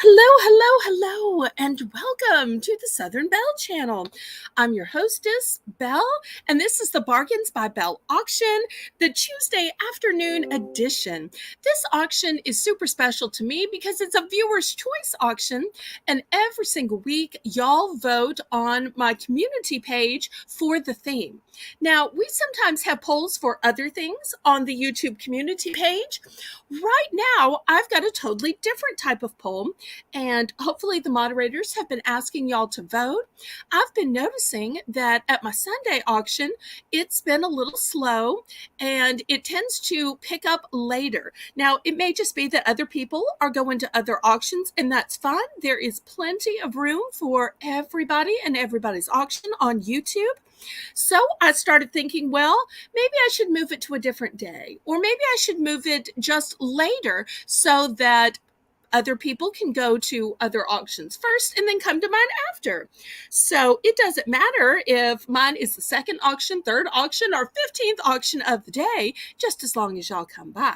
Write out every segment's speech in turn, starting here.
Hello, and welcome to the Southern Belle channel. I'm your hostess, Belle, and this is the Bargains by Belle auction, the Tuesday afternoon edition. This auction is super special to me because it's a viewer's choice auction, and every single week, y'all vote on my community page for the theme. Now, we sometimes have polls for other things on the YouTube community page. Right now, I've got a totally different type of poll, and hopefully the moderators have been asking y'all to vote. I've been noticing that at my Sunday auction, it's been a little slow and it tends to pick up later. Now, it may just be that other people are going to other auctions, and that's fine. There is plenty of room for everybody and everybody's auction on YouTube. So I started thinking, well, maybe I should move it to a different day, or maybe I should move it just later so that other people can go to other auctions first and then come to mine after. So it doesn't matter if mine is the second auction, third auction, or 15th auction of the day, just as long as y'all come by.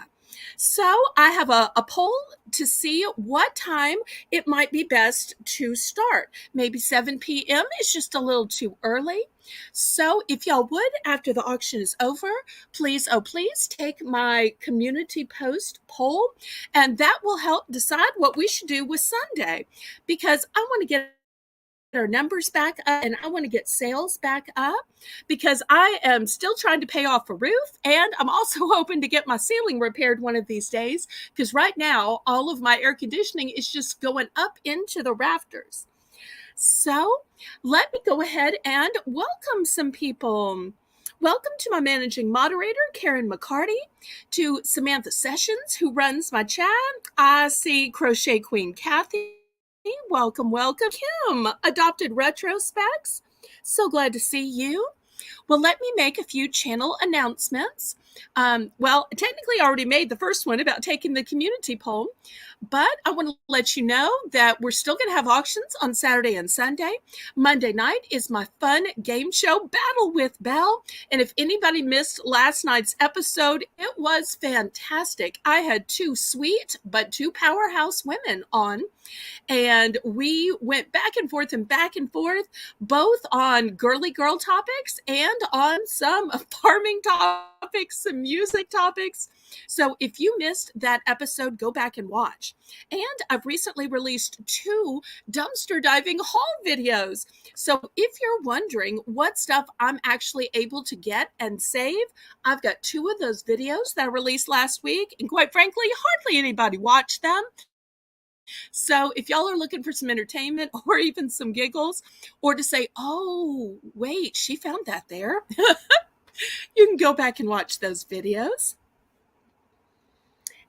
So I have a poll to see what time it might be best to start. Maybe 7 p.m. is just a little too early. So if y'all would, after the auction is over, please, oh please, take my community post poll, and that will help decide what we should do with Sunday, because I want to get our numbers back up and I want to get sales back up, because I am still trying to pay off a roof, and I'm also hoping to get my ceiling repaired one of these days, because right now all of my air conditioning is just going up into the rafters. So let me go ahead and welcome some people. Welcome to my managing moderator, Karen McCarty, to Samantha Sessions, who runs my chat. I see Crochet Queen Kathy. Welcome. Kim, Adopted Retrospects. So glad to see you. Well, let me make a few channel announcements. Well, technically, I already made the first one about taking the community poll, but I want to let you know that we're still going to have auctions on Saturday and Sunday. Monday night is my fun game show, Battle with Belle. And if anybody missed last night's episode, it was fantastic. I had two sweet but two powerhouse women on, and we went back and forth, both on girly girl topics and on some farming topics, some music topics. So if you missed that episode, go back and watch. And I've recently released 2 dumpster diving haul videos. So if you're wondering what stuff I'm actually able to get and save, I've got 2 of those videos that I released last week, and quite frankly, hardly anybody watched them. So if y'all are looking for some entertainment or even some giggles, or to say, oh, wait, she found that there, you can go back and watch those videos.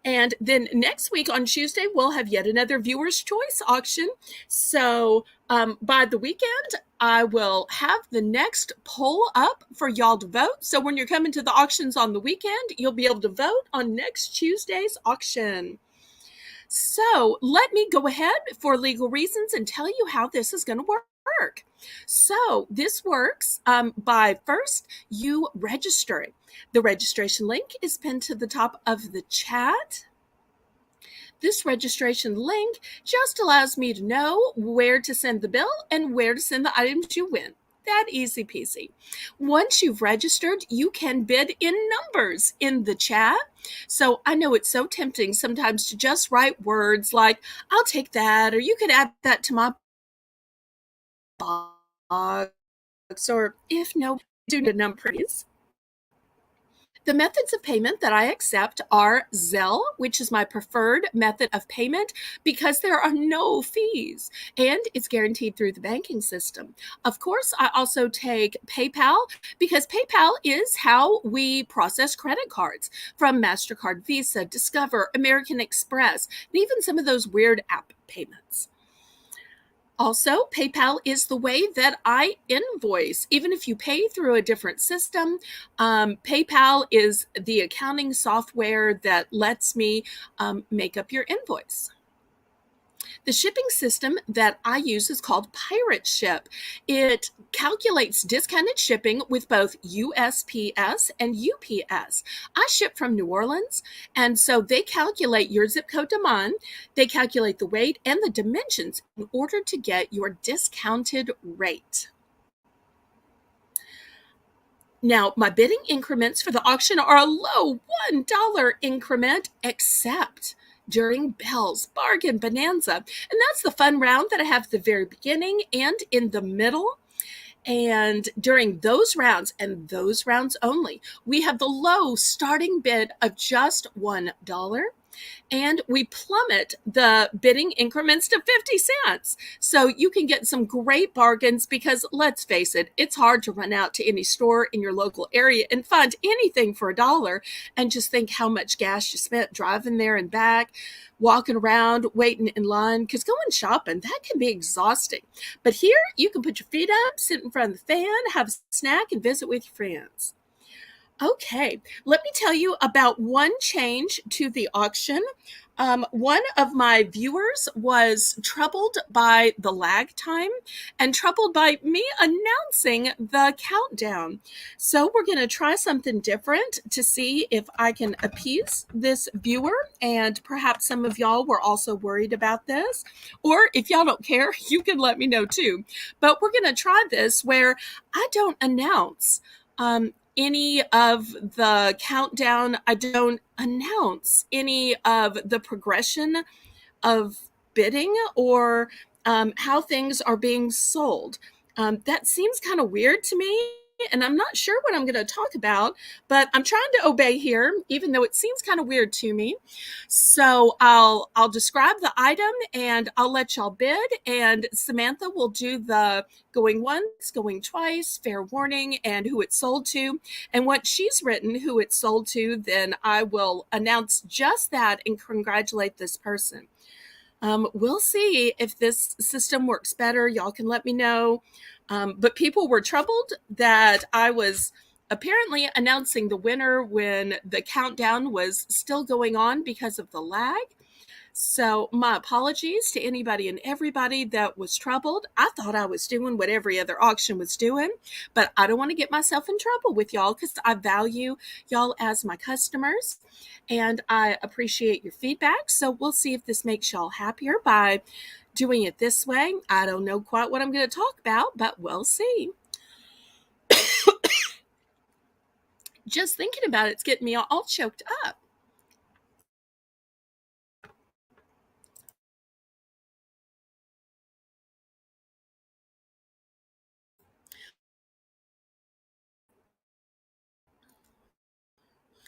And then next week on Tuesday, we'll have yet another viewer's choice auction. So by the weekend, I will have the next poll up for y'all to vote. So when you're coming to the auctions on the weekend, you'll be able to vote on next Tuesday's auction. So let me go ahead for legal reasons and tell you how this is going to work. So this works by first you registering. The registration link is pinned to the top of the chat. This registration link just allows me to know where to send the bill and where to send the items you win. That easy peasy. Once you've registered, you can bid in numbers in the chat. So I know it's so tempting sometimes to just write words like, I'll take that, or you could add that to my box, or if no, do the numbers. The methods of payment that I accept are Zelle, which is my preferred method of payment because there are no fees and it's guaranteed through the banking system. Of course, I also take PayPal because PayPal is how we process credit cards, from MasterCard, Visa, Discover, American Express, and even some of those weird app payments. Also, PayPal is the way that I invoice. Even if you pay through a different system, PayPal is the accounting software that lets me make up your invoice. The shipping system that I use is called Pirate Ship. It calculates discounted shipping with both USPS and UPS. I ship from New Orleans, and so they calculate your zip code to mine. They calculate the weight and the dimensions in order to get your discounted rate. Now, my bidding increments for the auction are a low $1 increment, except during Belle's Bargain Bonanza. And that's the fun round that I have at the very beginning and in the middle. And during those rounds, and those rounds only, we have the low starting bid of just $1. And we plummet the bidding increments to 50 cents. So you can get some great bargains because let's face it, it's hard to run out to any store in your local area and find anything for $1 and just think how much gas you spent driving there and back, walking around, waiting in line, because going shopping, that can be exhausting. But here you can put your feet up, sit in front of the fan, have a snack, and visit with your friends. Okay, let me tell you about one change to the auction. One of my viewers was troubled by the lag time and troubled by me announcing the countdown. So we're going to try something different to see if I can appease this viewer. And perhaps some of y'all were also worried about this. Or if y'all don't care, you can let me know too. But we're going to try this where I don't announce any of the countdown. I don't announce any of the progression of bidding or how things are being sold. That seems kind of weird to me. And I'm not sure what I'm going to talk about, but I'm trying to obey here, even though it seems kind of weird to me. So I'll describe the item and I'll let y'all bid. And Samantha will do the going once, going twice, fair warning, and who it's sold to. And once she's written who it's sold to, then I will announce just that and congratulate this person. We'll see if this system works better. Y'all can let me know. But people were troubled that I was apparently announcing the winner when the countdown was still going on because of the lag. So my apologies to anybody and everybody that was troubled. I thought I was doing what every other auction was doing, but I don't want to get myself in trouble with y'all because I value y'all as my customers and I appreciate your feedback. So we'll see if this makes y'all happier by doing it this way. I don't know quite what I'm going to talk about, but we'll see. Just thinking about it's getting me all choked up.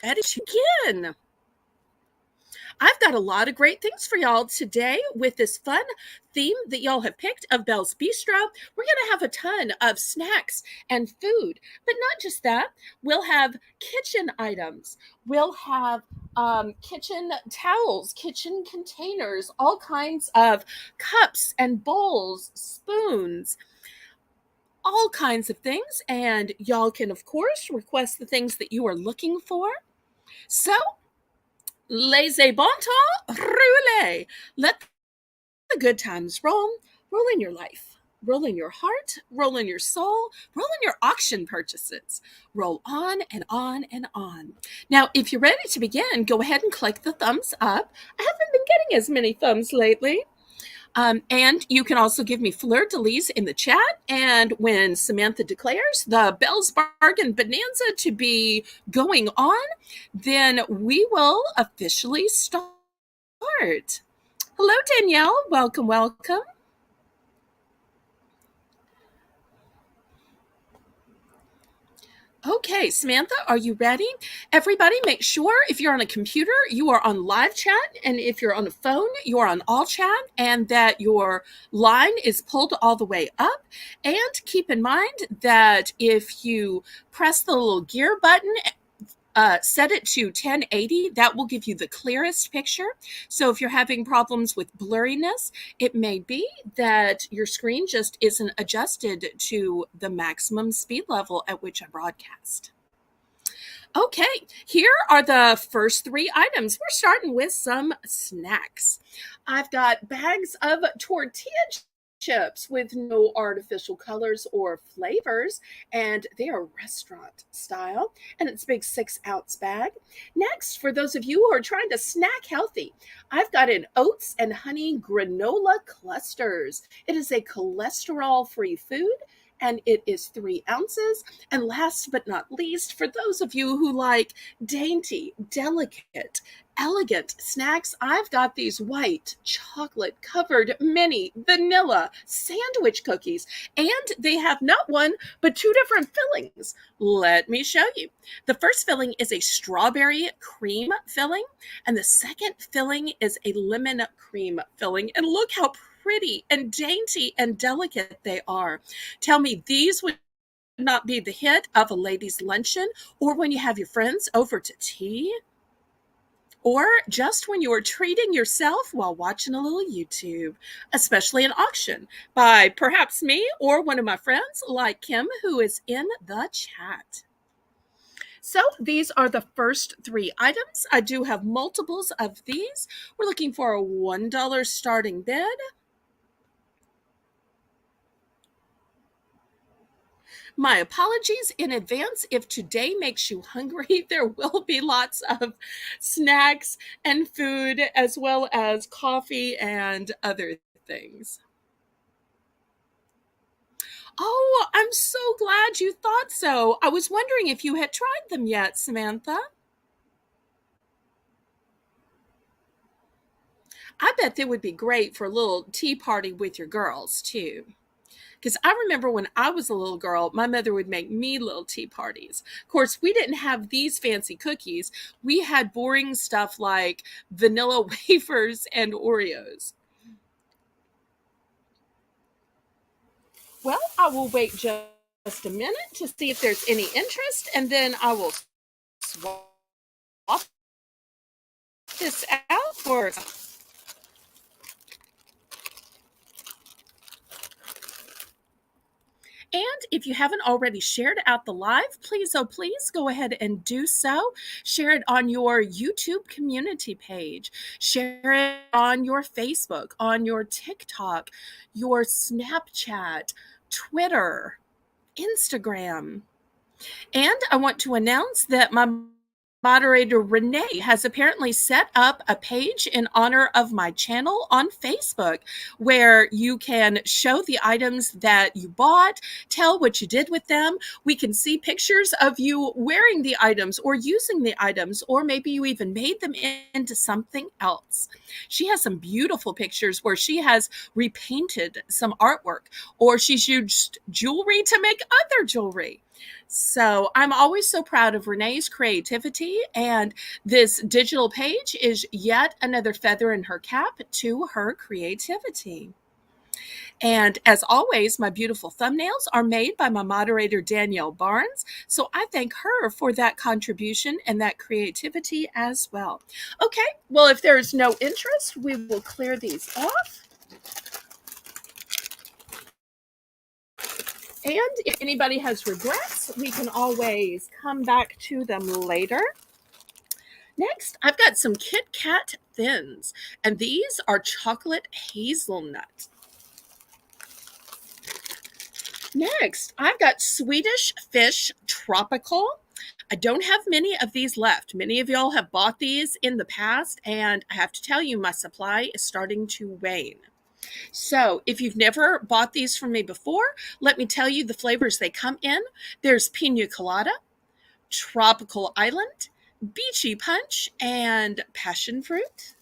Ready to begin. I've got a lot of great things for y'all today with this fun theme that y'all have picked of Belle's Bistro. We're going to have a ton of snacks and food, but not just that. We'll have kitchen items. We'll have kitchen towels, kitchen containers, all kinds of cups and bowls, spoons, all kinds of things. And y'all can, of course, request the things that you are looking for. So laissez bon temps, roulez. Let the good times roll. Roll in your life. Roll in your heart. Roll in your soul. Roll in your auction purchases. Roll on and on and on. Now, if you're ready to begin, go ahead and click the thumbs up. I haven't been getting as many thumbs lately. And you can also give me fleur-de-lis in the chat. And when Samantha declares the Belle's Bargain Bonanza to be going on, then we will officially start. Hello, Danielle. Welcome, welcome. Okay, Samantha, are you ready? Everybody, make sure if you're on a computer, you are on live chat. And if you're on a phone, you are on all chat and that your line is pulled all the way up. And keep in mind that if you press the little gear button, set it to 1080. That will give you the clearest picture. So if you're having problems with blurriness, it may be that your screen just isn't adjusted to the maximum speed level at which I broadcast. Okay, here are the first three items. We're starting with some snacks. I've got bags of tortilla chips with no artificial colors or flavors, and they are restaurant style, and it's a big 6 ounce bag. Next, for those of you who are trying to snack healthy, I've got an oats and honey granola clusters. It is a cholesterol free food. And it is 3 ounces. And last but not least, for those of you who like dainty, delicate, elegant snacks, I've got these white chocolate covered mini vanilla sandwich cookies. And they have not one, but two different fillings. Let me show you. The first filling is a strawberry cream filling, and the second filling is a lemon cream filling. And look how pretty and dainty and delicate they are. Tell me, these would not be the hit of a ladies' luncheon, or when you have your friends over to tea, or just when you are treating yourself while watching a little YouTube, especially an auction by perhaps me or one of my friends like Kim, who is in the chat. So these are the first three items. I do have multiples of these. We're looking for a $1 starting bid. My apologies in advance if today makes you hungry. There will be lots of snacks and food, as well as coffee and other things. Oh, I'm so glad you thought so. I was wondering if you had tried them yet, Samantha. I bet they would be great for a little tea party with your girls, too. Because I remember when I was a little girl, my mother would make me little tea parties. Of course, we didn't have these fancy cookies. We had boring stuff like vanilla wafers and Oreos. Well, I will wait just a minute to see if there's any interest, and then I will swap this out for. And if you haven't already shared out the live, please, oh, please go ahead and do so. Share it on your YouTube community page. Share it on your Facebook, on your TikTok, your Snapchat, Twitter, Instagram. And I want to announce that my moderator Renee has apparently set up a page in honor of my channel on Facebook where you can show the items that you bought, tell what you did with them. We can see pictures of you wearing the items or using the items, or maybe you even made them into something else. She has some beautiful pictures where she has repainted some artwork, or she's used jewelry to make other jewelry. So I'm always so proud of Renee's creativity, and this digital page is yet another feather in her cap to her creativity. And as always, my beautiful thumbnails are made by my moderator, Danielle Barnes. So I thank her for that contribution and that creativity as well. Okay, well, if there's no interest, we will clear these off. And if anybody has regrets, we can always come back to them later. Next, I've got some Kit Kat Thins, and these are chocolate hazelnut. Next, I've got Swedish Fish Tropical. I don't have many of these left. Many of y'all have bought these in the past, and I have to tell you, my supply is starting to wane. So if you've never bought these from me before, let me tell you the flavors they come in. There's pina colada, tropical island, beachy punch, and passion fruit.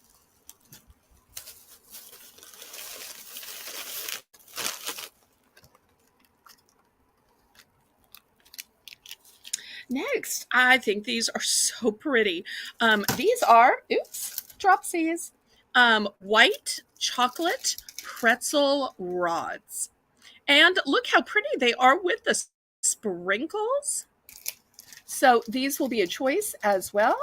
Next, I think these are so pretty. These are, oops, dropsies, white chocolate pretzel rods. And look how pretty they are with the sprinkles. So these will be a choice as well.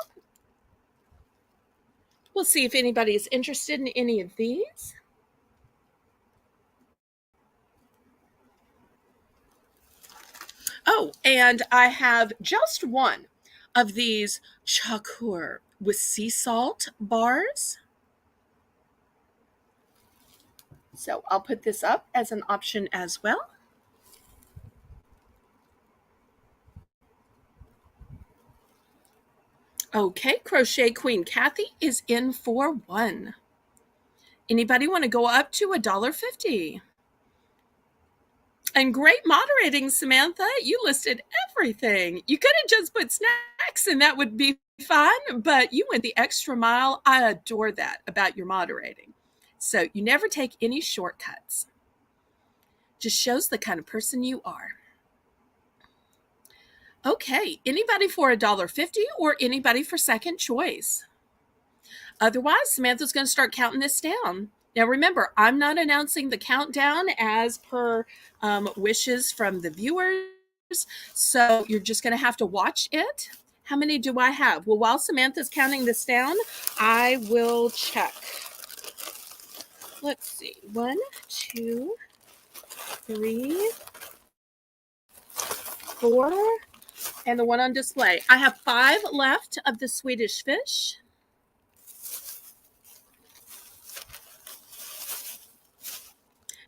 We'll see if anybody is interested in any of these. Oh, and I have just one of these chocolate with sea salt bars. So I'll put this up as an option as well. Okay, Crochet Queen Kathy is in for one. Anybody want to go up to $1.50? And great moderating, Samantha. You listed everything. You could have just put snacks and that would be fine, but you went the extra mile. I adore that about your moderating. So you never take any shortcuts. Just shows the kind of person you are. Okay, anybody for $1.50 or anybody for second choice? Otherwise, Samantha's going to start counting this down. Now, remember, I'm not announcing the countdown as per wishes from the viewers. So you're just going to have to watch it. How many do I have? Well, while Samantha's counting this down, I will check. Let's see. 1, 2, 3, 4, and the one on display. I have 5 left of the Swedish fish.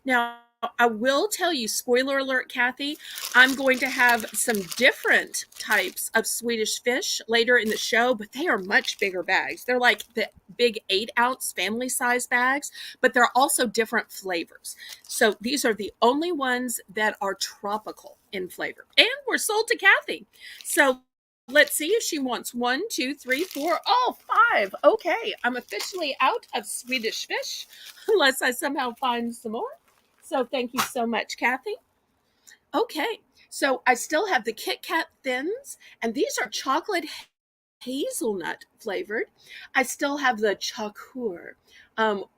Now, I will tell you, spoiler alert, Kathy, I'm going to have some different types of Swedish fish later in the show, but they are much bigger bags. They're like the big 8-ounce family size bags, but they're also different flavors. So these are the only ones that are tropical in flavor. And we're sold to Kathy. So let's see if she wants 1, 2, 3, 4. Oh, 5. Okay, I'm officially out of Swedish fish, unless I somehow find some more. So thank you so much, Kathy. Okay, so I still have the Kit Kat Thins, and these are chocolate hazelnut flavored. I still have the Chokur,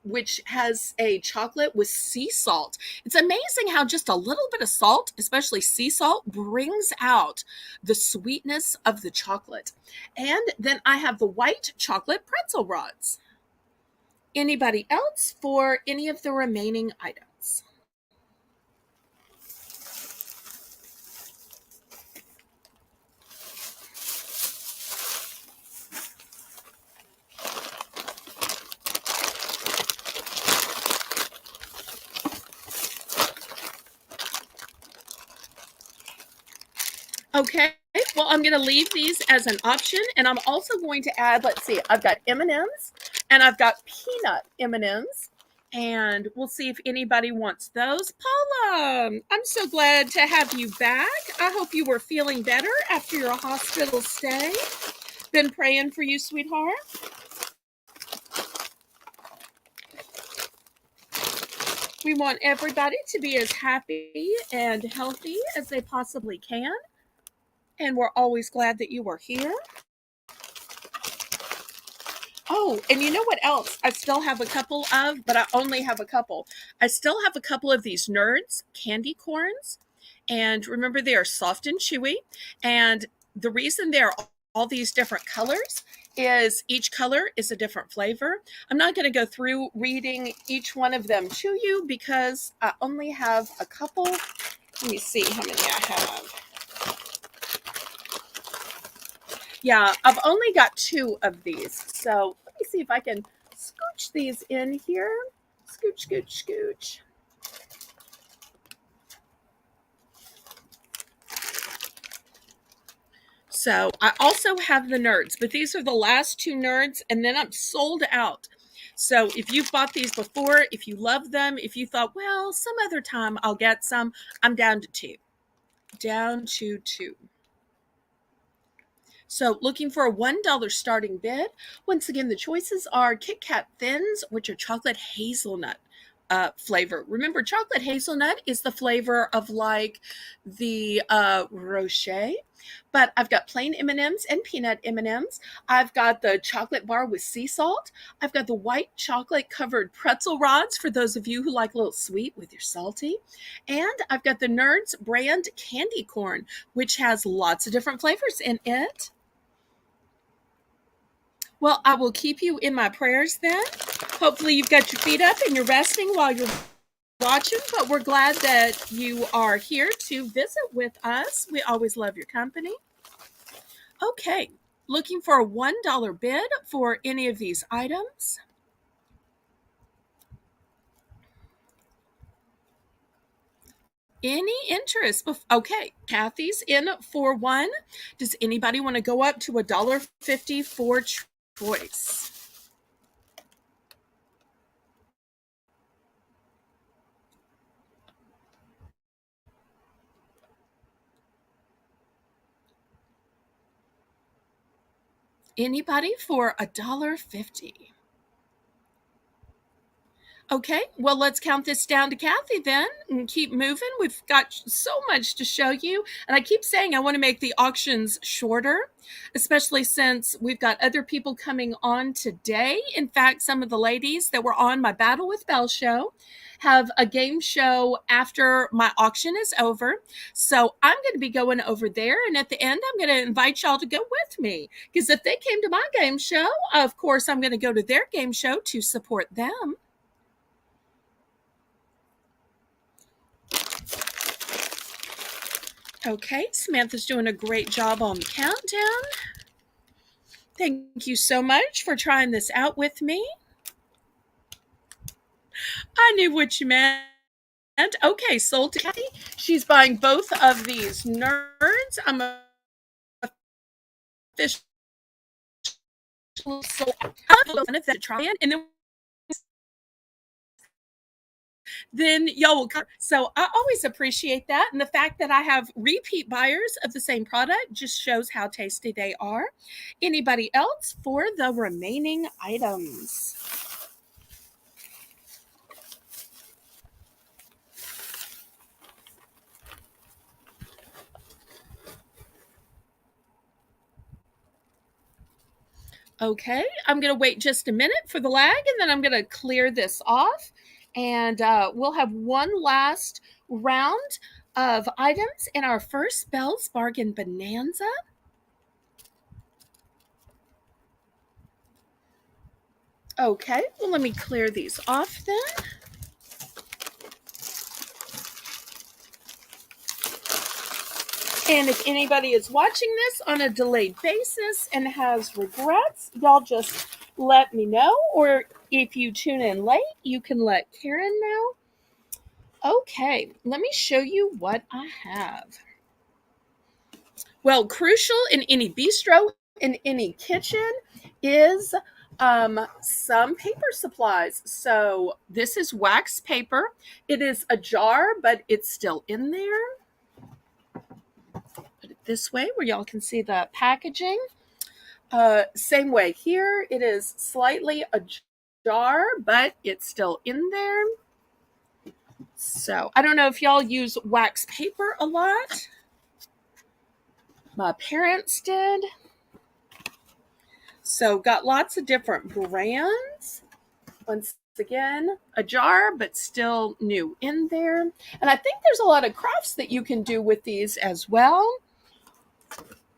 which has a chocolate with sea salt. It's amazing how just a little bit of salt, especially sea salt, brings out the sweetness of the chocolate. And then I have the white chocolate pretzel rods. Anybody else for any of the remaining items? Okay, well, I'm going to leave these as an option, and I'm also going to add, let's see, I've got M&Ms, and I've got peanut M&Ms, and we'll see if anybody wants those. Paula, I'm so glad to have you back. I hope you were feeling better after your hospital stay. Been praying for you, sweetheart. We want everybody to be as happy and healthy as they possibly can. And we're always glad that you are here. Oh, and you know what else? I still have a couple of, but I only have a couple. I still have a couple of these Nerds candy corns. And remember, they are soft and chewy. And the reason they're all these different colors is each color is a different flavor. I'm not going to go through reading each one of them to you because I only have a couple. Let me see how many I have. Yeah, I've only got 2 of these. So let me see if I can scooch these in here. Scooch, scooch, scooch. So I also have the Nerds, but these are the last 2 Nerds, and then I'm sold out. So if you've bought these before, if you love them, if you thought, well, some other time I'll get some, I'm down to 2. Down to 2. So looking for a $1 starting bid. Once again, the choices are Kit Kat Thins, which are chocolate hazelnut flavor. Remember, chocolate hazelnut is the flavor of like the Rocher. But I've got plain M&Ms and peanut M&Ms. I've got the chocolate bar with sea salt. I've got the white chocolate covered pretzel rods for those of you who like a little sweet with your salty. And I've got the Nerds brand candy corn, which has lots of different flavors in it. Well, I will keep you in my prayers then. Hopefully you've got your feet up and you're resting while you're watching, but we're glad that you are here to visit with us. We always love your company. Okay, looking for a $1 bid for any of these items. Any interest? Okay, Kathy's in for one. Does anybody want to go up to $1.50 for choice? Anybody for $1.50? Okay, well, let's count this down to Kathy then and keep moving. We've got so much to show you. And I keep saying I want to make the auctions shorter, especially since we've got other people coming on today. In fact, some of the ladies that were on my Battle with Belle show have a game show after my auction is over. So I'm going to be going over there. And at the end, I'm going to invite y'all to go with me. Because if they came to my game show, of course, I'm going to go to their game show to support them. Okay, Samantha's doing a great job on the countdown. Thank you so much for trying this out with me. I knew what you meant. Okay, sold to Kathy. She's buying both of these nerds. I'm a fish. So I'm to try it, and then y'all will come. So I always appreciate that. And the fact that I have repeat buyers of the same product just shows how tasty they are. Anybody else for the remaining items? Okay, I'm going to wait just a minute for the lag, and then I'm going to clear this off. And we'll have one last round of items in our first Belle's Bargain Bonanza. Okay, well, let me clear these off then. And if anybody is watching this on a delayed basis and has regrets, y'all just let me know. Or if you tune in late, you can let Karen know. Okay, let me show you what I have. Well, crucial in any bistro, in any kitchen, is some paper supplies. So this is wax paper. It is a jar, but it's still in there. Put it this way where y'all can see the packaging. Same way here. It is slightly a jar, but it's still in there. So I don't know if y'all use wax paper a lot. My parents did. So got lots of different brands. Once again, a jar, but still new in there. And I think there's a lot of crafts that you can do with these as well.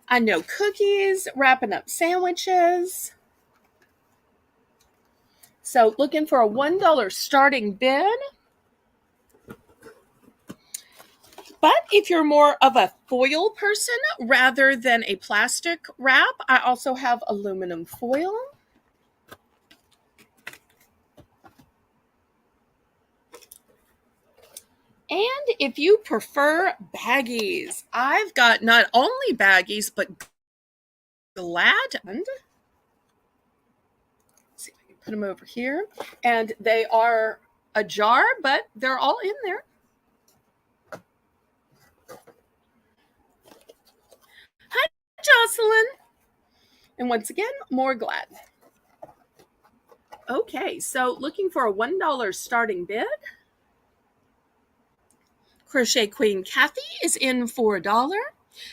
I know cookies, wrapping up sandwiches. So looking for a $1 starting bid. But if you're more of a foil person rather than a plastic wrap, I also have aluminum foil. And if you prefer baggies, I've got not only baggies, but Glad. Let's see if I can put them over here. And they are a jar, but they're all in there. Hi, Jocelyn. And once again, more Glad. Okay, so looking for a $1 starting bid. Crochet Queen Kathy is in for $1.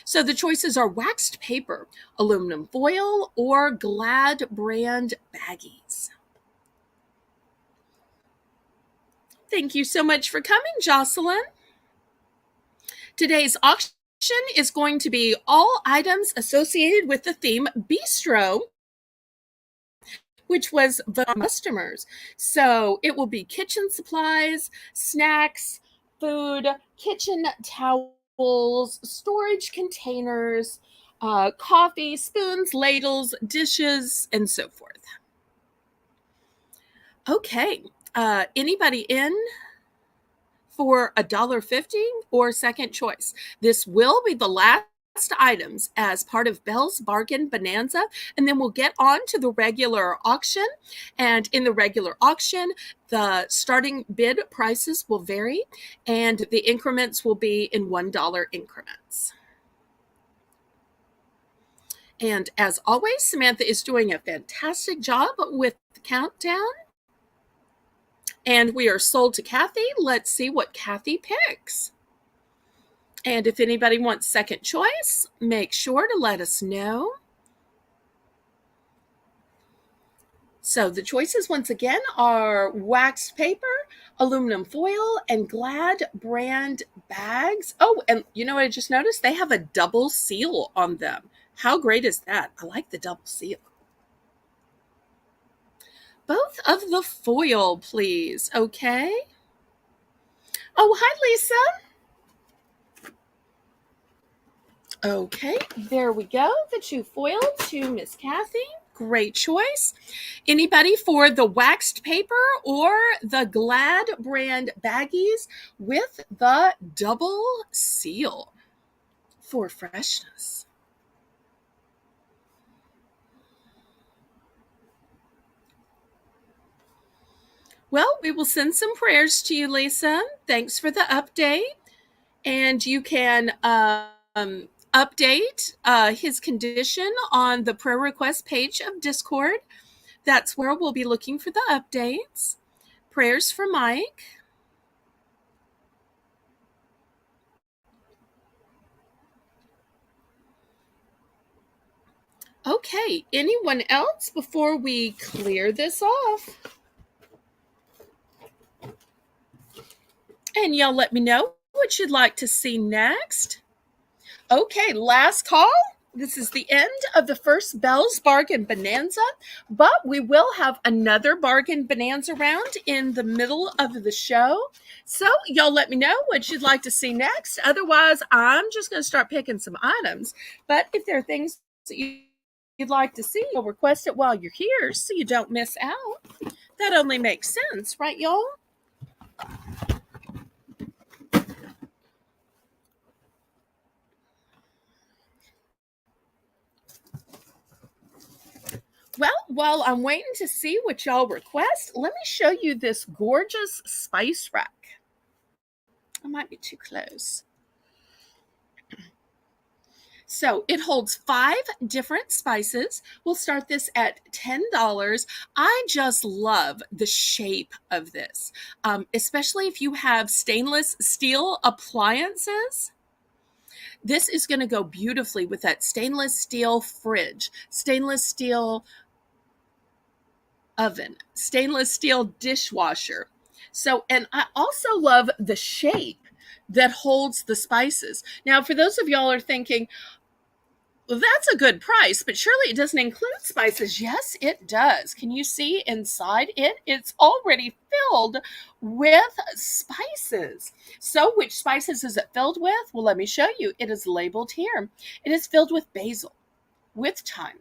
So the choices are waxed paper, aluminum foil, or Glad brand baggies. Thank you so much for coming, Jocelyn. Today's auction is going to be all items associated with the theme Bistro, which was the customers. So it will be kitchen supplies, snacks, food, kitchen towels, storage containers, coffee, spoons, ladles, dishes, and so forth. Okay, anybody in for $1.50 or second choice? This will be the last items as part of Belle's Bargain Bonanza, and then we'll get on to the regular auction. And in the regular auction, the starting bid prices will vary, and the increments will be in $1 increments. And as always, Samantha is doing a fantastic job with the countdown. And we are sold to Kathy. Let's see what Kathy picks. And if anybody wants second choice, make sure to let us know. So the choices once again are waxed paper, aluminum foil, and Glad brand bags. Oh, and you know what I just noticed? They have a double seal on them. How great is that? I like the double seal. Both of the foil, please. Okay. Oh, hi, Lisa. Okay, there we go. The two foil to Miss Kathy. Great choice. Anybody for the waxed paper or the Glad brand baggies with the double seal for freshness? Well, we will send some prayers to you, Lisa. Thanks for the update. And you can update his condition on the prayer request page of Discord. That's where we'll be looking for the updates. Prayers for Mike. Okay, anyone else before we clear this off? And y'all let me know what you'd like to see next. Okay, last call. This is the end of the first Belle's Bargain Bonanza, but we will have another Bargain Bonanza round in the middle of the show. So y'all let me know what you'd like to see next. Otherwise, I'm just going to start picking some items. But if there are things that you'd like to see, you'll request it while you're here so you don't miss out. That only makes sense, right, y'all? Well, while I'm waiting to see what y'all request, let me show you this gorgeous spice rack. I might be too close. So it holds 5 different spices. We'll start this at $10. I just love the shape of this, especially if you have stainless steel appliances. This is going to go beautifully with that stainless steel fridge, stainless steel oven, stainless steel dishwasher. So, and I also love the shape that holds the spices. Now, for those of y'all are thinking, well, that's a good price, but surely it doesn't include spices. Yes, it does. Can you see inside it? It's already filled with spices. So, which spices is it filled with? Well, let me show you. It is labeled here. It is filled with basil, with thyme,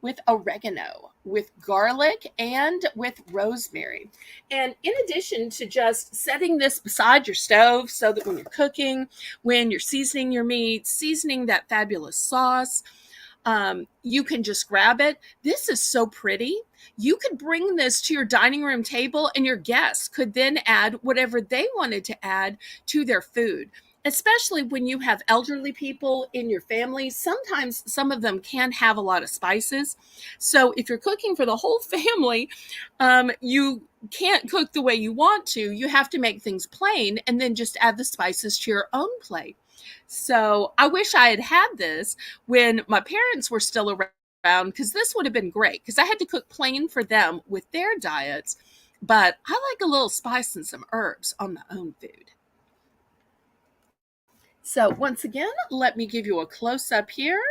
with oregano, with garlic, and with rosemary. And in addition to just setting this beside your stove so that when you're cooking, when you're seasoning your meat, seasoning that fabulous sauce, you can just grab it. This is so pretty. You could bring this to your dining room table, and your guests could then add whatever they wanted to add to their food. Especially when you have elderly people in your family, sometimes some of them can have a lot of spices. So if you're cooking for the whole family, you can't cook the way you want to. You have to make things plain and then just add the spices to your own plate. So I wish I had had this when my parents were still around, because this would have been great, because I had to cook plain for them with their diets. But I like a little spice and some herbs on my own food. So once again, let me give you a close-up here.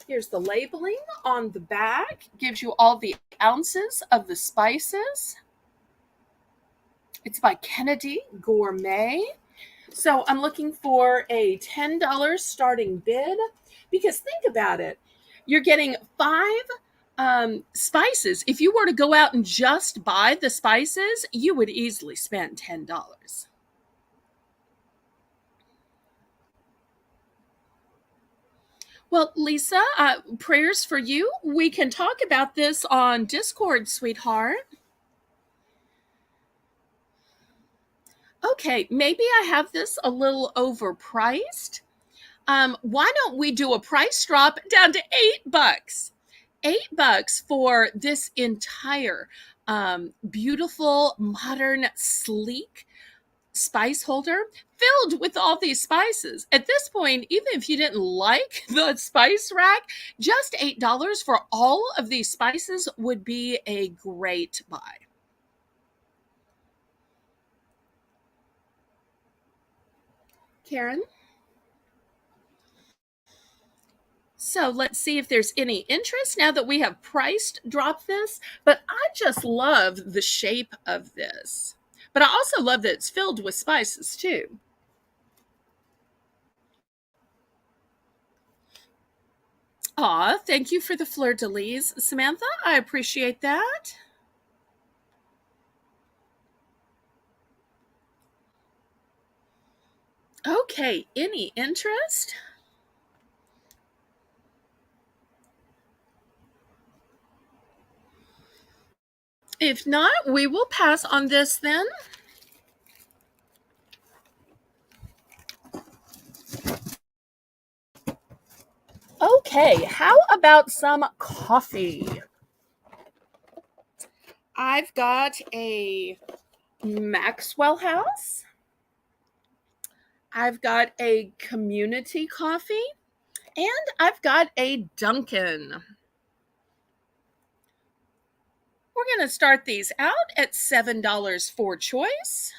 Here's the labeling on the back. Gives you all the ounces of the spices. It's by Kennedy Gourmet. So I'm looking for a $10 starting bid because think about it. You're getting five spices. If you were to go out and just buy the spices, you would easily spend $10. Well, Lisa, prayers for you. We can talk about this on Discord, sweetheart. Okay, maybe I have this a little overpriced. Why don't we do a price drop down to $8? $8 for this entire beautiful, modern, sleek spice holder filled with all these spices. At this point, even if you didn't like the spice rack, just $8 for all of these spices would be a great buy. Karen? So let's see if there's any interest now that we have priced drop this. But I just love the shape of this. But I also love that it's filled with spices too. Aw, thank you for the fleur de lis, Samantha. I appreciate that. Okay, any interest? If not, we will pass on this then. Okay, how about some coffee? I've got a Maxwell House. I've got a community coffee. And I've got a Dunkin'. We're going to start these out at $7 for choice.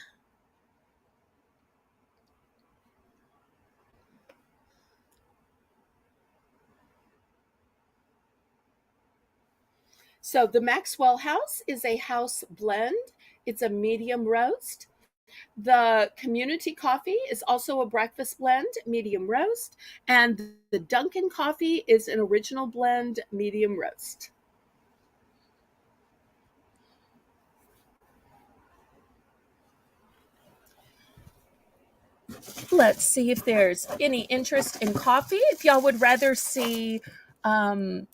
So the Maxwell House is a house blend. It's a medium roast. The community coffee is also a breakfast blend, medium roast. And the Dunkin' coffee is an original blend, medium roast. Let's see if there's any interest in coffee. If y'all would rather see um,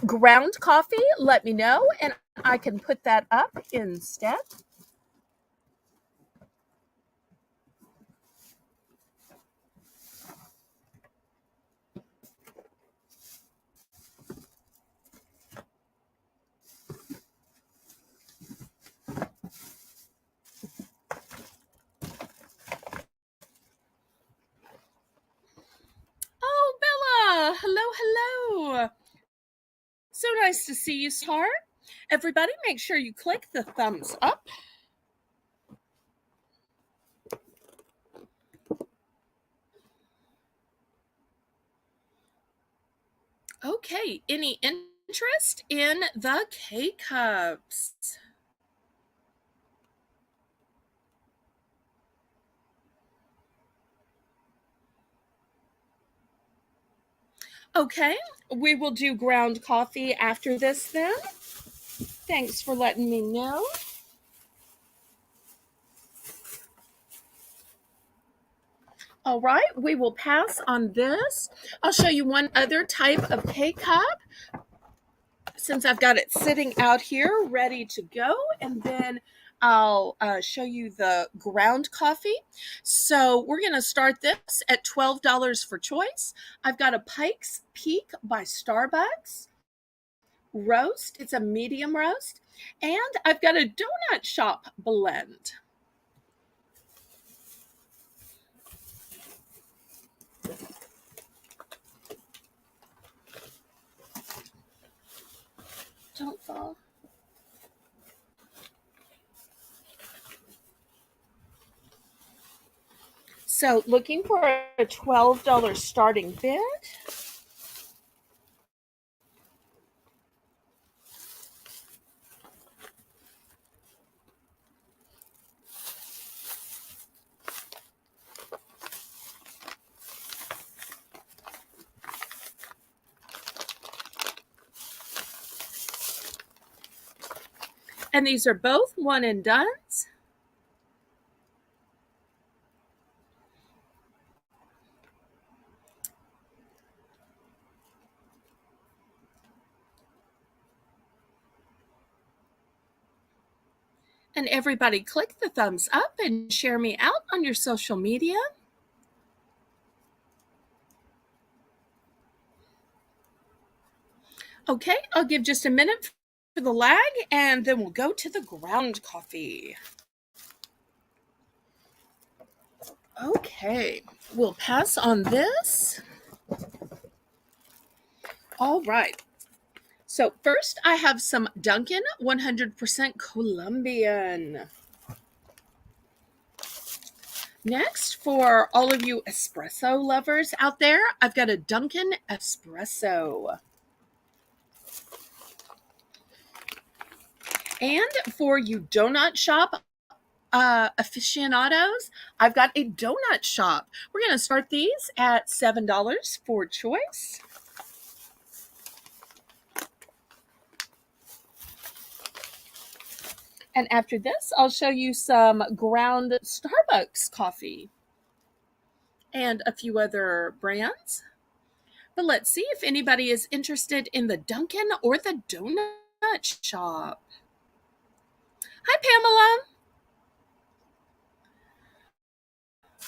ground coffee, let me know and I can put that up instead. Oh, Bella! Hello, hello. So nice to see you, sweetheart. Everybody, make sure you click the thumbs up. Okay, any interest in the K cups? Okay, we will do ground coffee after this then. Thanks for letting me know. All right, we will pass on this. I'll show you one other type of K cup since I've got it sitting out here ready to go. And then I'll show you the ground coffee. So we're going to start this at $12 for choice. I've got a Pike's Peak by Starbucks roast. It's a medium roast. And I've got a donut shop blend. Don't fall. So looking for a $12 starting bid. And these are both one and dones. And everybody click the thumbs up and share me out on your social media. Okay, I'll give just a minute for the lag and then we'll go to the ground coffee. Okay, we'll pass on this. All right. So first I have some Dunkin' 100% Colombian. Next, for all of you espresso lovers out there, I've got a Dunkin' Espresso. And for you donut shop aficionados, I've got a donut shop. We're going to start these at $7 for choice. And after this, I'll show you some ground Starbucks coffee and a few other brands. But let's see if anybody is interested in the Dunkin' or the donut shop. Hi, Pamela.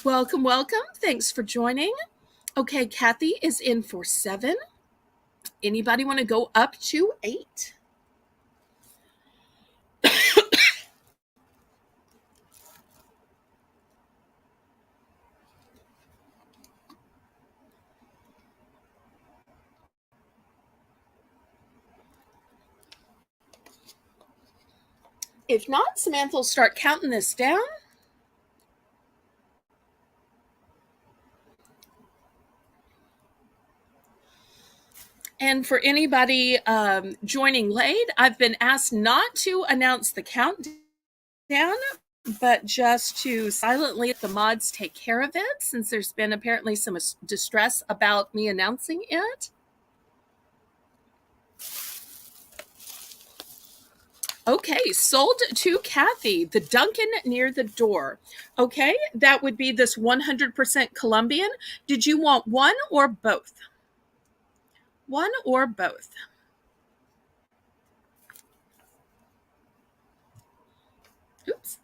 Welcome, welcome. Thanks for joining. Okay, Kathy is in for 7. Anybody want to go up to 8? If not, Samantha will start counting this down. And for anybody joining late, I've been asked not to announce the countdown, but just to silently let the mods take care of it, since there's been apparently some distress about me announcing it. Okay, sold to Kathy, the Dunkin' near the door. Okay, that would be this 100% Colombian. Did you want one or both? One or both? Oops.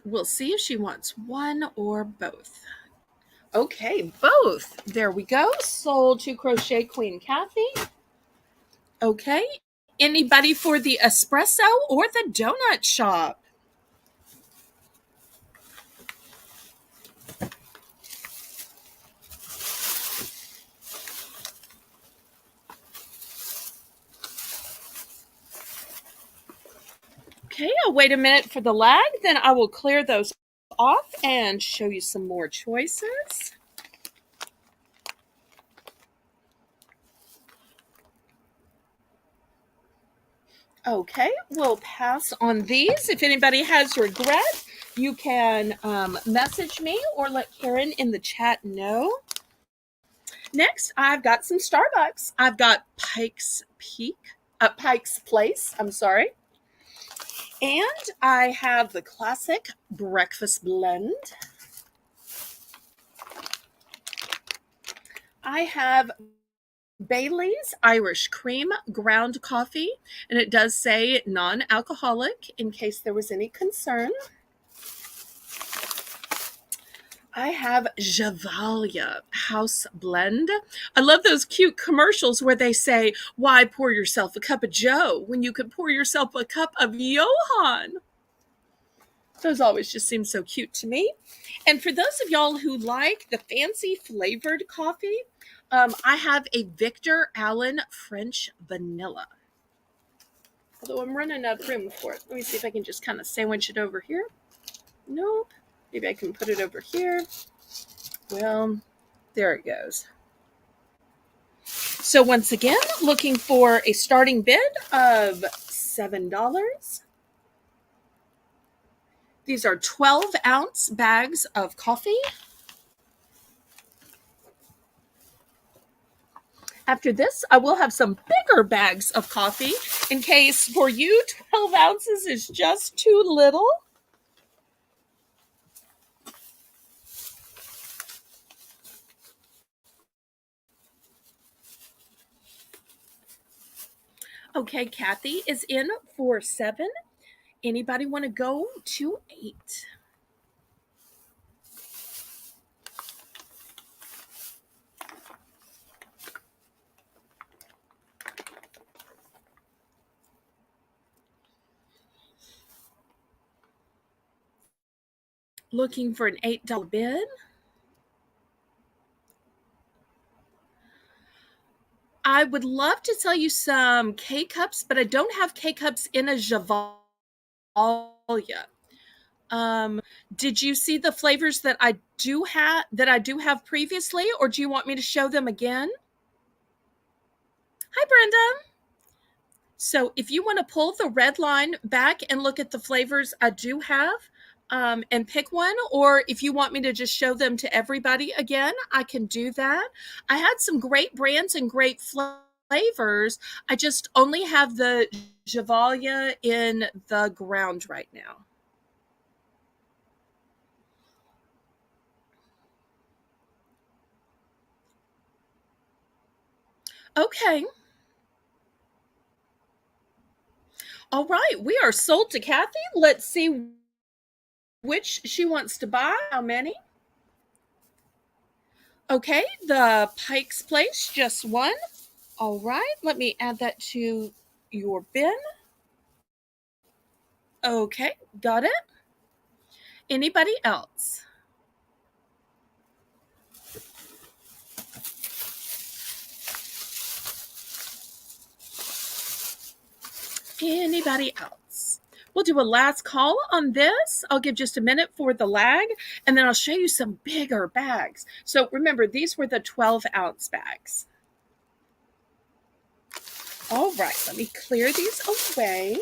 We'll see if she wants one or both. Okay, both. There we go. Sold to Crochet Queen Kathy. Okay. Anybody for the espresso or the donut shop? Okay, I'll wait a minute for the lag, then I will clear those off and show you some more choices. Okay, we'll pass on these. If anybody has regret, you can message me or let Karen in the chat know. Next, I've got some Starbucks. I've got Pike's Place, I'm sorry. And I have the classic breakfast blend. I have Bailey's Irish Cream ground coffee, and it does say non-alcoholic in case there was any concern. I have Javalia House Blend. I love those cute commercials where they say, why pour yourself a cup of Joe when you could pour yourself a cup of Johann? Those always just seem so cute to me. And for those of y'all who like the fancy flavored coffee, I have a Victor Allen French Vanilla. Although I'm running out of room for it. Let me see if I can just kind of sandwich it over here. Nope. Maybe I can put it over here. Well, there it goes. So once again, looking for a starting bid of $7. These are 12-ounce bags of coffee. After this, I will have some bigger bags of coffee in case for you 12 ounces is just too little. Okay, Kathy is in for 7. Anybody want to go to 8? Looking for an $8 bid? I would love to sell you some K cups, but I don't have K cups in a Javalia. Um, did you see the flavors that I do have previously, or do you want me to show them again? Hi, Brenda. So if you want to pull the red line back and look at the flavors I do have, and pick one, or if you want me to just show them to everybody again, I can do that. I had some great brands and great flavors. I just only have the Javalia in the ground right now. Okay. All right. We are sold to Kathy. Let's see which she wants to buy. How many? Okay. The Pike's Place, just one. All right. Let me add that to your bin. Okay. Got it. Anybody else? Anybody else? We'll do a last call on this. I'll give just a minute for the lag, and then I'll show you some bigger bags. So remember, these were the 12-ounce bags. All right, let me clear these away.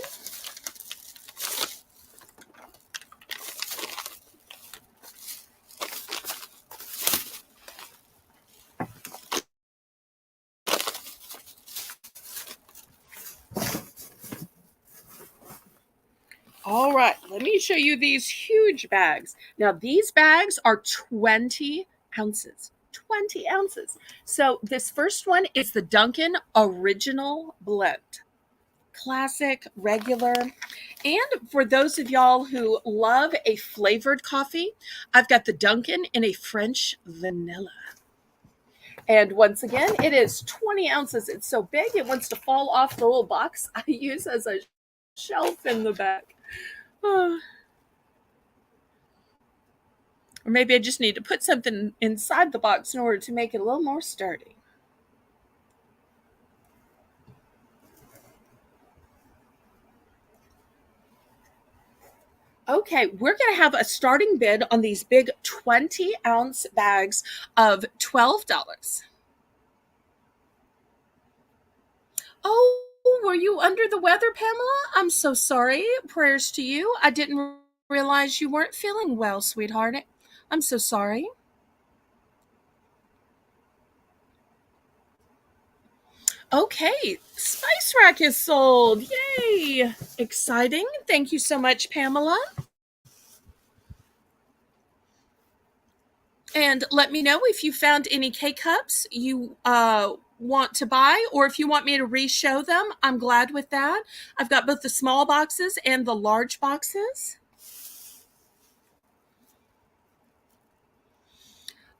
All right, let me show you these huge bags. Now, these bags are 20 ounces. 20 ounces. So, this first one is the Dunkin' Original Blend. Classic, regular. And for those of y'all who love a flavored coffee, I've got the Dunkin' in a French vanilla. And once again, it is 20 ounces. It's so big, it wants to fall off the little box I use as a shelf in the back. Or maybe I just need to put something inside the box in order to make it a little more sturdy. Okay, we're going to have a starting bid on these big 20-ounce bags of $12. Oh, were you under the weather, Pamela? I'm so sorry. Prayers to you. I didn't realize you weren't feeling well, sweetheart. I'm so sorry. Okay, Spice Rack is sold. Yay! Exciting. Thank you so much, Pamela. And let me know if you found any K cups you want to buy, or if you want me to re-show them. I'm glad with that. I've got both the small boxes and the large boxes.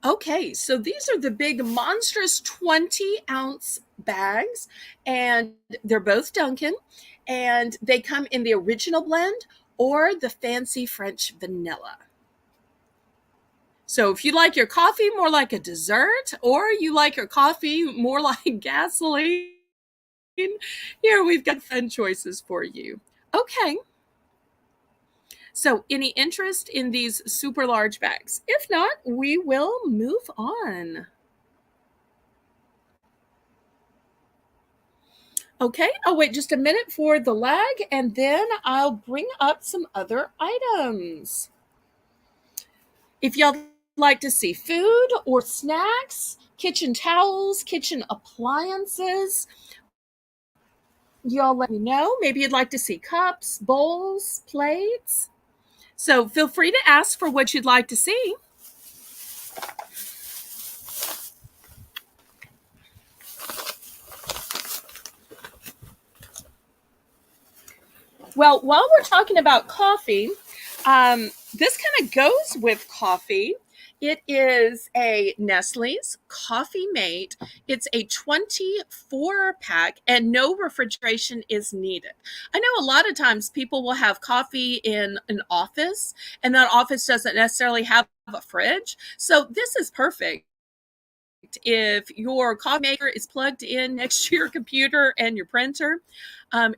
Okay, so these are the big monstrous 20-ounce bags, and they're both Dunkin', and they come in the original blend or the fancy French vanilla. So if you like your coffee more like a dessert, or you like your coffee more like gasoline, here we've got fun choices for you. Okay. So any interest in these super large bags? If not, we will move on. Okay, I'll wait just a minute for the lag, and then I'll bring up some other items. If y'all like to see food or snacks, kitchen towels, kitchen appliances. Y'all let me know. Maybe you'd like to see cups, bowls, plates. So feel free to ask for what you'd like to see. Well, while we're talking about coffee, this kind of goes with coffee. It is a Nestle's Coffee Mate. It's a 24 pack and no refrigeration is needed. I know a lot of times people will have coffee in an office and that office doesn't necessarily have a fridge. So this is perfect if your coffee maker is plugged in next to your computer and your printer,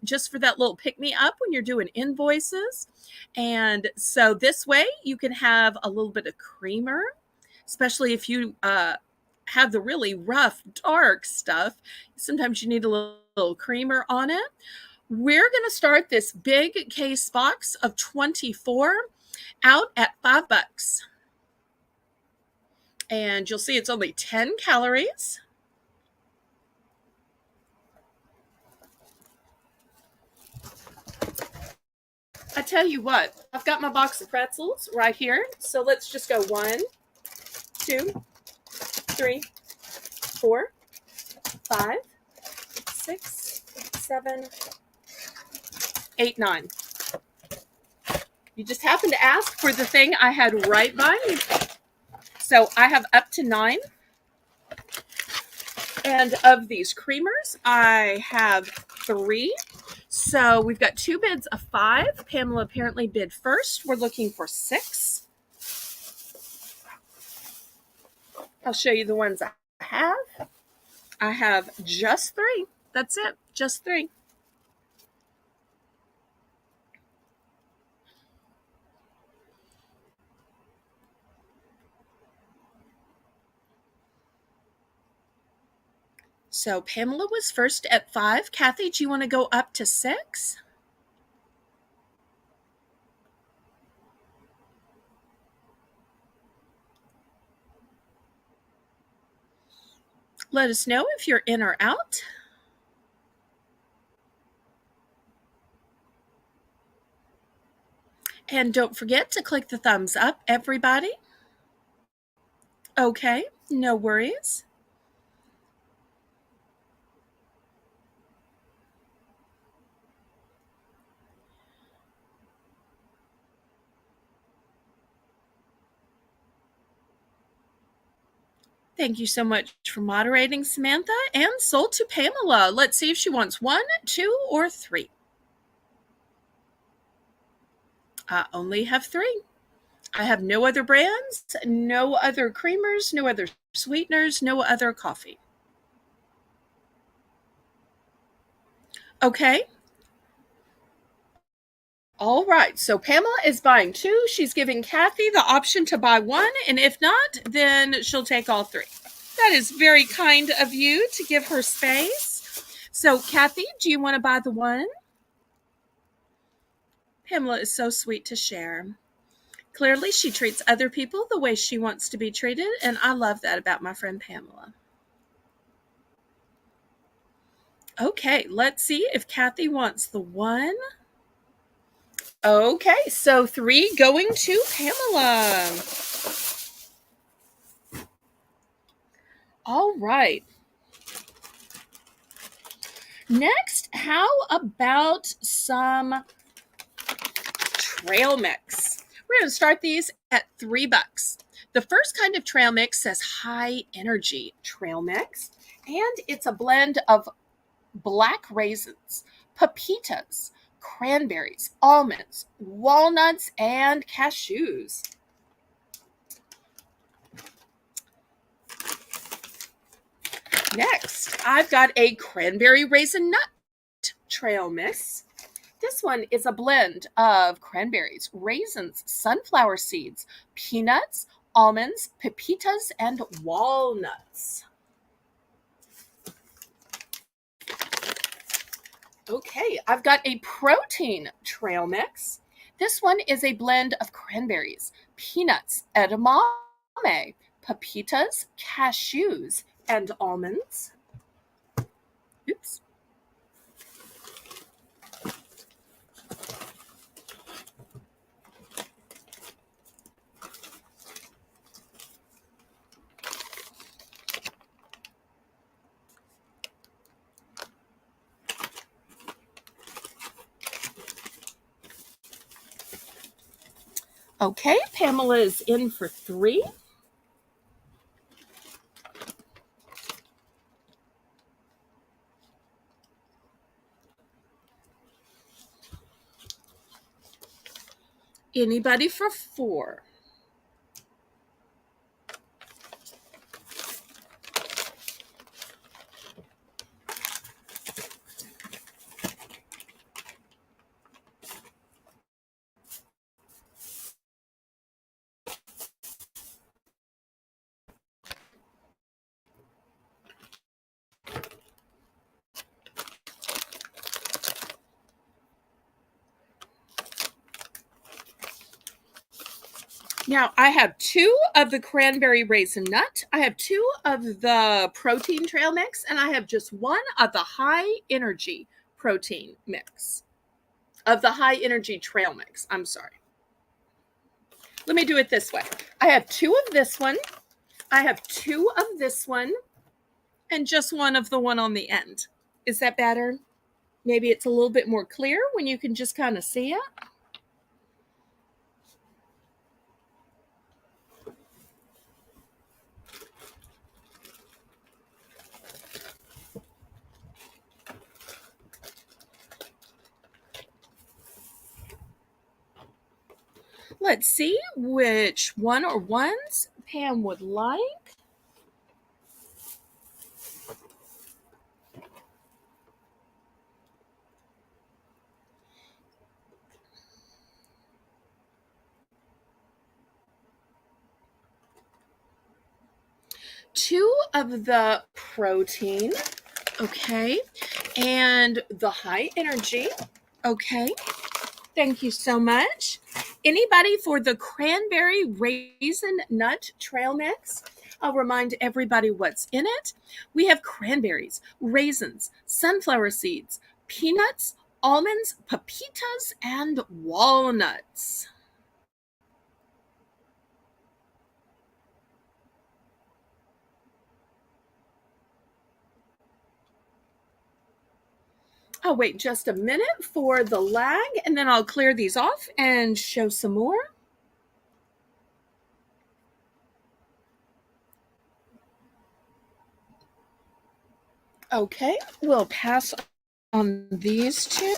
just for that little pick me up when you're doing invoices. And so this way you can have a little bit of creamer, especially if you have the really rough, dark stuff. Sometimes you need a little creamer on it. We're going to start this big case box of 24 out at $5. And you'll see it's only 10 calories. I tell you what, I've got my box of pretzels right here. So let's just go 1, 2, 3, 4, 5, 6, 7, 8, 9. You just happened to ask for the thing I had right by me. So I have up to 9. And of these creamers, I have 3. So we've got 2 bids of 5. Pamela apparently bid first. We're looking for 6. I'll show you the ones I have. I have just 3. That's it, just 3. So Pamela was first at 5. Kathy, do you want to go up to 6? Let us know if you're in or out. And don't forget to click the thumbs up, everybody. Okay, no worries. Thank you so much for moderating, Samantha, and sold to Pamela. Let's see if she wants 1, 2, or 3. I only have 3. I have no other brands, no other creamers, no other sweeteners, no other coffee. Okay. All right. So Pamela is buying 2. She's giving Kathy the option to buy 1. And if not, then she'll take all 3. That is very kind of you to give her space. So Kathy, do you want to buy the 1? Pamela is so sweet to share. Clearly, she treats other people the way she wants to be treated, and I love that about my friend Pamela. Okay, let's see if Kathy wants the 1. Okay, so 3 going to Pamela. All right. Next, how about some trail mix? We're going to start these at $3. The first kind of trail mix says high energy trail mix, and it's a blend of black raisins, pepitas, cranberries, almonds, walnuts, and cashews. Next, I've got a cranberry raisin nut trail mix. This one is a blend of cranberries, raisins, sunflower seeds, peanuts, almonds, pepitas, and walnuts. Okay, I've got a protein trail mix. This one is a blend of cranberries, peanuts, edamame, pepitas, cashews, and almonds. Oops. Okay, Pamela is in for 3. Anybody for 4? Now, I have 2 of the cranberry raisin nut. I have 2 of the protein trail mix, and I have just 1 of the high energy protein mix. Of the high energy trail mix. I'm sorry. Let me do it this way. I have 2 of this one. I have 2 of this one, and just 1 of the one on the end. Is that better? Maybe it's a little bit more clear when you can just kind of see it. Let's see which one or ones Pam would like. Two of the protein, okay, and the high energy, okay. Thank you so much. Anybody for the cranberry raisin nut trail mix? I'll remind everybody what's in it. We have cranberries, raisins, sunflower seeds, peanuts, almonds, pepitas, and walnuts. I'll wait just a minute for the lag, and then I'll clear these off and show some more. Okay, we'll pass on these 2.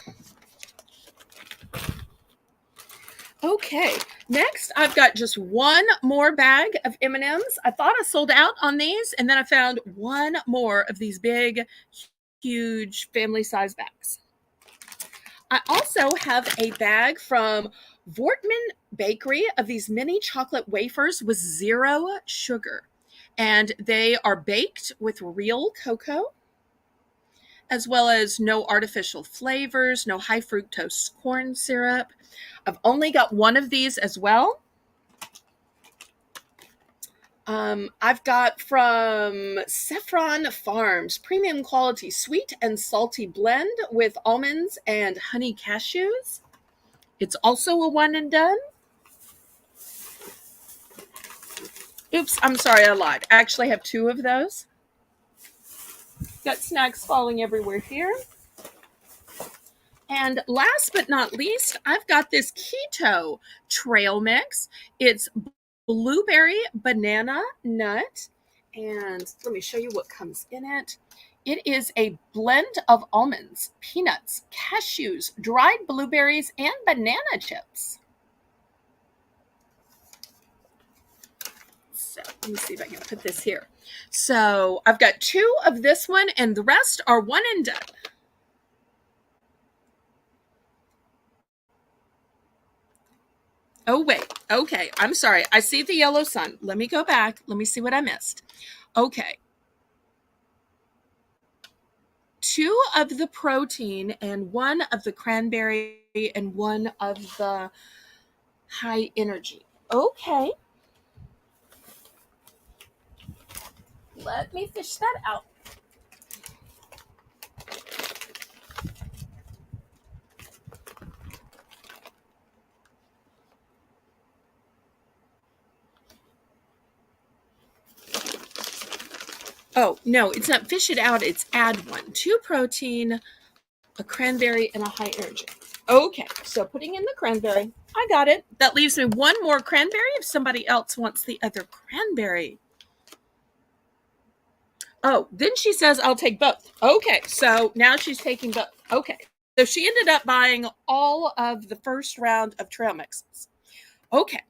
Okay, next I've got just 1 more bag of M&Ms. I thought I sold out on these, and then I found 1 more of these big, huge family size bags. I also have a bag from Vortman Bakery of these mini chocolate wafers with 0 sugar. And they are baked with real cocoa, as well as no artificial flavors, no high fructose corn syrup. I've only got 1 of these as well. I've got from Saffron Farms, premium quality sweet and salty blend with almonds and honey cashews. It's also a 1 and done. Oops, I'm sorry, I lied. I actually have 2 of those. Got snacks falling everywhere here. And last but not least, I've got this keto trail mix. It's blueberry banana nut. And let me show you what comes in it. It is a blend of almonds, peanuts, cashews, dried blueberries, and banana chips. So let me see if I can put this here. So I've got 2 of this one, and the rest are 1 and done. Oh, wait. Okay. I'm sorry. I see the yellow sun. Let me go back. Let me see what I missed. Okay. 2 of the protein and 1 of the cranberry and 1 of the high energy. Okay. Let me fish that out. Oh, no, it's not fish it out, it's add one. 2 protein, a cranberry, and a high energy. Okay, so putting in the cranberry. I got it. That leaves me one more cranberry if somebody else wants the other cranberry. Oh, then she says, I'll take both. Okay, so now she's taking both. Okay, so she ended up buying all of the first round of trail mixes. Okay,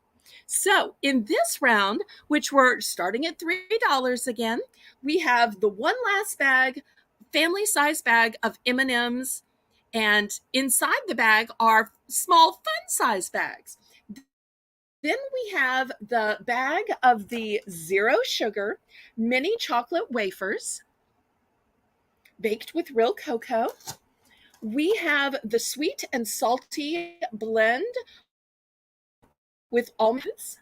so in this round, which we're starting at $3 again, we have the one last bag, family size bag of M&Ms, and inside the bag are small fun size bags. Then we have the bag of the zero sugar mini chocolate wafers baked with real cocoa. We have the sweet and salty blend with almonds.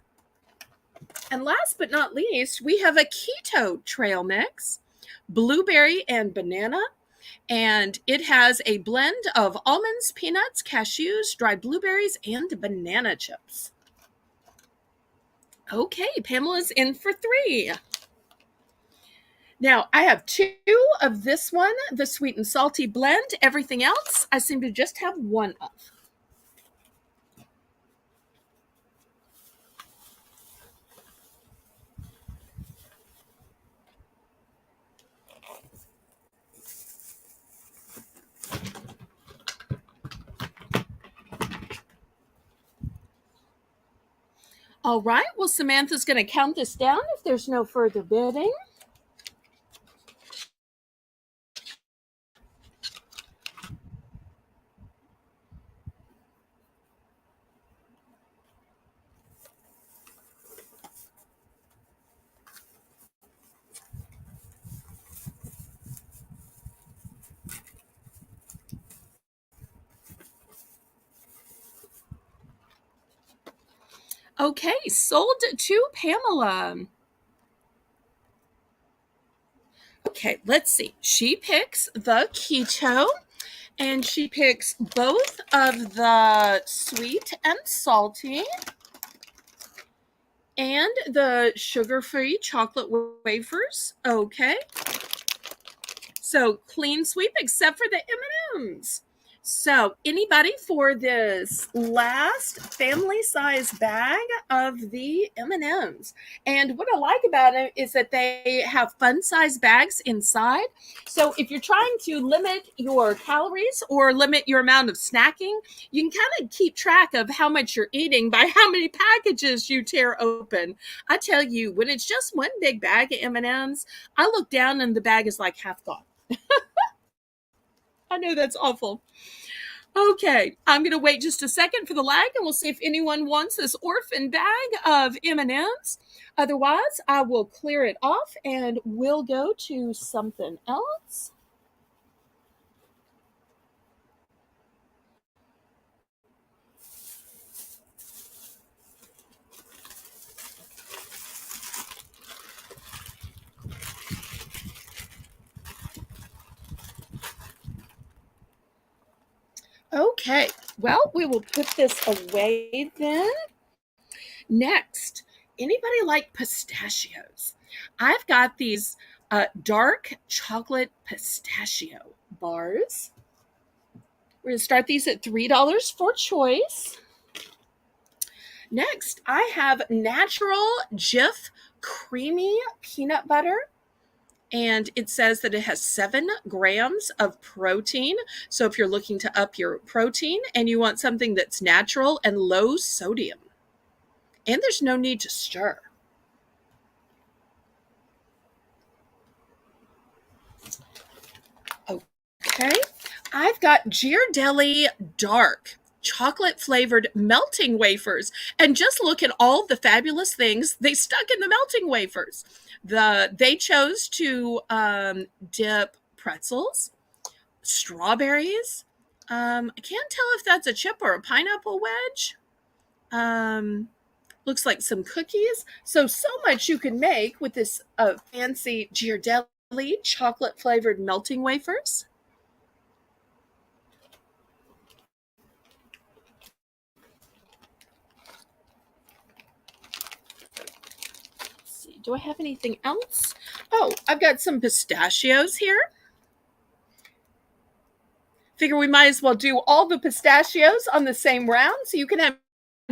And last but not least, we have a keto trail mix, blueberry and banana. And it has a blend of almonds, peanuts, cashews, dried blueberries, and banana chips. Okay, Pamela's in for 3. Now, I have 2 of this one, the sweet and salty blend. Everything else, I seem to just have 1 of. All right, well, Samantha's going to count this down if there's no further bidding. Okay, sold to Pamela. Okay, let's see. She picks the keto and she picks both of the sweet and salty and the sugar-free chocolate wafers. Okay. So clean sweep except for the M&Ms. So anybody for this last family size bag of the M&Ms. And what I like about it is that they have fun size bags inside. So if you're trying to limit your calories or limit your amount of snacking, you can kind of keep track of how much you're eating by how many packages you tear open. I tell you, when it's just one big bag of M&Ms, I look down and the bag is like half gone. I know that's awful. Okay, I'm going to wait just a second for the lag and we'll see if anyone wants this orphan bag of M&Ms. Otherwise, I will clear it off and we'll go to something else. Okay, well, we will put this away then. Next, anybody like pistachios? I've got these dark chocolate pistachio bars. We're going to start these at $3 for choice. Next, I have natural Jif creamy peanut butter. And it says that it has 7 grams of protein. So if you're looking to up your protein and you want something that's natural and low sodium, and there's no need to stir. Okay, I've got Ghirardelli Dark chocolate flavored melting wafers, and just look at all the fabulous things they stuck in the melting wafers. They chose to dip pretzels, strawberries. I can't tell if that's a chip or a pineapple wedge. Looks like some cookies. So much you can make with this fancy Ghirardelli chocolate flavored melting wafers. Let's see, do I have anything else? Oh, I've got some pistachios here. Figure we might as well do all the pistachios on the same round. So you can have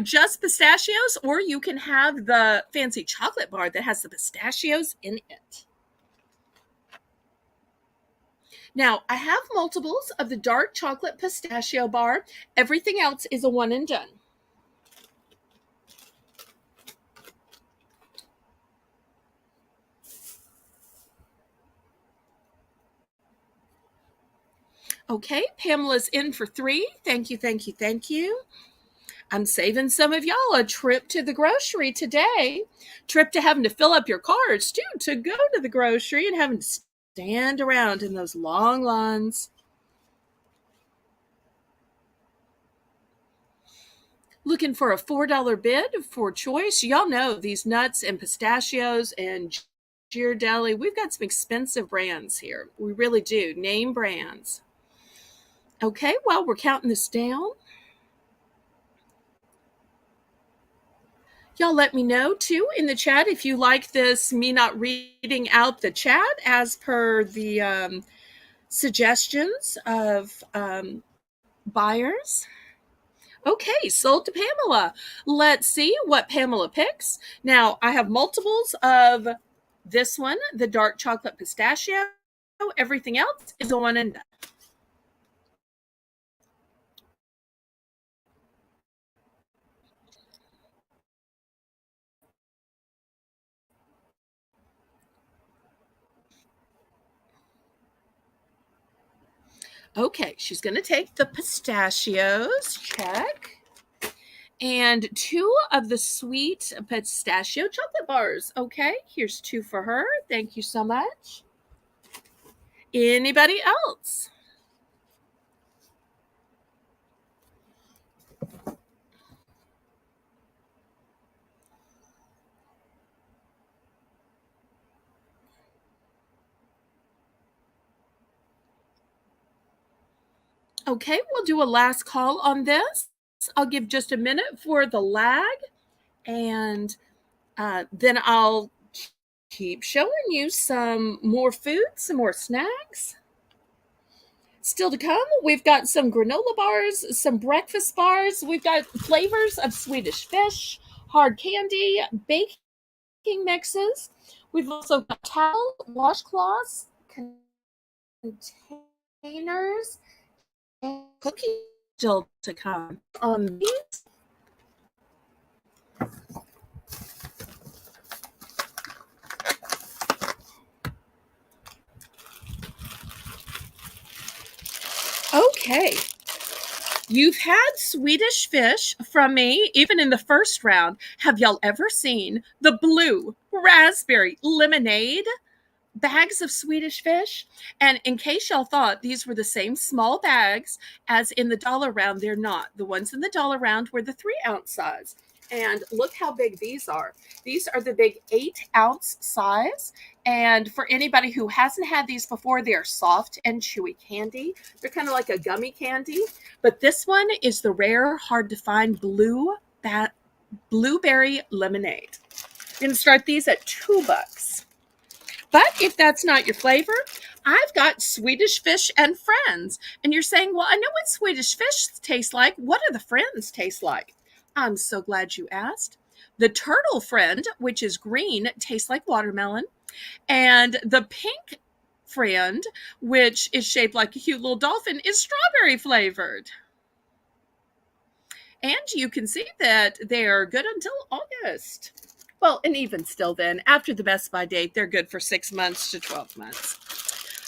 just pistachios, or you can have the fancy chocolate bar that has the pistachios in it. Now, I have multiples of the dark chocolate pistachio bar. Everything else is a one and done. Okay, Pamela's in for 3. Thank you, thank you, thank you. I'm saving some of y'all a trip to the grocery today. Trip to having to fill up your cards, too, to go to the grocery and having to stand around in those long lines. Looking for a $4 bid for choice. Y'all know these nuts and pistachios and Ghirardelli. We've got some expensive brands here. We really do. Name brands. Okay, well, we're counting this down. Y'all let me know too in the chat if you like this, me not reading out the chat as per the suggestions of buyers. Okay, sold to Pamela. Let's see what Pamela picks. Now, I have multiples of this one, the dark chocolate pistachio. Everything else is a one and done. Okay, she's going to take the pistachios. Check. And 2 of the sweet pistachio chocolate bars. Okay, here's 2 for her. Thank you so much. Anybody else? Okay, we'll do a last call on this. I'll give just a minute for the lag, and then I'll keep showing you some more food, some more snacks. Still to come, we've got some granola bars, some breakfast bars. We've got flavors of Swedish fish, hard candy, baking mixes. We've also got towel, washcloths, containers, and cookies still to come on these. Okay. You've had Swedish fish from me, even in the first round. Have y'all ever seen the blue raspberry lemonade bags of Swedish fish? And in case y'all thought these were the same small bags as in the dollar round, they're not. The ones in the dollar round were the 3-ounce size. And look how big these are. These are the big 8-ounce size. And for anybody who hasn't had these before, they are soft and chewy candy. They're kind of like a gummy candy. But this one is the rare, hard to find blueberry lemonade. I'm going to start these at $2. But if that's not your flavor, I've got Swedish fish and friends. And you're saying, well, I know what Swedish fish tastes like. What do the friends taste like? I'm so glad you asked. The turtle friend, which is green, tastes like watermelon. And the pink friend, which is shaped like a cute little dolphin, is strawberry flavored. And you can see that they are good until August. Well, and even still then, after the Best By date, they're good for 6 months to 12 months.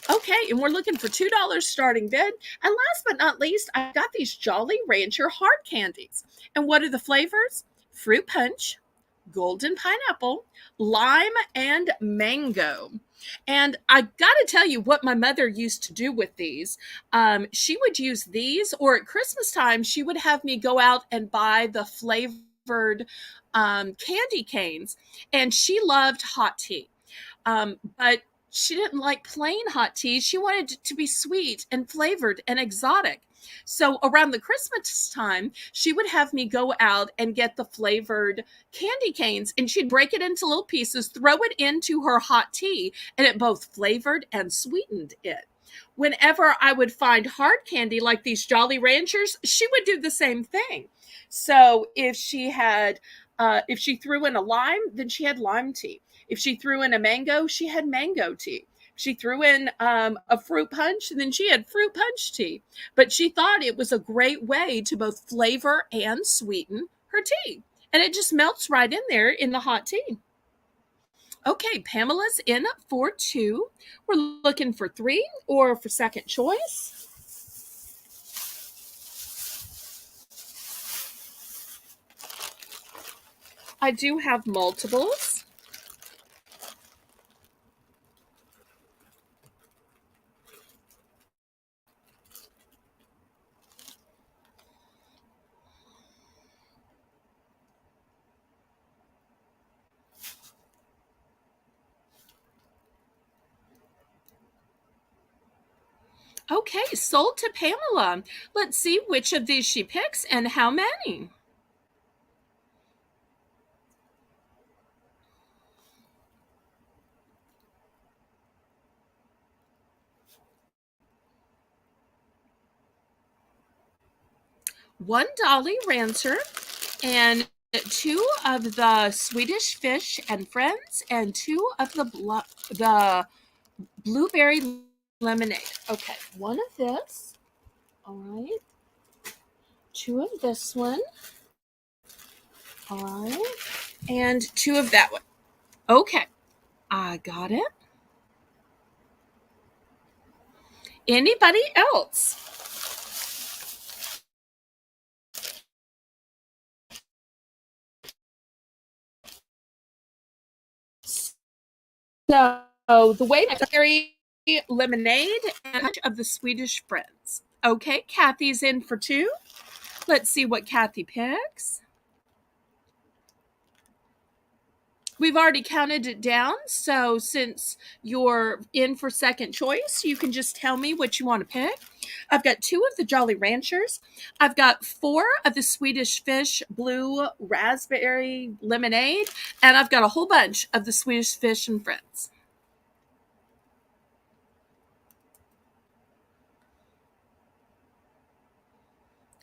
Okay, and we're looking for $2 starting bid. And last but not least, I've got these Jolly Rancher hard candies. And what are the flavors? Fruit punch, golden pineapple, lime, and mango. And I got to tell you what my mother used to do with these. She would use these, or at Christmas time, she would have me go out and buy the flavor flavored candy canes, and she loved hot tea. But she didn't like plain hot tea. She wanted it to be sweet and flavored and exotic. So around the Christmas time, she would have me go out and get the flavored candy canes, and she'd break it into little pieces, throw it into her hot tea, and it both flavored and sweetened it. Whenever I would find hard candy like these Jolly Ranchers, she would do the same thing. So if she threw in a lime, then she had lime tea. If she threw in a mango, she had mango tea. If she threw in a fruit punch, then she had fruit punch tea. But she thought it was a great way to both flavor and sweeten her tea. And it just melts right in there in the hot tea. Okay, Pamela's in for 2. We're looking for 3 or for second choice. I do have multiples. Okay, sold to Pamela. Let's see which of these she picks and how many. One Dolly Rancher and 2 of the Swedish Fish and Friends and 2 of the blueberry lemonade. Okay, 1 of this. All right. 2 of this one. All right. And 2 of that one. Okay. I got it. Anybody else? So the way blueberry lemonade and bunch of the Swedish Friends. Okay, Kathy's in for 2. Let's see what Kathy picks. We've already counted it down, so since you're in for second choice, you can just tell me what you want to pick. I've got 2 of the Jolly Ranchers. I've got 4 of the Swedish Fish Blue Raspberry Lemonade, and I've got a whole bunch of the Swedish Fish and Friends.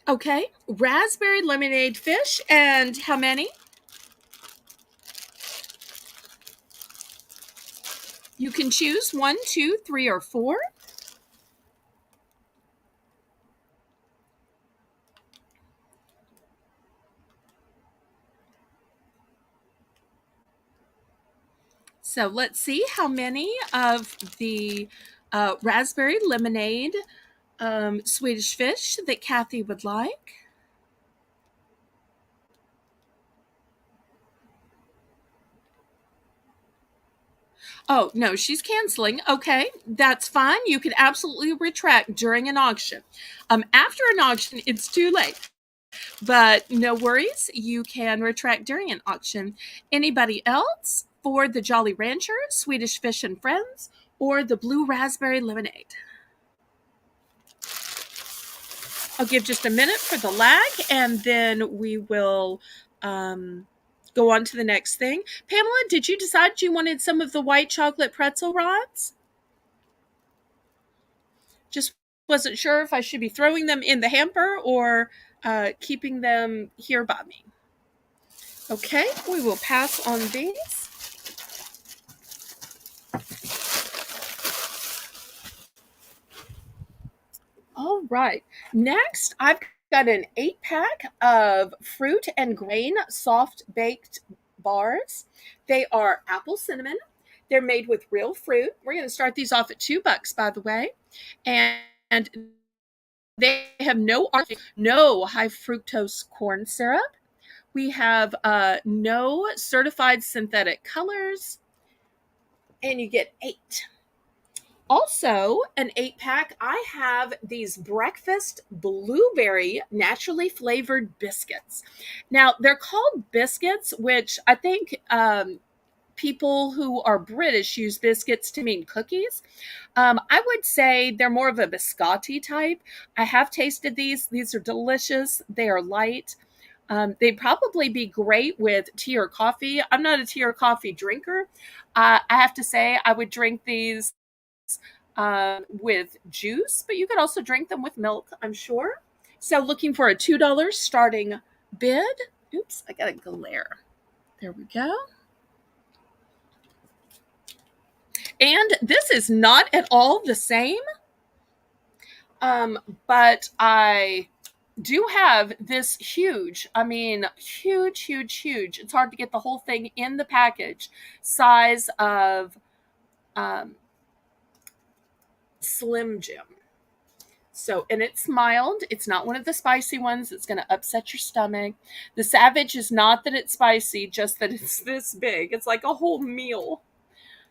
Okay, raspberry lemonade fish, and how many? You can choose 1, 2, 3, or 4. So let's see how many of the raspberry lemonade Swedish Fish that Kathy would like. Oh, no, she's canceling. Okay, that's fine. You can absolutely retract during an auction. After an auction, it's too late. But no worries, you can retract during an auction. Anybody else for the Jolly Rancher, Swedish Fish and Friends, or the Blue Raspberry Lemonade? I'll give just a minute for the lag, and then we will go on to the next thing. Pamela, did you decide you wanted some of the white chocolate pretzel rods? Just wasn't sure if I should be throwing them in the hamper or keeping them here by me. Okay, we will pass on these. All right, next I've got an 8-pack of fruit and grain soft baked bars. They are apple cinnamon. They're made with real fruit. We're going to start these off at $2, by the way. And they have no high fructose corn syrup. We have no certified synthetic colors. And you get 8. Also, an 8 pack, I have these breakfast blueberry naturally flavored biscuits. Now, they're called biscuits, which I think people who are British use biscuits to mean cookies. I would say they're more of a biscotti type. I have tasted these. These are delicious. They are light. They'd probably be great with tea or coffee. I'm not a tea or coffee drinker. I have to say, I would drink these with juice, but you could also drink them with milk, I'm sure. So, looking for a $2 starting bid. Oops, I got a glare. There we go. And this is not at all the same, but I do have this huge, I mean, huge, huge, huge. It's hard to get the whole thing in the package size of Slim Jim. So, and it's mild. It's not one of the spicy ones that's going to upset your stomach. The Savage is not that it's spicy, just that it's this big. It's like a whole meal.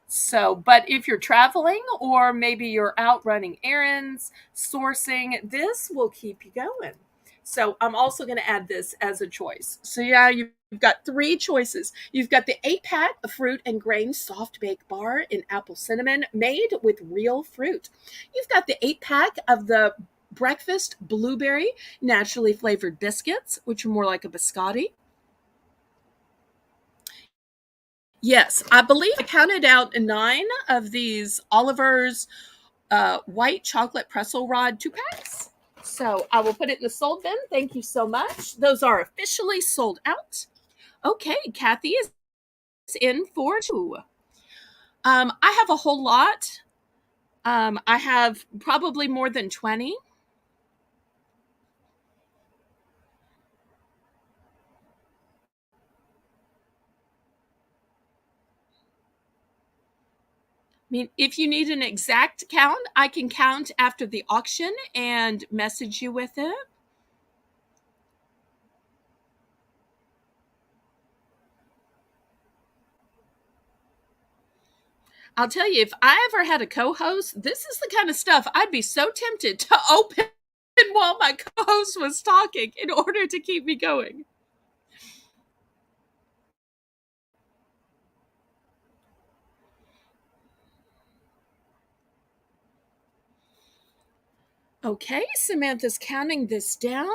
So, but if you're traveling or maybe you're out running errands, sourcing, this will keep you going. So, I'm also going to add this as a choice. So, yeah, you've got three choices. You've got the 8 pack of fruit and grain soft bake bar in apple cinnamon made with real fruit. You've got the 8 pack of the breakfast blueberry naturally flavored biscuits, which are more like a biscotti. Yes, I believe I counted out 9 of these Oliver's white chocolate pretzel rod 2 packs. So I will put it in the sold bin. Thank you so much. Those are officially sold out. Okay, Kathy is in for 2. I have a whole lot. I have probably more than 20. I mean, if you need an exact count, I can count after the auction and message you with it. I'll tell you, if I ever had a co host, this is the kind of stuff I'd be so tempted to open while my co host was talking in order to keep me going. Okay, Samantha's counting this down.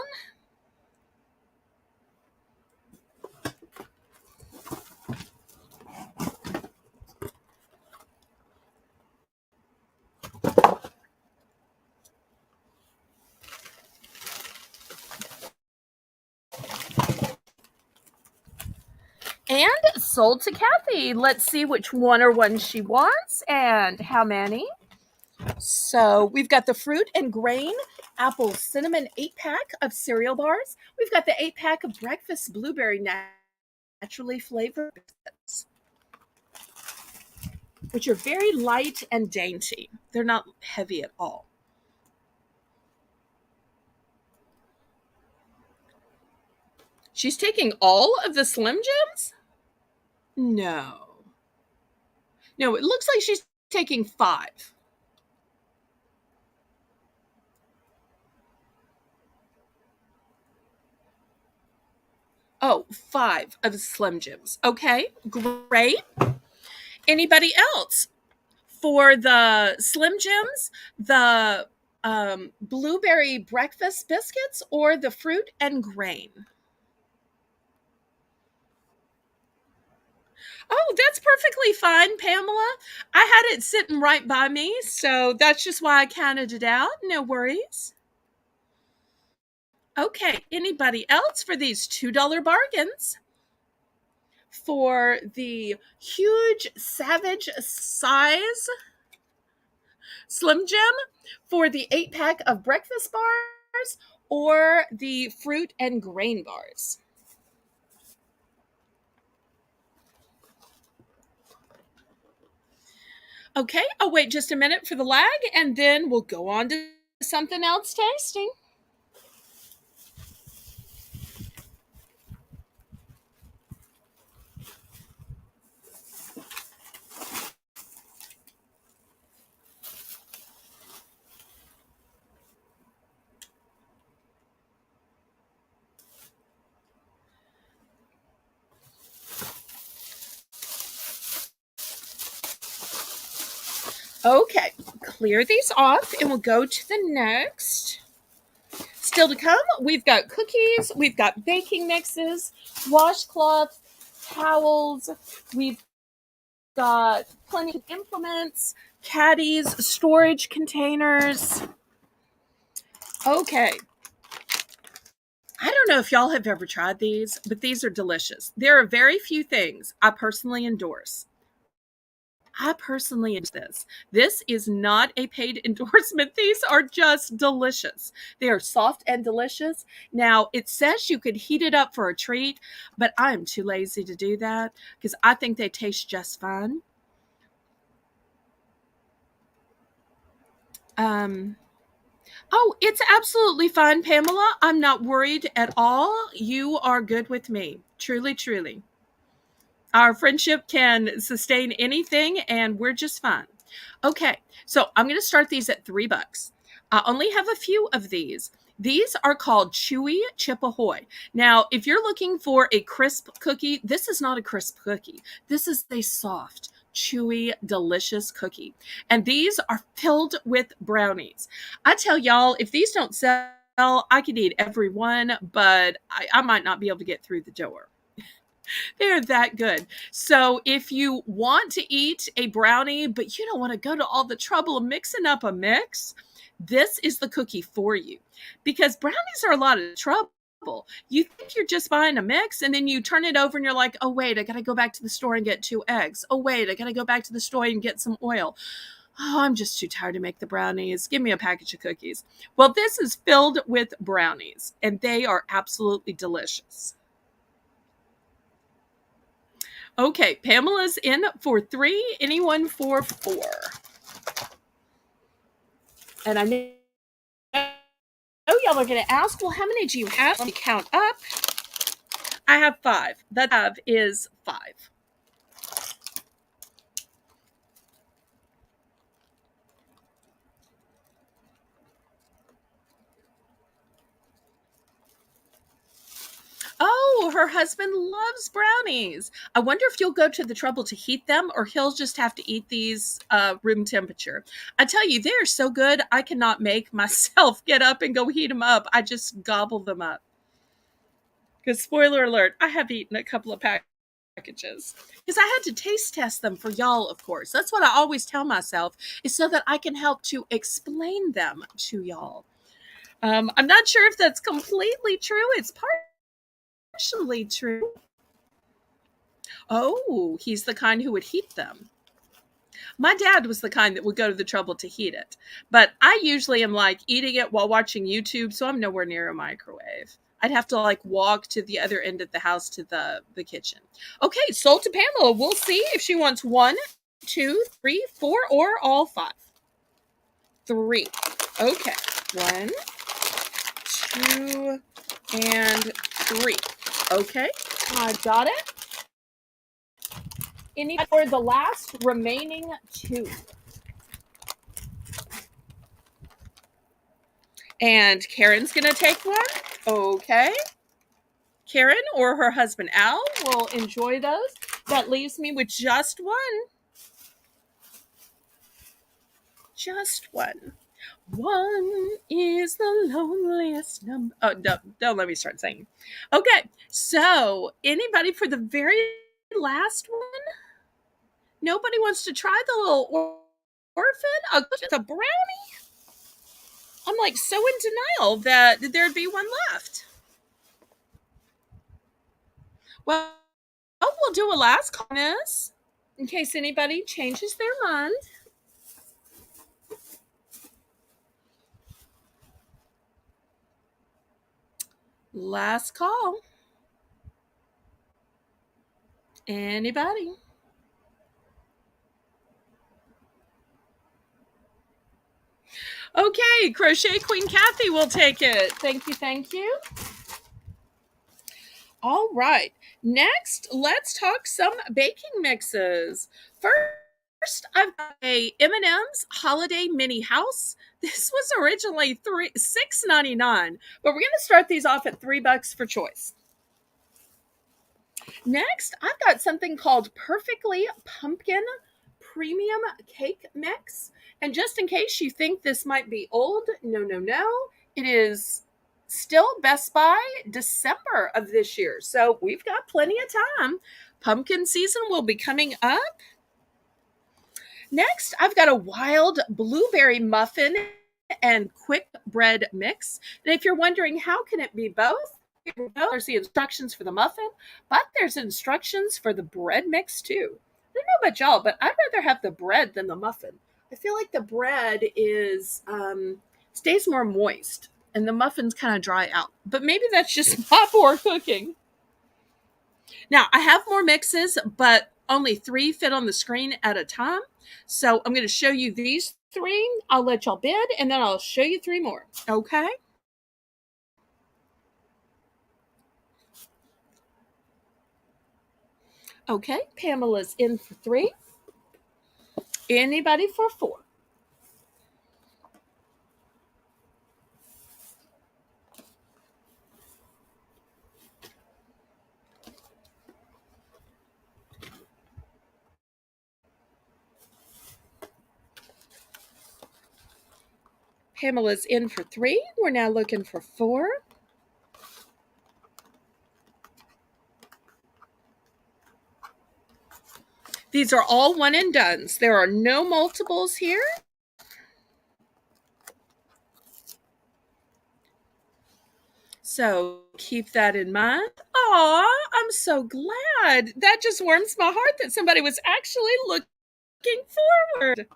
And sold to Kathy. Let's see which one or one she wants and how many. So we've got the fruit and grain apple cinnamon 8 pack of cereal bars. We've got the 8 pack of breakfast blueberry naturally flavored biscuits, which are very light and dainty. They're not heavy at all. She's taking all of the Slim Jims? No. No, it looks like she's taking 5. Oh, 5 of the Slim Jims. Okay, great. Anybody else? For the Slim Jims, the blueberry breakfast biscuits, or the fruit and grain? Oh, that's perfectly fine, Pamela. I had it sitting right by me, so that's just why I counted it out. No worries. Okay, anybody else for these $2 bargains? For the huge Savage size Slim Jim, for the 8 pack of breakfast bars, or the fruit and grain bars? Okay, I'll wait just a minute for the lag and then we'll go on to something else tasting. Okay, clear these off and we'll go to the next. Still to come, we've got cookies, we've got baking mixes, washcloths, towels, we've got plenty of implements, caddies, storage containers. Okay. I don't know if y'all have ever tried these, but these are delicious. There are very few things I personally endorse. I personally endorse this. This is not a paid endorsement. These are just delicious. They are soft and delicious. Now, it says you could heat it up for a treat, but I'm too lazy to do that because I think they taste just fine. Um, oh, it's absolutely fine, Pamela. I'm not worried at all. You are good with me. Truly, truly. Our friendship can sustain anything and we're just fine. Okay, so I'm going to start these at $3. I only have a few of these. These are called Chewy Chip Ahoy. Now, if you're looking for a crisp cookie, this is not a crisp cookie. This is a soft, chewy, delicious cookie. And these are filled with brownies. I tell y'all, if these don't sell, I could eat every one, but I might not be able to get through the door. They're that good. So if you want to eat a brownie, but you don't want to go to all the trouble of mixing up a mix, this is the cookie for you. Because brownies are a lot of trouble. You think you're just buying a mix, and then you turn it over and you're like, oh, wait, I got to go back to the store and get 2 eggs. Oh, wait, I got to go back to the store and get some oil. Oh, I'm just too tired to make the brownies. Give me a package of cookies. Well, this is filled with brownies, and they are absolutely delicious. Okay, Pamela's in for 3. Anyone for 4? And I know y'all are going to ask, well, how many do you have? Let me count up. I have 5. That I have is 5. Oh, her husband loves brownies. I wonder if you'll go to the trouble to heat them or he'll just have to eat these room temperature. I tell you, they're so good, I cannot make myself get up and go heat them up. I just gobble them up. Because, spoiler alert, I have eaten a couple of packages. Because I had to taste test them for y'all, of course. That's what I always tell myself, is so that I can help to explain them to y'all. I'm not sure if that's completely true. It's partially true. Oh, he's the kind who would heat them. My dad was the kind that would go to the trouble to heat it. But I usually am like eating it while watching YouTube, so I'm nowhere near a microwave. I'd have to like walk to the other end of the house to the kitchen. Okay, sold to Pamela. We'll see if she wants 1, 2, 3, 4, or all 5. 3. Okay. 1, 2, and 3. Okay, I got it. Any for the last remaining 2. And Karen's going to take one. Okay. Karen or her husband Al will enjoy those. That leaves me with just one. Just one. One is the loneliest number. Oh, don't let me start singing. Okay. So, anybody for the very last one? Nobody wants to try the little orphan? A brownie? I'm like so in denial that there'd be one left. Well, we'll do a last call on this in case anybody changes their mind. Last call. Anybody? Okay, Crochet Queen Kathy will take it. Thank you, thank you. All right. Next, let's talk some baking mixes. First, I've got a M&M's Holiday Mini House. This was originally $6.99, but we're going to start these off at $3 for choice. Next, I've got something called Perfectly Pumpkin premium cake mix. And just in case you think this might be old, no, no, no. It is still Best Buy December of this year. So we've got plenty of time. Pumpkin season will be coming up. Next, I've got a wild blueberry muffin and quick bread mix. And if you're wondering how can it be both, there's the instructions for the muffin, but there's instructions for the bread mix too. I don't know about y'all, but I'd rather have the bread than the muffin. I feel like the bread is stays more moist and the muffins kind of dry out. But maybe that's just my poor cooking. Now, I have more mixes, but only 3 fit on the screen at a time. So I'm going to show you these 3. I'll let y'all bid, and then I'll show you 3 more. Okay? Okay, Pamela's in for 3. Anybody for 4? Pamela's in for 3. We're now looking for 4. These are all one and dones. There are no multiples here. So keep that in mind. Aw, I'm so glad. That just warms my heart that somebody was actually looking forward.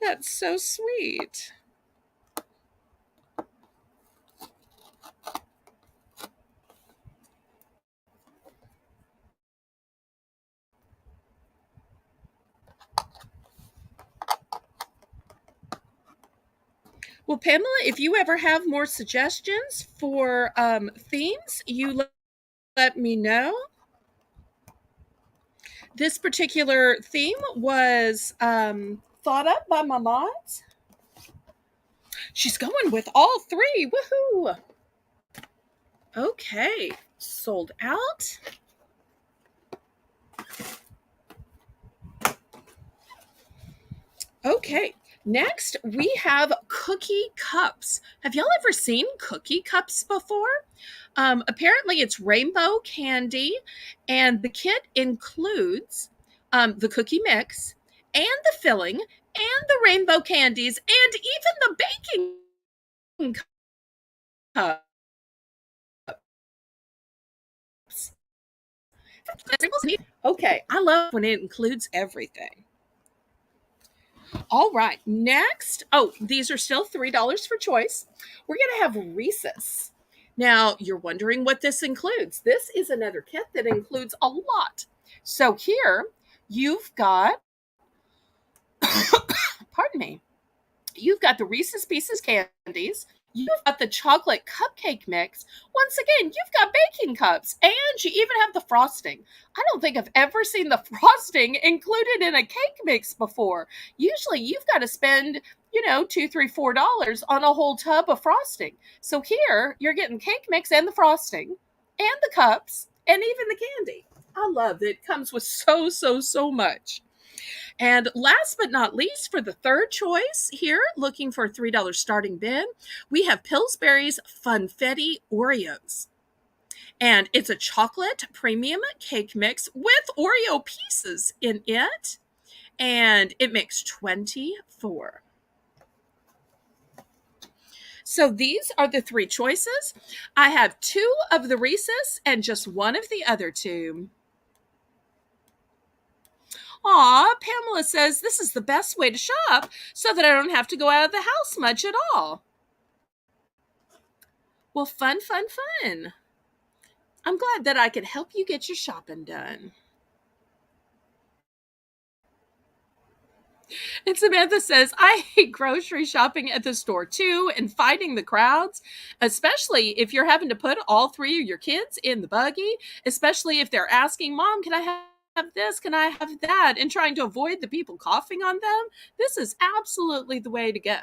That's so sweet. Well, Pamela, if you ever have more suggestions for themes, you let me know. This particular theme was thought up by my mods. She's going with all 3. Woohoo! Okay, sold out. Okay, next we have cookie cups. Have y'all ever seen cookie cups before? Apparently it's rainbow candy, and the kit includes the cookie mix and the filling and the rainbow candies and even the baking cups. Okay, I love when it includes everything. All right, next. Oh, these are still $3 for choice. We're going to have Reese's. Now, you're wondering what this includes. This is another kit that includes a lot. So here, you've got, pardon me, you've got the Reese's Pieces candies. You've got the chocolate cupcake mix. Once again, you've got baking cups, and you even have the frosting. I don't think I've ever seen the frosting included in a cake mix before. Usually you've got to spend, $2, $3, $4 on a whole tub of frosting. So here you're getting cake mix and the frosting and the cups and even the candy. I love that it comes with so much. And last but not least, for the third choice here, looking for a $3 starting bid, we have Pillsbury's Funfetti Oreos. And it's a chocolate premium cake mix with Oreo pieces in it. And it makes 24. So these are the 3 choices. I have 2 of the Reese's and just 1 of the other 2. Aw, Pamela says this is the best way to shop so that I don't have to go out of the house much at all. Well, fun. I'm glad that I could help you get your shopping done. And Samantha says, I hate grocery shopping at the store too and fighting the crowds, especially if you're having to put all 3 of your kids in the buggy, especially if they're asking, Mom, can I have this? Can I have that? And trying to avoid the people coughing on them. This is absolutely the way to go.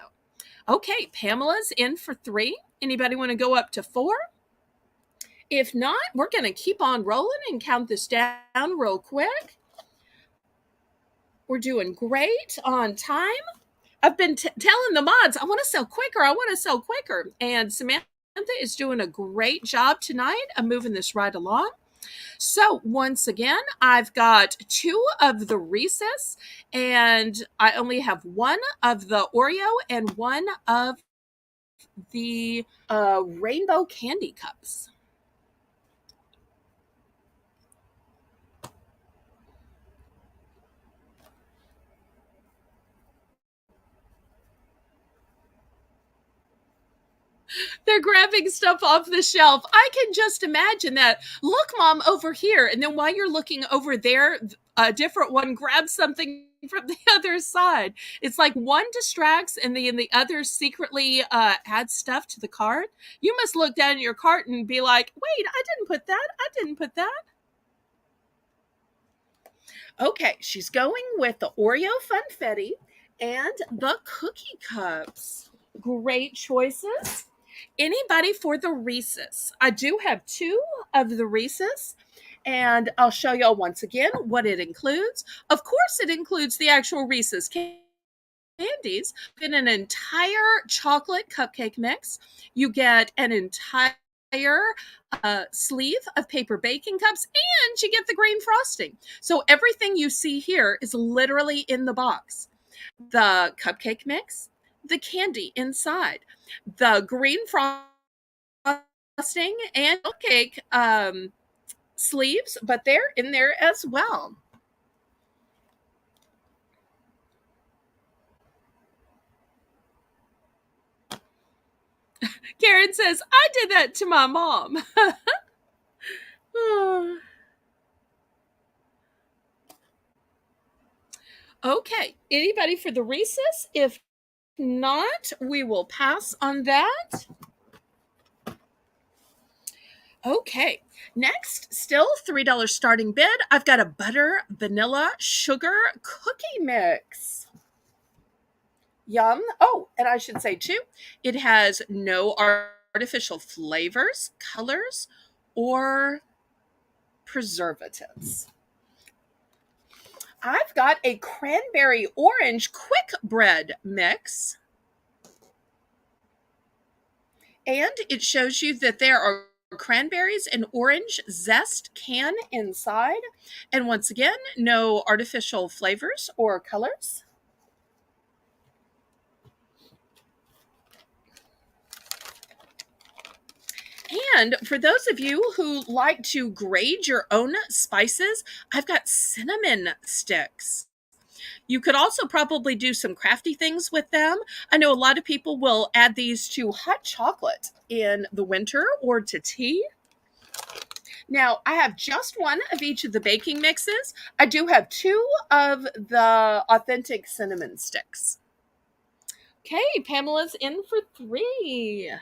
Okay, Pamela's in for 3. Anybody want to go up to 4? If not, we're going to keep on rolling and count this down real quick. We're doing great on time. I've been telling the mods, I want to sell quicker. I want to sell quicker. And Samantha is doing a great job tonight of moving this right along. So once again, I've got two of the Reese's, and I only have one of the Oreo and one of the rainbow candy cups. They're grabbing stuff off the shelf. I can just imagine that. Look, Mom, over here. And then while you're looking over there, a different one grabs something from the other side. It's like one distracts and the other secretly adds stuff to the cart. You must look down at your cart and be like, wait, I didn't put that. I didn't put that. Okay, she's going with the Oreo Funfetti and the cookie cups. Great choices. Anybody for the Reese's? I do have two of the Reese's, and I'll show y'all once again what it includes. Of course, it includes the actual Reese's candies. In an entire chocolate cupcake mix, you get an entire sleeve of paper baking cups, and you get the green frosting. So everything you see here is literally in the box. The cupcake mix, the candy inside, the green frosting, and cake sleeves, but they're in there as well. Karen says, I did that to my mom. Okay, anybody for the Reese's? If not, we will pass on that. Okay, next, still $3 starting bid. I've got a butter vanilla sugar cookie mix. Yum. Oh, and I should say too, it has no artificial flavors, colors, or preservatives. I've got a cranberry orange quick bread mix. And it shows you that there are cranberries and orange zest can inside. And once again, no artificial flavors or colors. And for those of you who like to grade your own spices, I've got cinnamon sticks. You could also probably do some crafty things with them. I know a lot of people will add these to hot chocolate in the winter or to tea. Now, I have just one of each of the baking mixes. I do have two of the authentic cinnamon sticks. Okay, Pamela's in for three.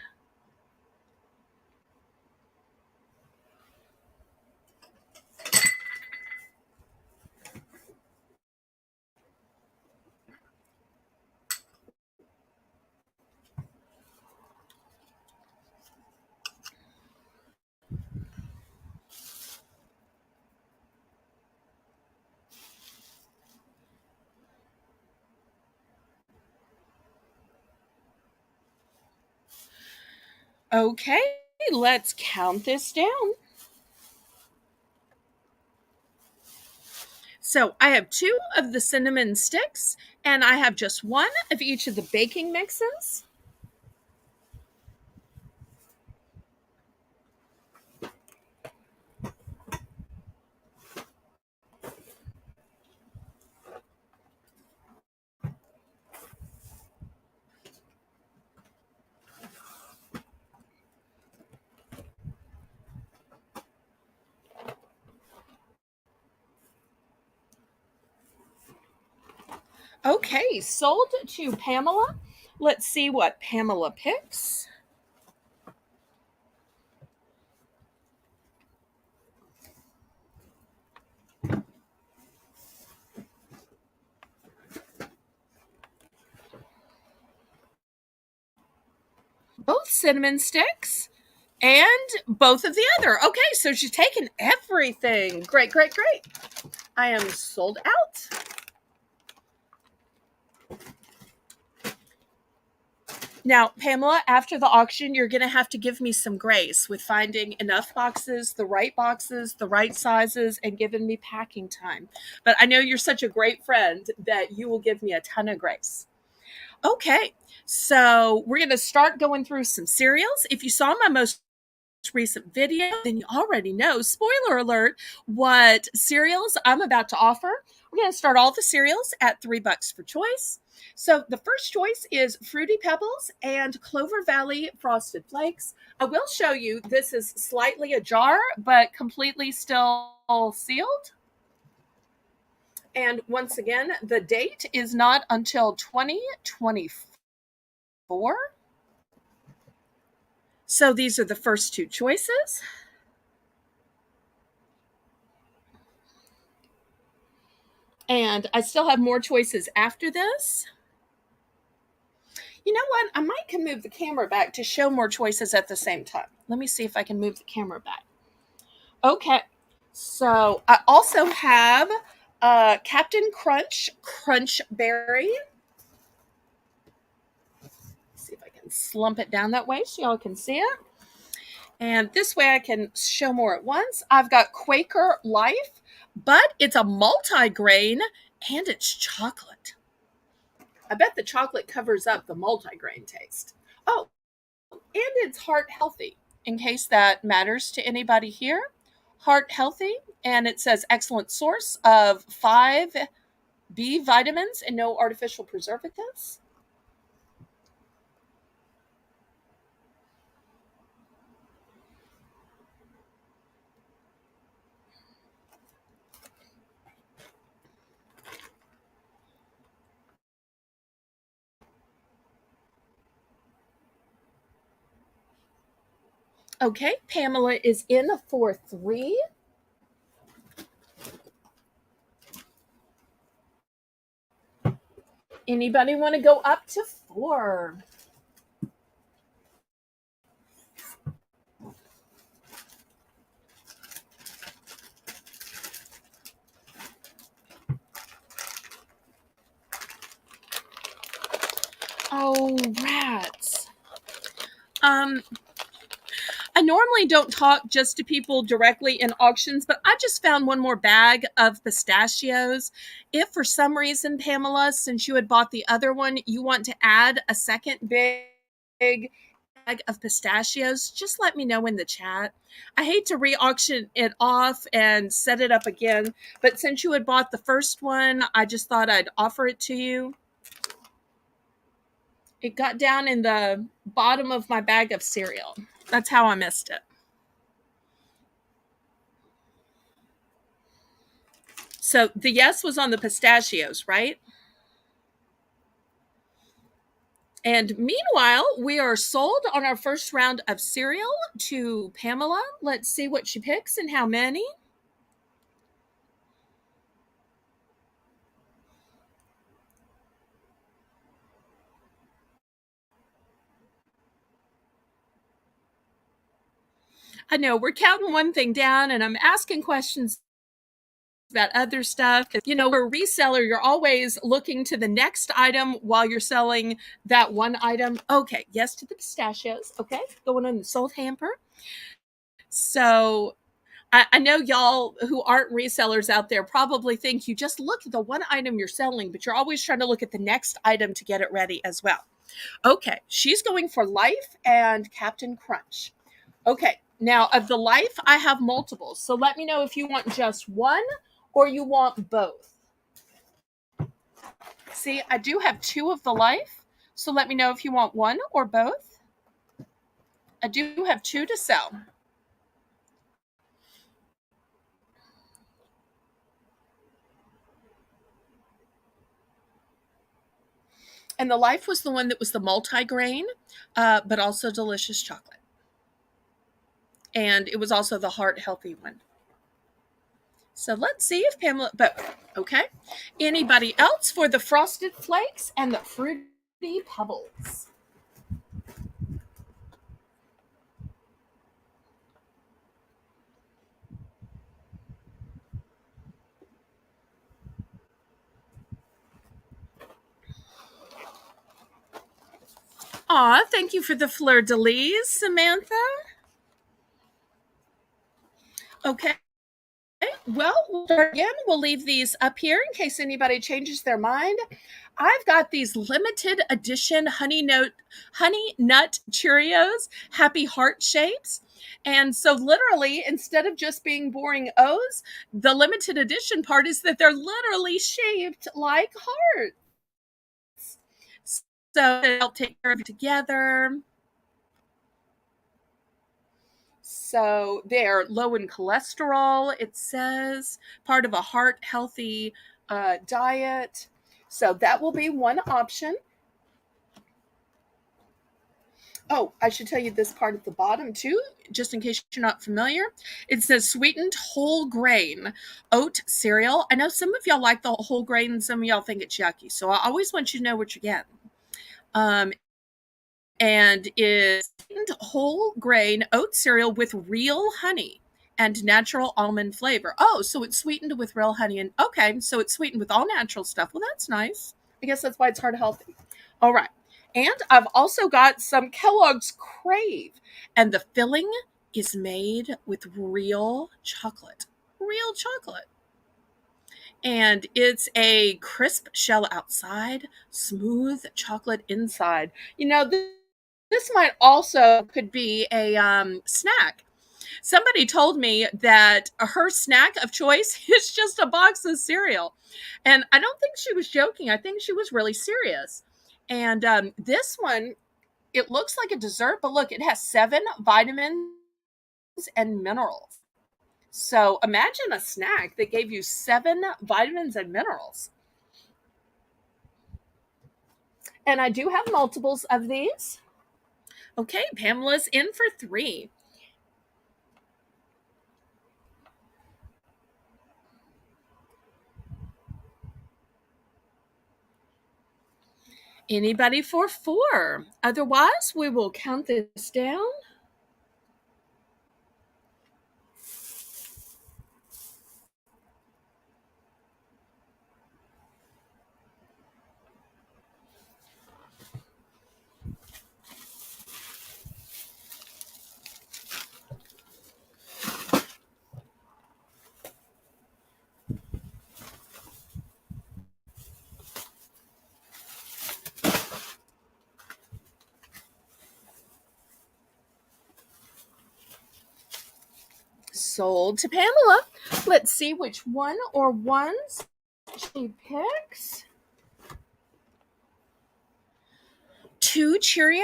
Okay, let's count this down. So I have two of the cinnamon sticks, and I have just one of each of the baking mixes. Okay, sold to Pamela. Let's see what Pamela picks. Both cinnamon sticks. And both of the other. Okay, so she's taken everything. Great, great, great. I am sold out. Now, Pamela, after the auction, you're going to have to give me some grace with finding enough boxes, the right sizes, and giving me packing time. But I know you're such a great friend that you will give me a ton of grace. Okay, so we're going to start going through some cereals. If you saw my most recent video, then you already know, spoiler alert, what cereals I'm about to offer. We're going to start all the cereals at $3 for choice. So the first choice is Fruity Pebbles and Clover Valley Frosted Flakes. I will show you, this is slightly ajar, but completely still sealed. And once again, the date is not until 2024. So these are the first two choices. And I still have more choices after this. You know what? I might can move the camera back to show more choices at the same time. Let me see if I can move the camera back. Okay. So I also have Captain Crunch Berry. See if I can slump it down that way so y'all can see it. And this way I can show more at once. I've got Quaker Life, but it's a multi-grain and it's chocolate. I bet the chocolate covers up the multi-grain taste. Oh, and it's heart healthy, in case that matters to anybody here. Heart healthy, and it says excellent source of 5B vitamins and no artificial preservatives. Okay, Pamela is in for 3. Anybody want to go up to 4? Oh, rats. Um, I normally don't talk just to people directly in auctions, but I just found one more bag of pistachios. If for some reason, Pamela, since you had bought the other one, you want to add a second big bag of pistachios, just let me know in the chat. I hate to re-auction it off and set it up again, but since you had bought the first one, I just thought I'd offer it to you. It got down in the bottom of my bag of cereal. That's how I missed it. So the yes was on the pistachios, right? And meanwhile, we are sold on our first round of cereal to Pamela. Let's see what she picks and how many. I know we're counting one thing down and I'm asking questions about other stuff. You know, we're a reseller, you're always looking to the next item while you're selling that one item. Okay, yes to the pistachios. Okay, going on the sold hamper. So I know y'all who aren't resellers out there probably think you just look at the one item you're selling, but you're always trying to look at the next item to get it ready as well. Okay, she's going for Life and Captain Crunch. Okay, now of the Life, I have multiples. So let me know if you want just one or you want both. See, I do have 2 of the Life. So let me know if you want one or both. I do have 2 to sell. And the Life was the one that was the multi-grain, but also delicious chocolate. And it was also the heart healthy one. So let's see if Pamela, but okay. Anybody else for the Frosted Flakes and the Fruity Pebbles? Aw, thank you for the fleur-de-lis, Samantha. Okay. Well, we'll start again. We'll leave these up here in case anybody changes their mind. I've got these limited edition honey nut Cheerios, happy heart shapes. And so literally, instead of just being boring O's, the limited edition part is that they're literally shaped like hearts. So they'll take care of it together. So they're low in cholesterol, it says, part of a heart healthy diet. So that will be one option. Oh, I should tell you this part at the bottom too, just in case you're not familiar. It says sweetened whole grain oat cereal. I know some of y'all like the whole grain and some of y'all think it's yucky. So I always want you to know what you're getting. And is whole grain oat cereal with real honey and natural almond flavor. Oh, so it's sweetened with real honey. And okay, so it's sweetened with all natural stuff. Well, that's nice. I guess that's why it's heart healthy. All right. And I've also got some Kellogg's Crave, and the filling is made with real chocolate. Real chocolate. And it's a crisp shell outside, smooth chocolate inside. You know, this might also could be a snack. Somebody told me that her snack of choice is just a box of cereal. And I don't think she was joking. I think she was really serious. And this one, it looks like a dessert, but look, it has 7 vitamins and minerals. So imagine a snack that gave you 7 vitamins and minerals. And I do have multiples of these. Okay, Pamela's in for 3. Anybody for 4? Otherwise, we will count this down. Sold to Pamela. Let's see which one or ones she picks. 2 Cheerio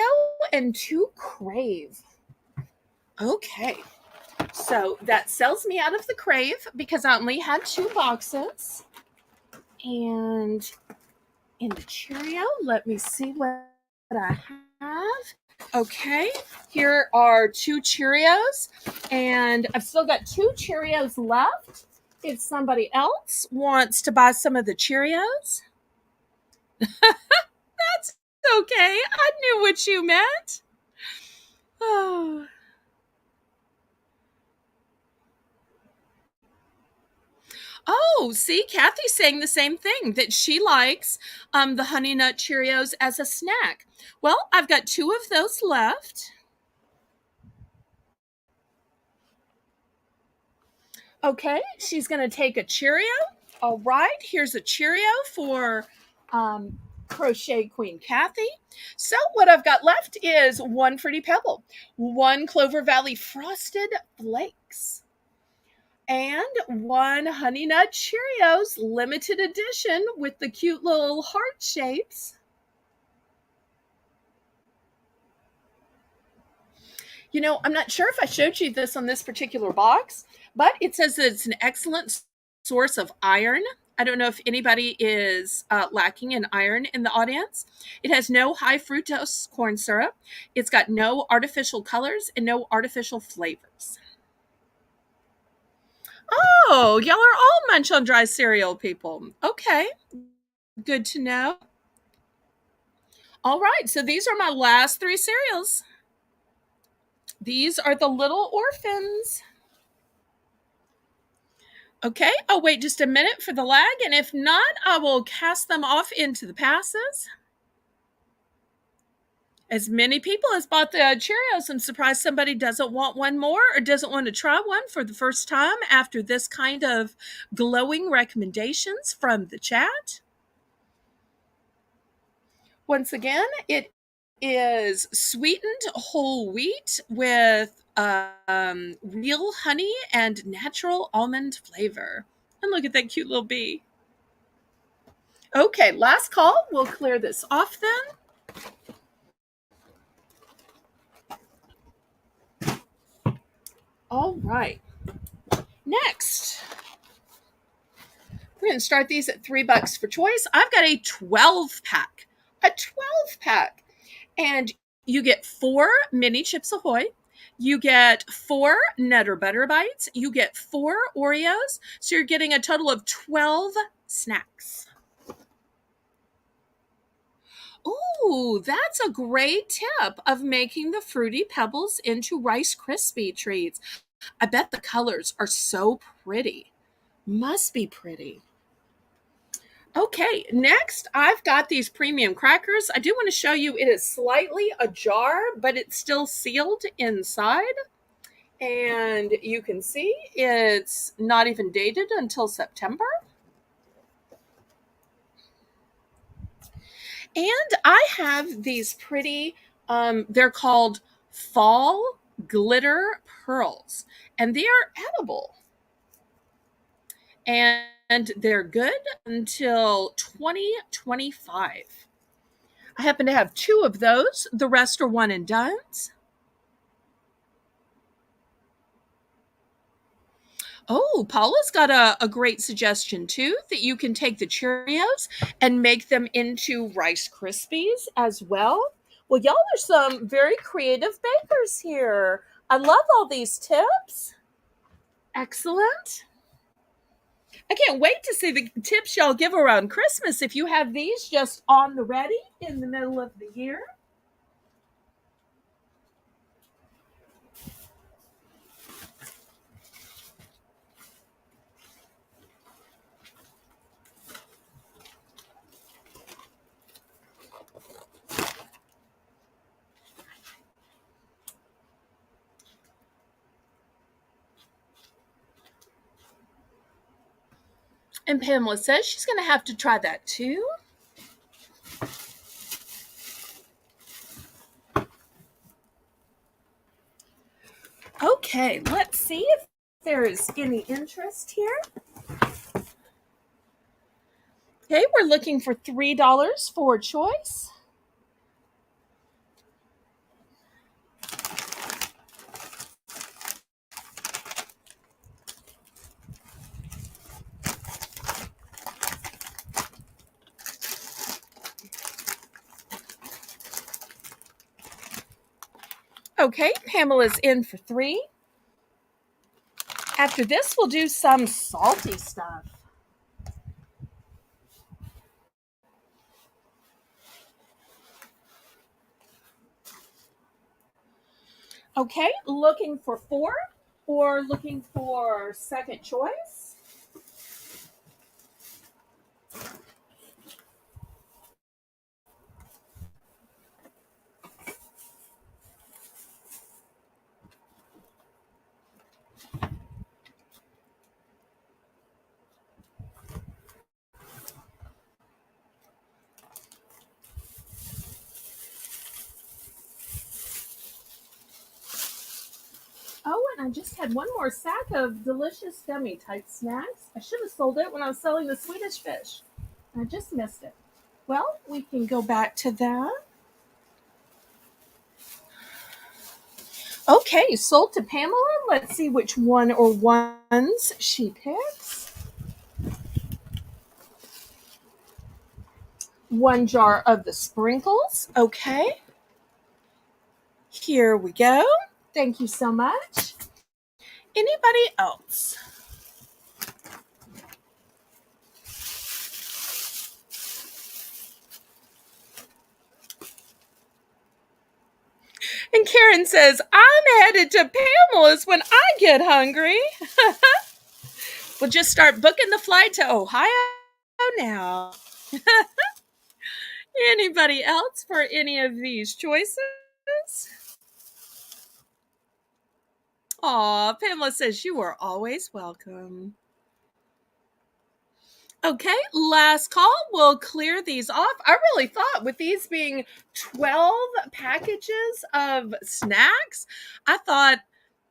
and 2 Crave. Okay. So that sells me out of the Crave because I only had 2 boxes. And in the Cheerio, let me see what I have. Okay, here are 2 Cheerios, and I've still got 2 Cheerios left. If somebody else wants to buy some of the Cheerios, that's okay. I knew what you meant. Oh. Oh, see, Kathy's saying the same thing, that she likes the Honey Nut Cheerios as a snack. Well, I've got 2 of those left. Okay, she's going to take a Cheerio. All right, here's a Cheerio for Crochet Queen Kathy. So what I've got left is 1 Fruity Pebble, 1 Clover Valley Frosted Flakes, and 1 Honey Nut Cheerios limited edition with the cute little heart shapes. You know, I'm not sure if I showed you this on this particular box, but it says that it's an excellent source of iron. I don't know if anybody is lacking in iron in the audience. It has no high fructose corn syrup. It's got no artificial colors and no artificial flavors. Oh, y'all are all munch on dry cereal people. Okay, good to know. All right, so these are my last 3 cereals. These are the Little Orphans. Okay, I'll wait just a minute for the lag, and if not, I will cast them off into the passes. As many people as bought the Cheerios, I'm surprised somebody doesn't want one more or doesn't want to try one for the first time after this kind of glowing recommendations from the chat. Once again, it is sweetened whole wheat with real honey and natural almond flavor. And look at that cute little bee. Okay, last call. We'll clear this off then. All right. Next, we're going to start these at $3 for choice. I've got a 12 pack. A 12 pack. And you get 4 mini Chips Ahoy. You get 4 Nutter Butter Bites. You get 4 Oreos. So you're getting a total of 12 snacks. Ooh, that's a great tip of making the Fruity Pebbles into Rice Krispie treats. I bet the colors are so pretty. Must be pretty. Okay, next I've got these premium crackers. I do want to show you it is slightly ajar, but it's still sealed inside. And you can see it's not even dated until September. And I have these pretty, they're called Fall Glitter Pearls, and they are edible. And they're good until 2025. I happen to have 2 of those. The rest are one and dones. Oh, Paula's got a great suggestion too, that you can take the Cheerios and make them into Rice Krispies as well. Well, y'all are some very creative bakers here. I love all these tips. Excellent. I can't wait to see the tips y'all give around Christmas if you have these just on the ready in the middle of the year. And Pamela says she's going to have to try that too. Okay, let's see if there is any interest here. Okay, we're looking for $3 for choice. Okay, Pamela's in for 3. After this, we'll do some salty stuff. Okay, looking for 4 or looking for second choice? Oh, and I just had one more sack of delicious gummy type snacks. I should have sold it when I was selling the Swedish fish. I just missed it. Well, we can go back to that. Okay, sold to Pamela. Let's see which one or ones she picks. 1 jar of the sprinkles. Okay. Here we go. Thank you so much. Anybody else? And Karen says, I'm headed to Pamela's when I get hungry. We'll just start booking the flight to Ohio now. Anybody else for any of these choices? Aw, Pamela says you are always welcome. Okay, last call. We'll clear these off. I really thought with these being 12 packages of snacks, I thought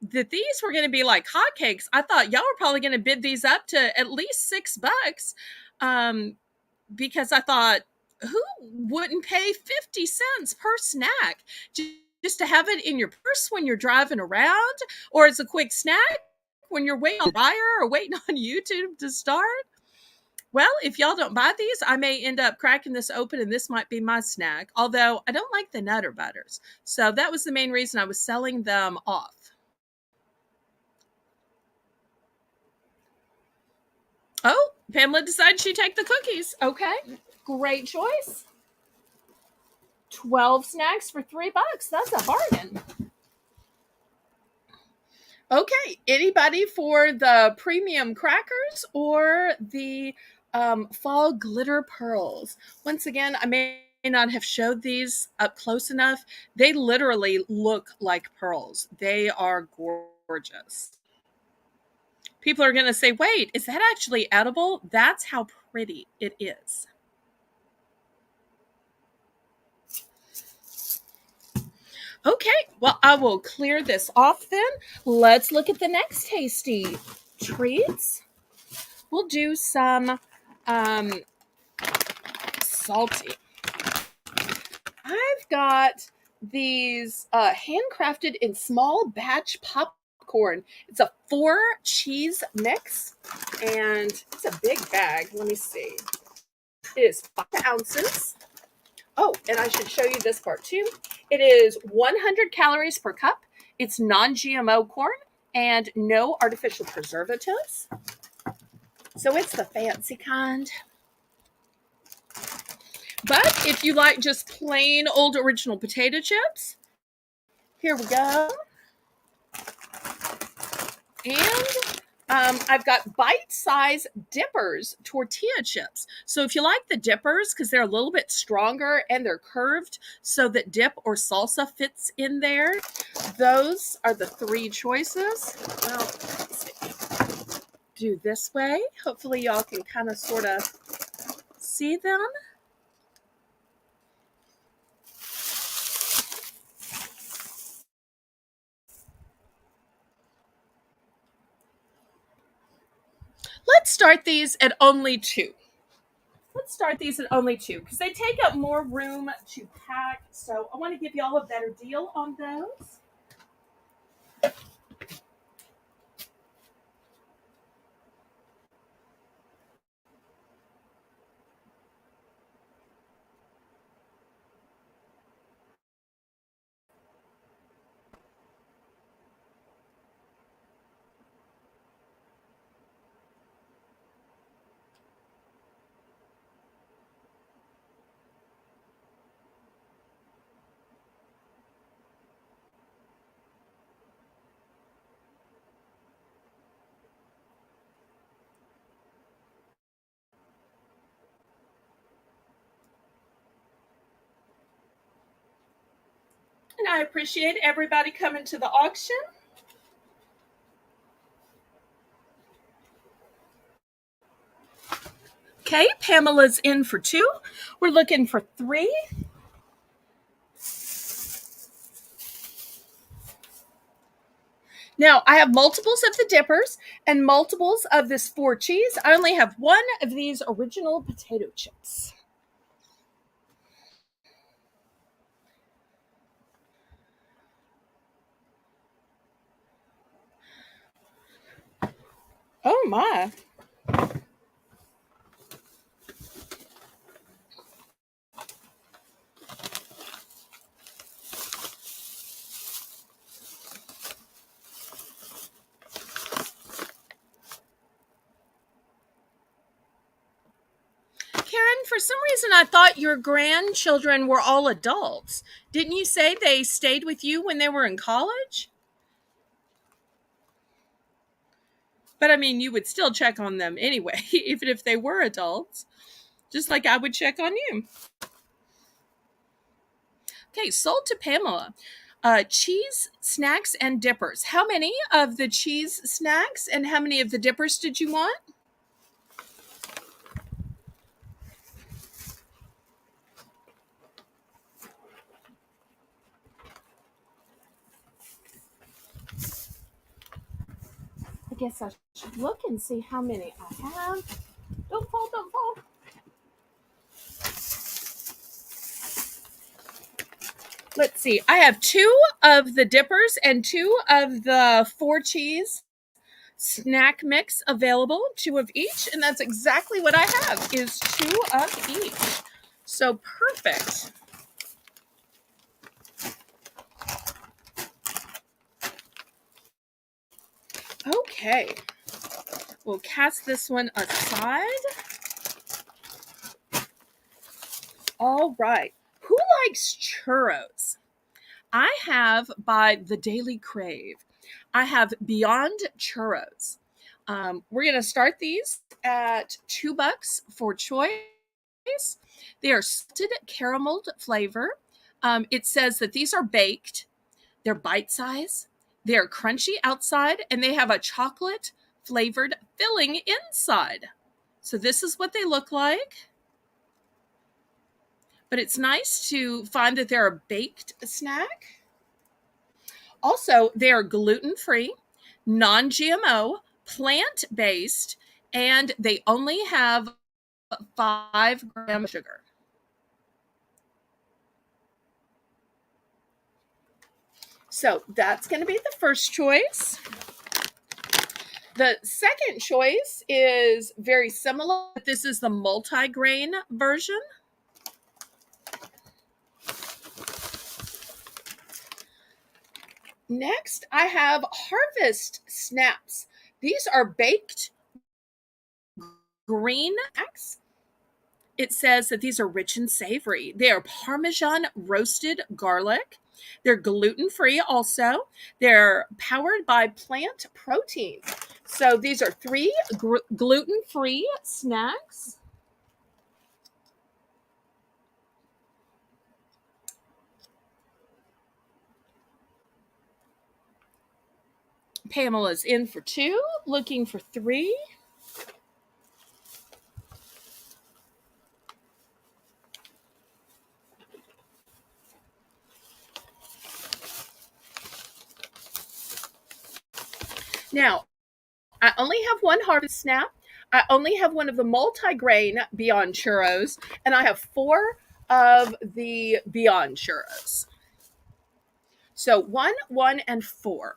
that these were going to be like hotcakes. I thought y'all were probably going to bid these up to at least $6, because I thought, who wouldn't pay 50 cents per snack just to have it in your purse when you're driving around, or as a quick snack when you're waiting on Ryer or waiting on YouTube to start? Well, if y'all don't buy these, I may end up cracking this open and this might be my snack. Although I don't like the Nutter Butters. So that was the main reason I was selling them off. Oh, Pamela decided she'd take the cookies. Okay, great choice. 12 snacks for $3. That's a bargain. Okay, anybody for the premium crackers or the fall glitter pearls? Once again, I may not have showed these up close enough. They literally look like pearls. They are gorgeous. People are going to say, wait, is that actually edible? That's how pretty it is. Okay, well, I will clear this off then. Let's look at the next tasty treats. We'll do some salty. I've got these handcrafted in small batch popcorn. It's a 4 cheese mix, and it's a big bag. Let me see. It is 5 ounces. Oh, and I should show you this part too. It is 100 calories per cup. It's non-GMO corn and no artificial preservatives. So it's the fancy kind. But if you like just plain old original potato chips, here we go. And I've got bite-size dippers tortilla chips. So if you like the dippers, because they're a little bit stronger and they're curved so that dip or salsa fits in there, those are the 3 choices. Well, let's see. Do this way. Hopefully y'all can kind of sort of see them. Let's start these at only 2. Let's start these at only 2 because they take up more room to pack. So I want to give y'all a better deal on those. And I appreciate everybody coming to the auction. Okay, Pamela's in for 2. We're looking for 3. Now, I have multiples of the dippers and multiples of this 4 cheese. I only have 1 of these original potato chips. Oh my. Karen, for some reason I thought your grandchildren were all adults. Didn't you say they stayed with you when they were in college? But I mean, you would still check on them anyway, even if they were adults, just like I would check on you. Okay, sold to Pamela. Cheese, snacks, and dippers. How many of the cheese snacks and how many of the dippers did you want? I guess I should look and see how many I have. Don't fall, don't fall. Let's see. I have 2 of the dippers and 2 of the 4 cheese snack mix available, 2 of each, and that's exactly what I have is 2 of each. So perfect. Okay. We'll cast this one aside. All right. Who likes churros? I have by the Daily Crave. I have Beyond Churros. We're going to start these at $2 for choice. They are salted caramel flavor. It says that these are baked. They're bite size. They're crunchy outside, and they have a chocolate flavored filling inside. So this is what they look like. But it's nice to find that they're a baked snack. Also, they are gluten-free, non-GMO, plant-based, and they only have 5 grams of sugar. So that's going to be the first choice. The second choice is very similar. This is the multi-grain version. Next, I have Harvest Snaps. These are baked green snacks. It says that these are rich and savory. They are Parmesan roasted garlic. They're gluten-free also. They're powered by plant protein. So these are 3 gluten-free snacks. Pamela's in for 2, looking for 3. Now, I only have 1 Harvest Snap. I only have 1 of the multi-grain Beyond Churros, and I have 4 of the Beyond Churros. So 1, 1, and 4.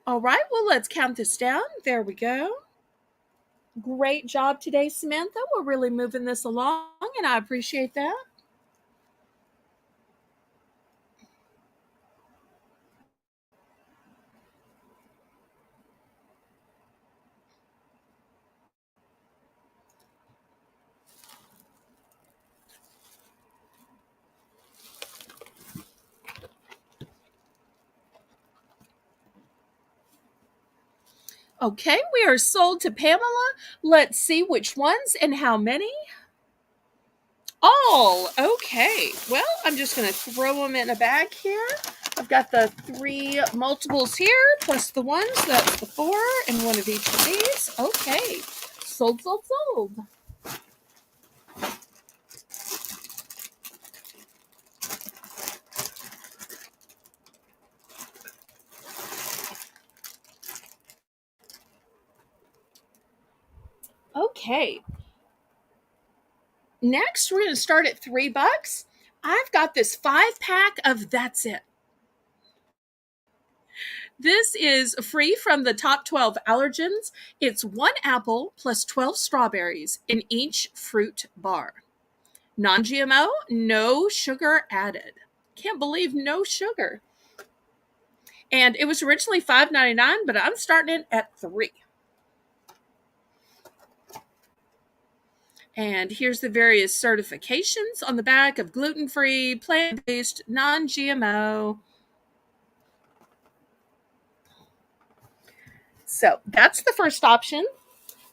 All right, well, let's count this down. There we go. Great job today, Samantha. We're really moving this along, and I appreciate that. Okay, we are sold to Pamela. Let's see which ones and how many. All. Okay. Well, I'm just going to throw them in a bag here. I've got the 3 multiples here, plus the ones. That's the 4, and 1 of each of these. Okay. Sold, sold, sold. Okay. Next, we're going to start at $3. I've got this 5-pack of That's It. This is free from the top 12 allergens. It's 1 apple plus 12 strawberries in each fruit bar. Non-GMO, no sugar added. Can't believe no sugar. And it was originally $5.99, but I'm starting it at $3. And here's the various certifications on the back of gluten-free, plant-based, non-GMO. So that's the first option.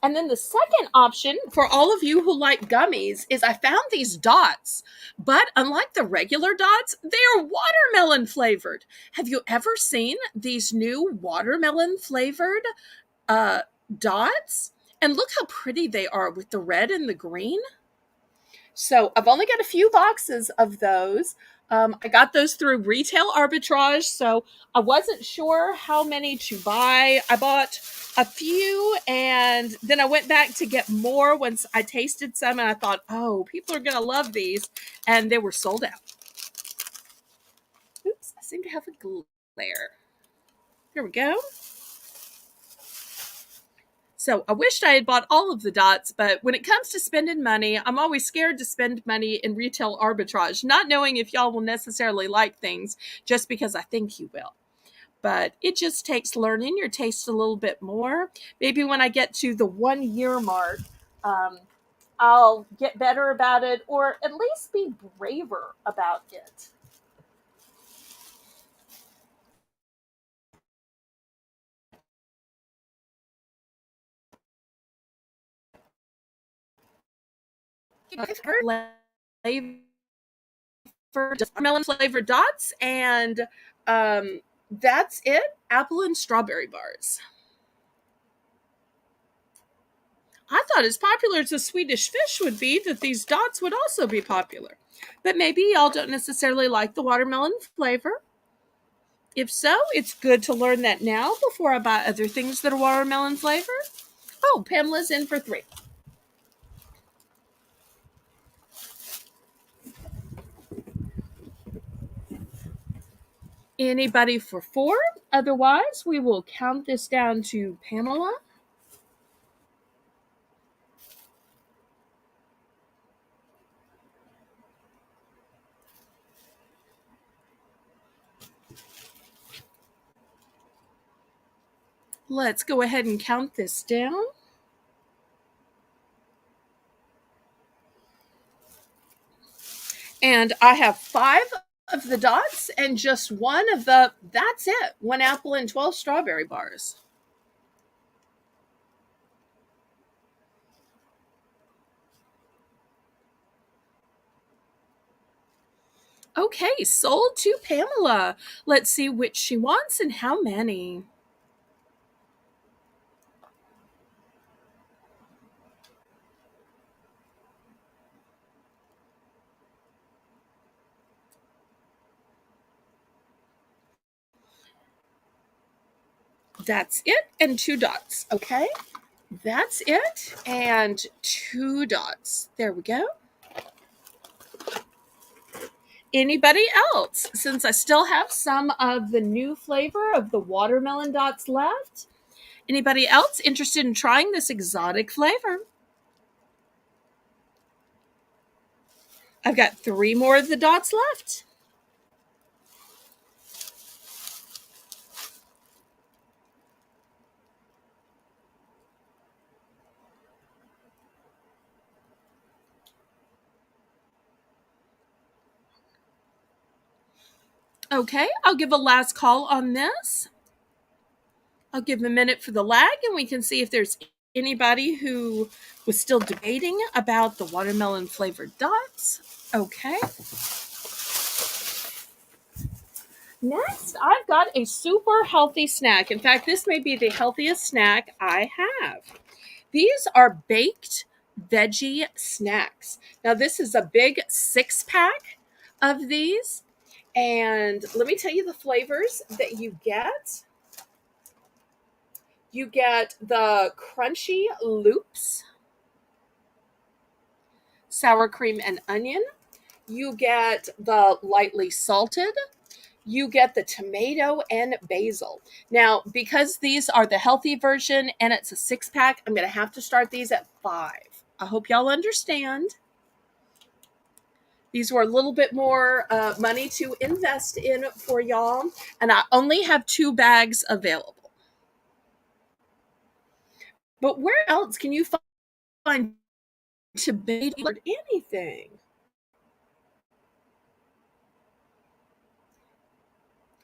And then the second option for all of you who like gummies is I found these dots, but unlike the regular dots, they are watermelon flavored. Have you ever seen these new watermelon flavored uh, dots? And look how pretty they are with the red and the green. So I've only got a few boxes of those. I got those through retail arbitrage, so I wasn't sure how many to buy. I bought a few, and then I went back to get more once I tasted some, and I thought, oh, people are going to love these, and they were sold out. Oops, I seem to have a glare. There we go. So I wished I had bought all of the dots, but when it comes to spending money, I'm always scared to spend money in retail arbitrage, not knowing if y'all will necessarily like things just because I think you will. But it just takes learning your taste a little bit more. Maybe when I get to the 1 year mark, um, I'll get better about it or at least be braver about it. Just melon flavored dots, and that's it. Apple and strawberry bars. I thought as popular as the Swedish fish would be, that these dots would also be popular. But maybe y'all don't necessarily like the watermelon flavor. If so, it's good to learn that now before I buy other things that are watermelon flavor. Oh, Pamela's in for 3. Anybody for 4? Otherwise, we will count this down to Pamela. Let's go ahead and count this down. And I have 5 of the dots and just one of the, that's it, 1 apple and 12 strawberry bars. Okay, sold to Pamela. Let's see which she wants and how many. That's it and 2 dots. Okay, that's it and 2 dots. There we go. Anybody else? Since I still have some of the new flavor of the watermelon dots left. Anybody else interested in trying this exotic flavor? I've got 3 more of the dots left. Okay, I'll give a last call on this. I'll give a minute for the lag and we can see if there's anybody who was still debating about the watermelon flavored dots. Okay. Next, I've got a super healthy snack. In fact, this may be the healthiest snack I have. These are baked veggie snacks. Now, this is a big 6-pack of these. And let me tell you the flavors that you get. You get the crunchy loops, sour cream and onion. You get the lightly salted. You get the tomato and basil. Now, because these are the healthy version and it's a 6-pack, I'm going to have to start these at 5. I hope y'all understand. These were a little bit more money to invest in for y'all, and I only have 2 bags available. But where else can you find tomato or anything?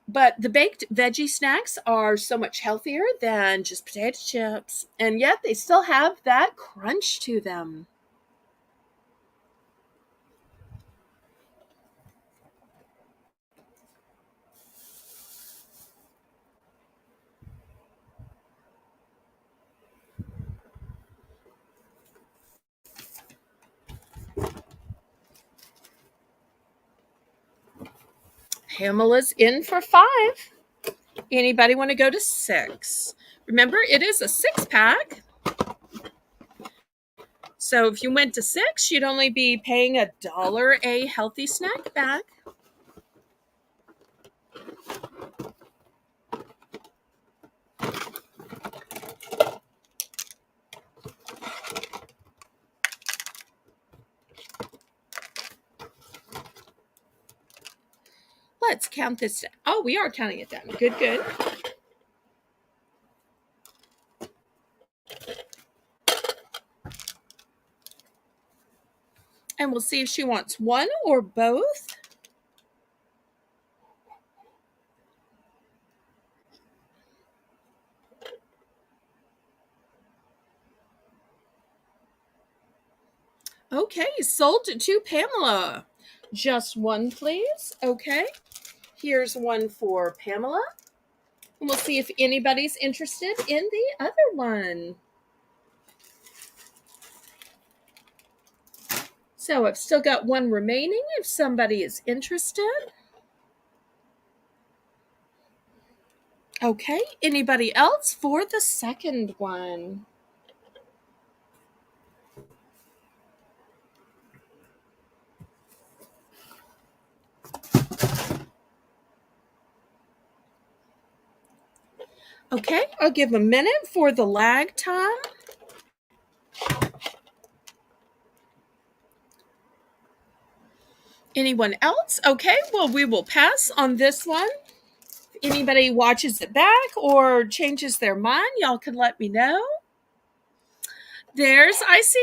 But the baked veggie snacks are so much healthier than just potato chips, and yet they still have that crunch to them. Pamela's in for 5. Anybody want to go to 6? Remember, it is a 6 pack. So if you went to 6, you'd only be paying $1 a healthy snack bag. Let's count this down. Oh, we are counting it down. Good, good. And we'll see if she wants one or both. Okay, sold to Pamela. Just one, please. Okay, here's one for Pamela. And we'll see if anybody's interested in the other one. So I've still got one remaining if somebody is interested. Okay, anybody else for the second one? Okay, I'll give a minute for the lag time. Anyone else? Okay, well, we will pass on this one. If anybody watches it back or changes their mind, y'all can let me know. There's I see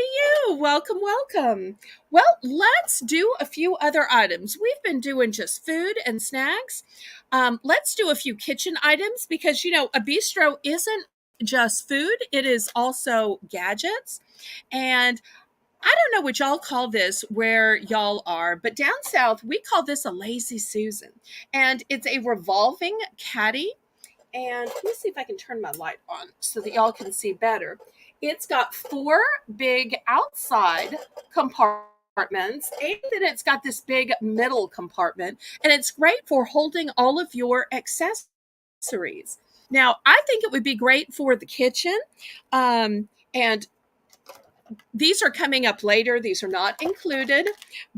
you. Welcome, welcome. Well, let's do a few other items. We've been doing just food and snacks. Let's do a few kitchen items because, a bistro isn't just food, it is also gadgets. And I don't know what y'all call this where y'all are, but down south, we call this a lazy Susan. And it's a revolving caddy. And let me see if I can turn my light on so that y'all can see better. It's got 4 big outside compartments, and then it's got this big middle compartment, and it's great for holding all of your accessories. Now, I think it would be great for the kitchen. And these are coming up later. These are not included,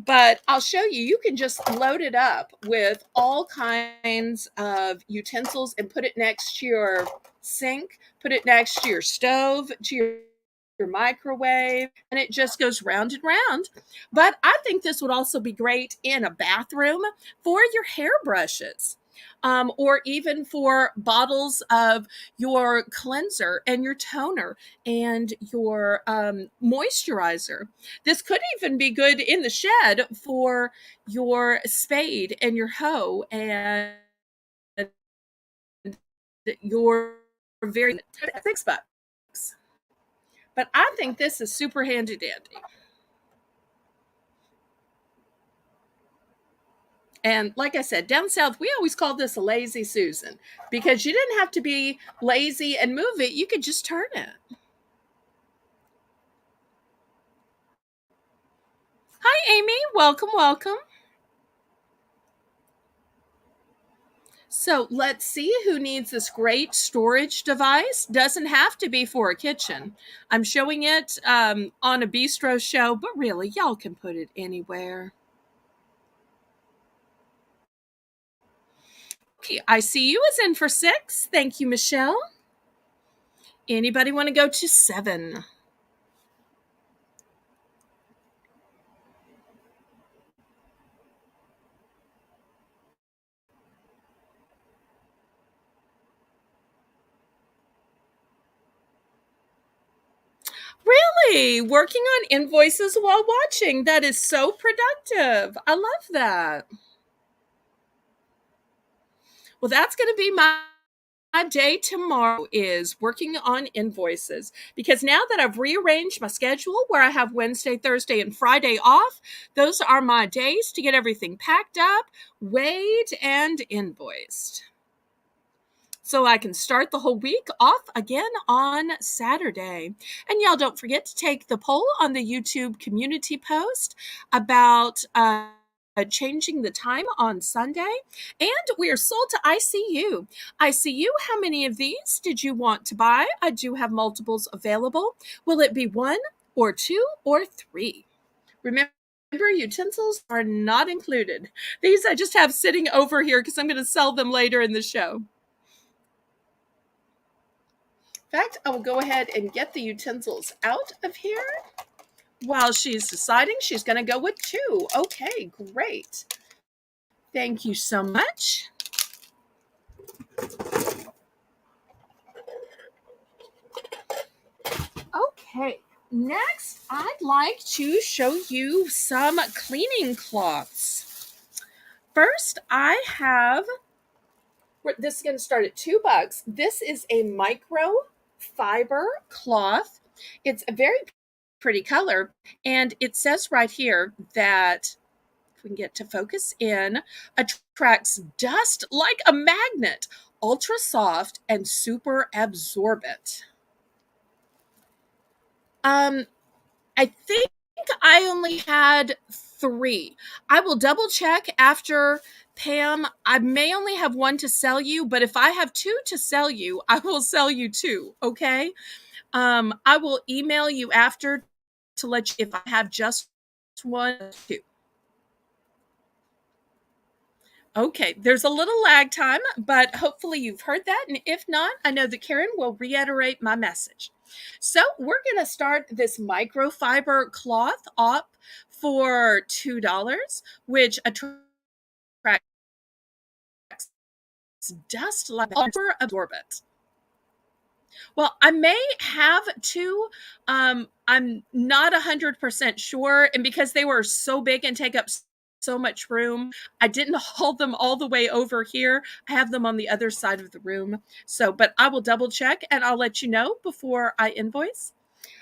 but I'll show you. You can just load it up with all kinds of utensils and put it next to your sink, put it next to your stove, to your microwave, and it just goes round and round. But I think this would also be great in a bathroom for your hairbrushes. Or even for bottles of your cleanser and your toner and your moisturizer. This could even be good in the shed for your spade and your hoe and your very six bucks. But I think this is super handy dandy. And like I said, down south, we always call this a lazy Susan because you didn't have to be lazy and move it. You could just turn it. Hi, Amy. Welcome, welcome. So let's see who needs this great storage device. Doesn't have to be for a kitchen. I'm showing it on a bistro show, but really, y'all can put it anywhere. Okay, I see you is in for 6. Thank you, Michelle. Anybody want to go to 7? Really? Working on invoices while watching. That is so productive. I love that. Well, that's going to be my day tomorrow, is working on invoices, because now that I've rearranged my schedule where I have Wednesday, Thursday, and Friday off, those are my days to get everything packed up, weighed, and invoiced, so I can start the whole week off again on Saturday. And y'all don't forget to take the poll on the YouTube community post about changing the time on Sunday. And we are sold to ICU. ICU, how many of these did you want to buy? I do have multiples available. Will it be 1 or 2 or 3? Remember, utensils are not included. These I just have sitting over here because I'm going to sell them later in the show. In fact, I will go ahead and get the utensils out of here while she's deciding. She's going to go with 2. Okay, great. Thank you so much. Okay, next I'd like to show you some cleaning cloths. First, I have, this is going to start at $2. This is a microfiber cloth. It's a very pretty color, and it says right here that, if we can get to focus in, attracts dust like a magnet, ultra soft and super absorbent. I think I only had 3. I will double check after, Pam. I may only have 1 to sell you, but if I have 2 to sell you, I will sell you 2. Okay. I will email you after to let you, if I have just 1 or 2. Okay, there's a little lag time, but hopefully you've heard that. And if not, I know that Karen will reiterate my message. So we're going to start this microfiber cloth up for $2, which attracts dust like super absorbent. Well, I may have 2. I'm not 100% sure. And because they were so big and take up so much room, I didn't haul them all the way over here. I have them on the other side of the room. So, but I will double check and I'll let you know before I invoice.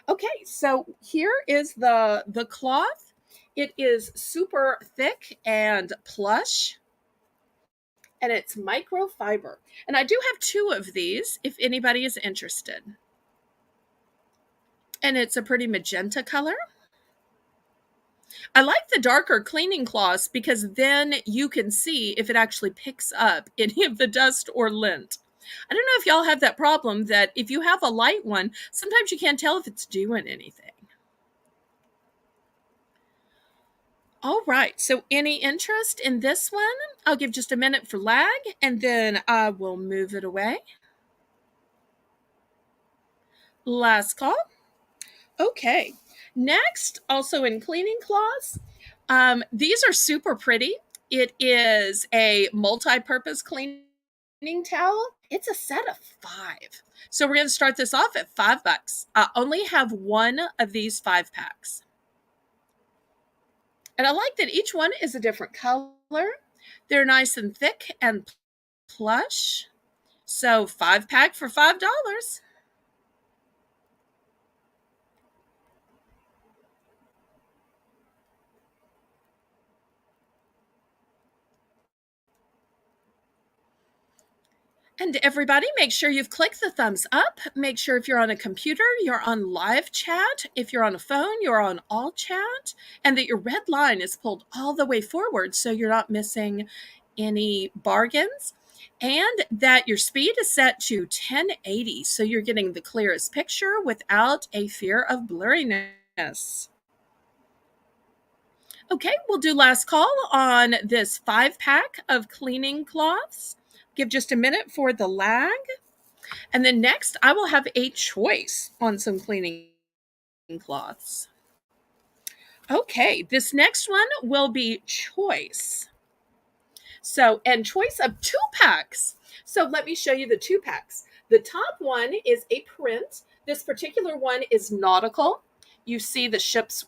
Okay, so here is the cloth. It is super thick and plush, and it's microfiber. And I do have 2 of these if anybody is interested. And it's a pretty magenta color. I like the darker cleaning cloths because then you can see if it actually picks up any of the dust or lint. I don't know if y'all have that problem that if you have a light one, sometimes you can't tell if it's doing anything. All right, so any interest in this one? I'll give just a minute for lag and then I will move it away. Last call. Okay, next, also in cleaning cloths, these are super pretty. It is a multi-purpose cleaning towel. It's a set of 5. So we're going to start this off at $5. I only have 1 of these 5 packs. And I like that each one is a different color. They're nice and thick and plush. So 5 pack for $5. And everybody, make sure you've clicked the thumbs up. Make sure if you're on a computer, you're on live chat. If you're on a phone, you're on all chat. And that your red line is pulled all the way forward so you're not missing any bargains. And that your speed is set to 1080 so you're getting the clearest picture without a fear of blurriness. Okay, we'll do last call on this 5 pack of cleaning cloths. Give just a minute for the lag. And then next, I will have a choice on some cleaning cloths. Okay, this next one will be choice. So, and choice of 2 packs. So let me show you the 2 packs. The top one is a print. This particular one is nautical. You see the ship's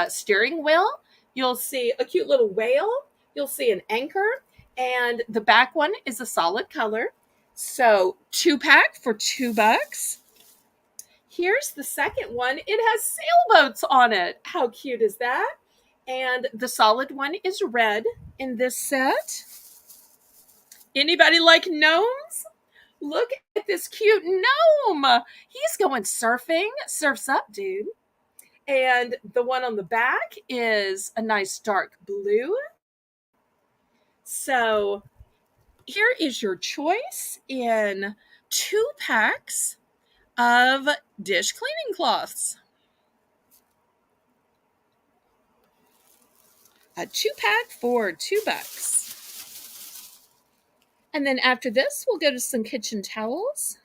steering wheel. You'll see a cute little whale. You'll see an anchor. And the back one is a solid color. So 2-pack for $2. Here's the second one. It has sailboats on it. How cute is that? And the solid one is red in this set. Anybody like gnomes? Look at this cute gnome. He's going surfing. Surf's up, dude. And the one on the back is a nice dark blue. So here is your choice in 2 packs of dish cleaning cloths. A 2-pack for $2. And then after this, we'll go to some kitchen towels.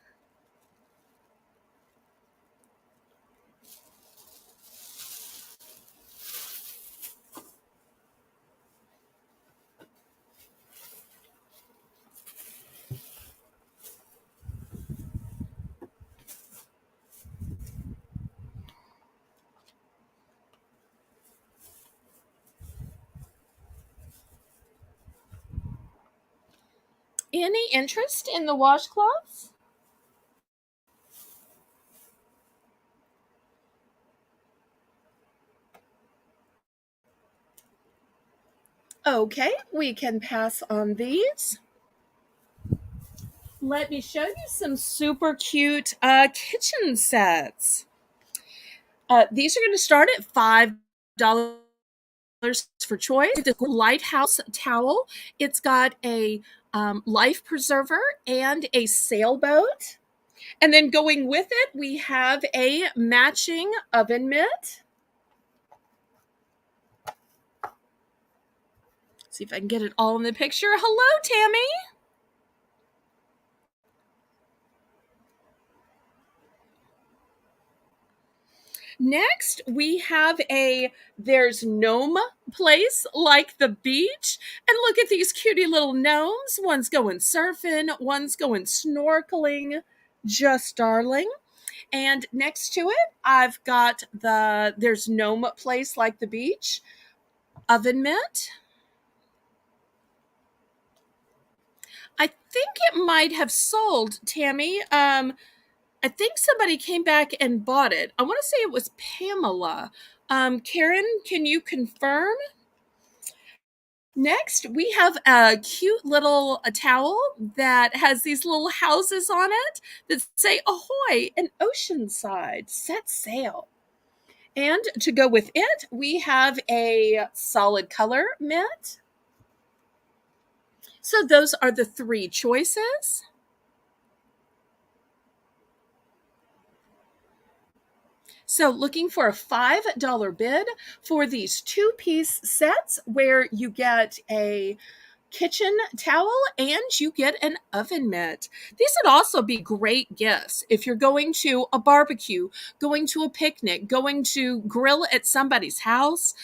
Any interest in the washcloths? Okay, we can pass on these. Let me show you some super cute kitchen sets. These are going to start at $5 for choice. The lighthouse towel. It's got a life preserver and a sailboat. And then going with it, we have a matching oven mitt. See if I can get it all in the picture. Hello, Tammy. Next, we have there's gnome place like the beach. And look at these cutie little gnomes. One's going surfing, one's going snorkeling. Just darling. And next to it, I've got there's gnome place like the beach oven mitt. I think it might have sold, Tammy. I think somebody came back and bought it. I want to say it was Pamela. Karen, can you confirm? Next, we have a cute little towel that has these little houses on it that say ahoy and oceanside, set sail. And to go with it, we have a solid color mitt. So those are the 3 choices. So looking for a $5 bid for these 2-piece sets where you get a kitchen towel and you get an oven mitt. These would also be great gifts if you're going to a barbecue, going to a picnic, going to grill at somebody's house.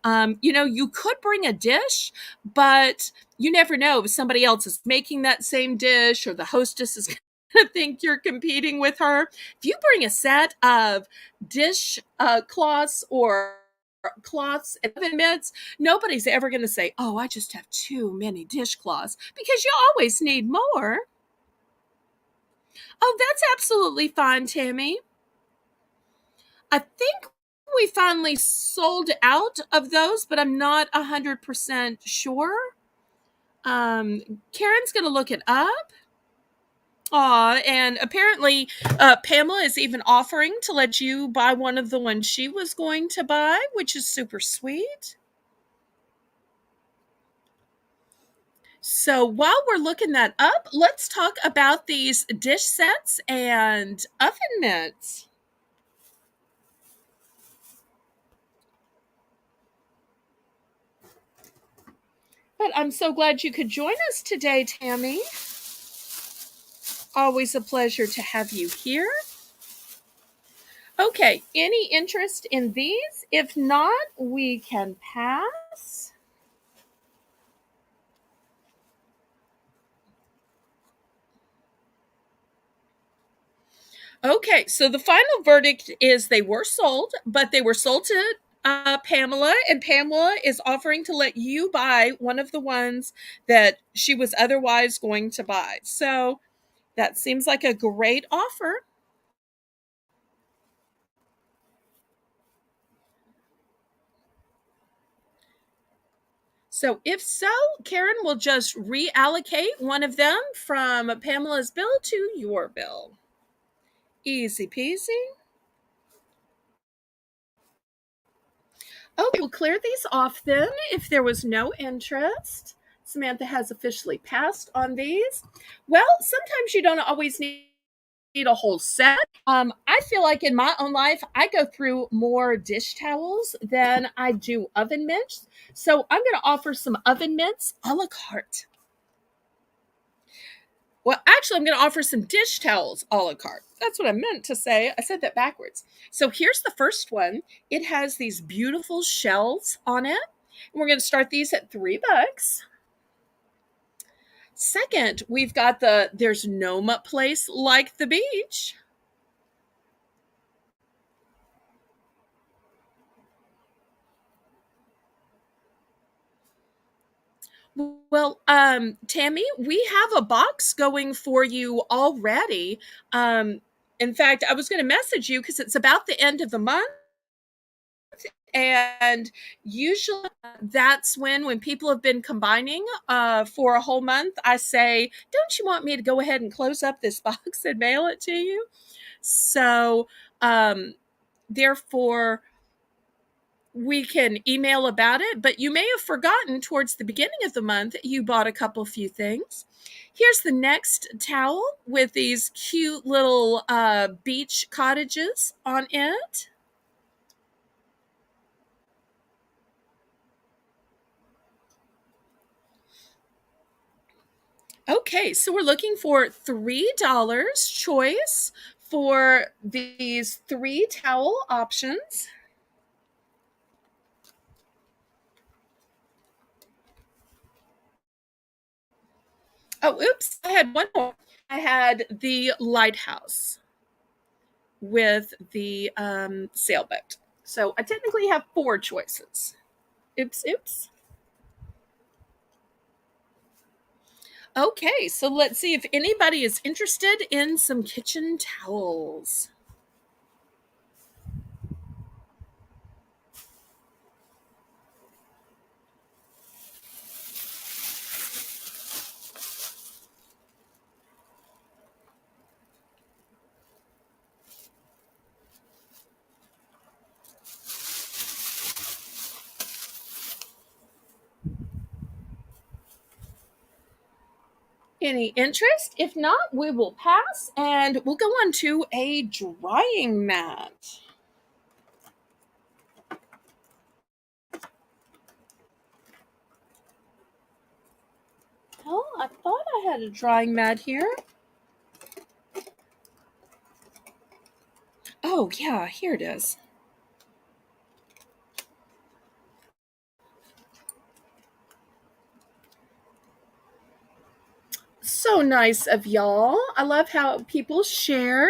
You could bring a dish, but you never know if somebody else is making that same dish or the hostess is going to think you're competing with her. If you bring a set of dish cloths or cloths and oven mitts, nobody's ever going to say, oh, I just have too many dishcloths, because you always need more. Oh, that's absolutely fine, Tammy. I think we finally sold out of those, but I'm not 100% sure. Karen's going to look it up. Aw, and apparently Pamela is even offering to let you buy one of the ones she was going to buy, which is super sweet. So while we're looking that up, let's talk about these dish sets and oven mitts. But I'm so glad you could join us today, Tammy. Always a pleasure to have you here. Okay, any interest in these? If not, we can pass. Okay, so the final verdict is they were sold, but they were sold to Pamela, and Pamela is offering to let you buy one of the ones that she was otherwise going to buy. So that seems like a great offer. So if so, Karen will just reallocate one of them from Pamela's bill to your bill. Easy peasy. Okay, we'll clear these off then if there was no interest. Samantha has officially passed on these. Well, sometimes you don't always need a whole set. I feel like in my own life, I go through more dish towels than I do oven mitts. So I'm going to offer some oven mitts a la carte. Well, actually, I'm going to offer some dish towels a la carte. That's what I meant to say. I said that backwards. So here's the first one. It has these beautiful shells on it. And we're going to start these at $3. Second, we've got there's no place like the beach. Well, Tammy, we have a box going for you already. Um, in fact, I was going to message you because it's about the end of the month. And usually that's when people have been combining for a whole month, I say, don't you want me to go ahead and close up this box and mail it to you? So, therefore, we can email about it, but you may have forgotten towards the beginning of the month you bought a couple few things. Here's the next towel with these cute little beach cottages on it. Okay, so we're looking for $3 choice for these three towel options. Oh, oops, I had one more. I had the lighthouse with the sailboat. So I technically have four choices. Oops, oops. Okay, so let's see if anybody is interested in some kitchen towels. Any interest? If not, we will pass and we'll go on to a drying mat. Oh, I thought I had a drying mat here. Oh, yeah, here it is. So nice of y'all. I love how people share.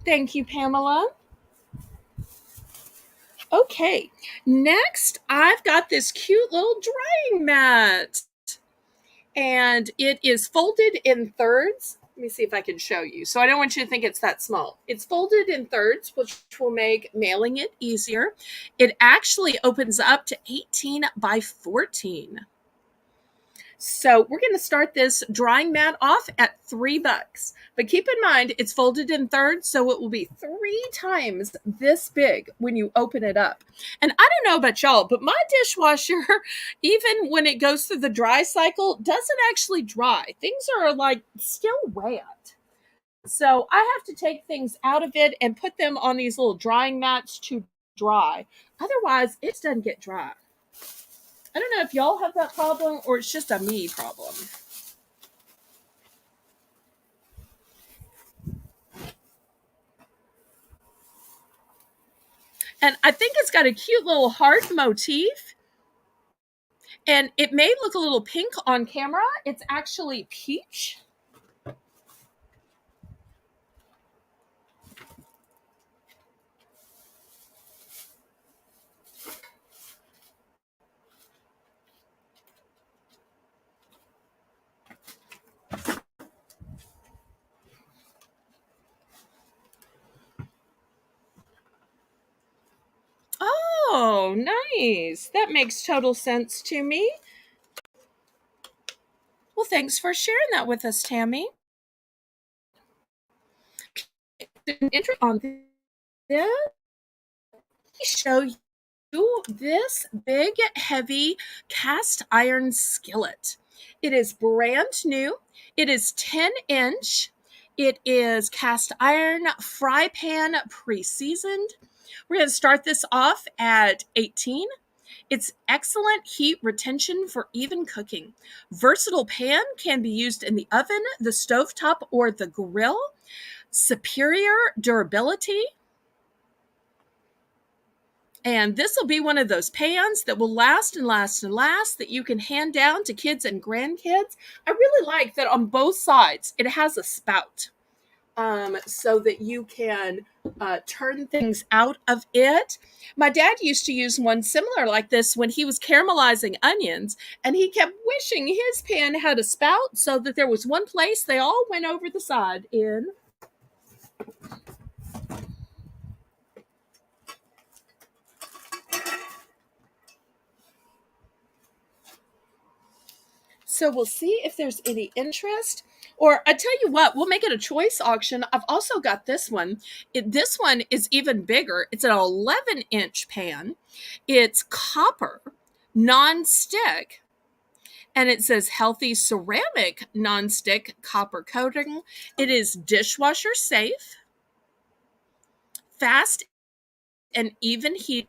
Thank you, Pamela. Okay, next I've got this cute little drying mat. And it is folded in thirds. Let me see if I can show you. So I don't want you to think it's that small. It's folded in thirds, which will make mailing it easier. It actually opens up to 18 by 14. So we're going to start this drying mat off at $3. But keep in mind, it's folded in thirds, so it will be 3 times this big when you open it up. And I don't know about y'all, but my dishwasher, even when it goes through the dry cycle, doesn't actually dry. Things are like still wet. So I have to take things out of it and put them on these little drying mats to dry. Otherwise, it doesn't get dry. I don't know if y'all have that problem or it's just a me problem. And I think it's got a cute little heart motif. And it may look a little pink on camera. It's actually peach. Nice. That makes total sense to me. Well, thanks for sharing that with us, Tammy. An interest on this, show you this big, heavy cast iron skillet. It is brand new. It is 10-inch. It is cast iron fry pan pre-seasoned. We're going to start this off at 18. It's excellent heat retention for even cooking. Versatile pan can be used in the oven, the stovetop, or the grill. Superior durability. And this will be one of those pans that will last and last and last, that you can hand down to kids and grandkids. I really like that on both sides it has a spout, so that you can turn things out of it. My dad used to use one similar like this when he was caramelizing onions, and he kept wishing his pan had a spout so that there was one place they all went over the side in. So we'll see if there's any interest. Or I tell you what, we'll make it a choice auction. I've also got this one. This one is even bigger. It's an 11-inch pan. It's copper, non-stick, and it says healthy ceramic non-stick copper coating. It is dishwasher safe, fast and even heat.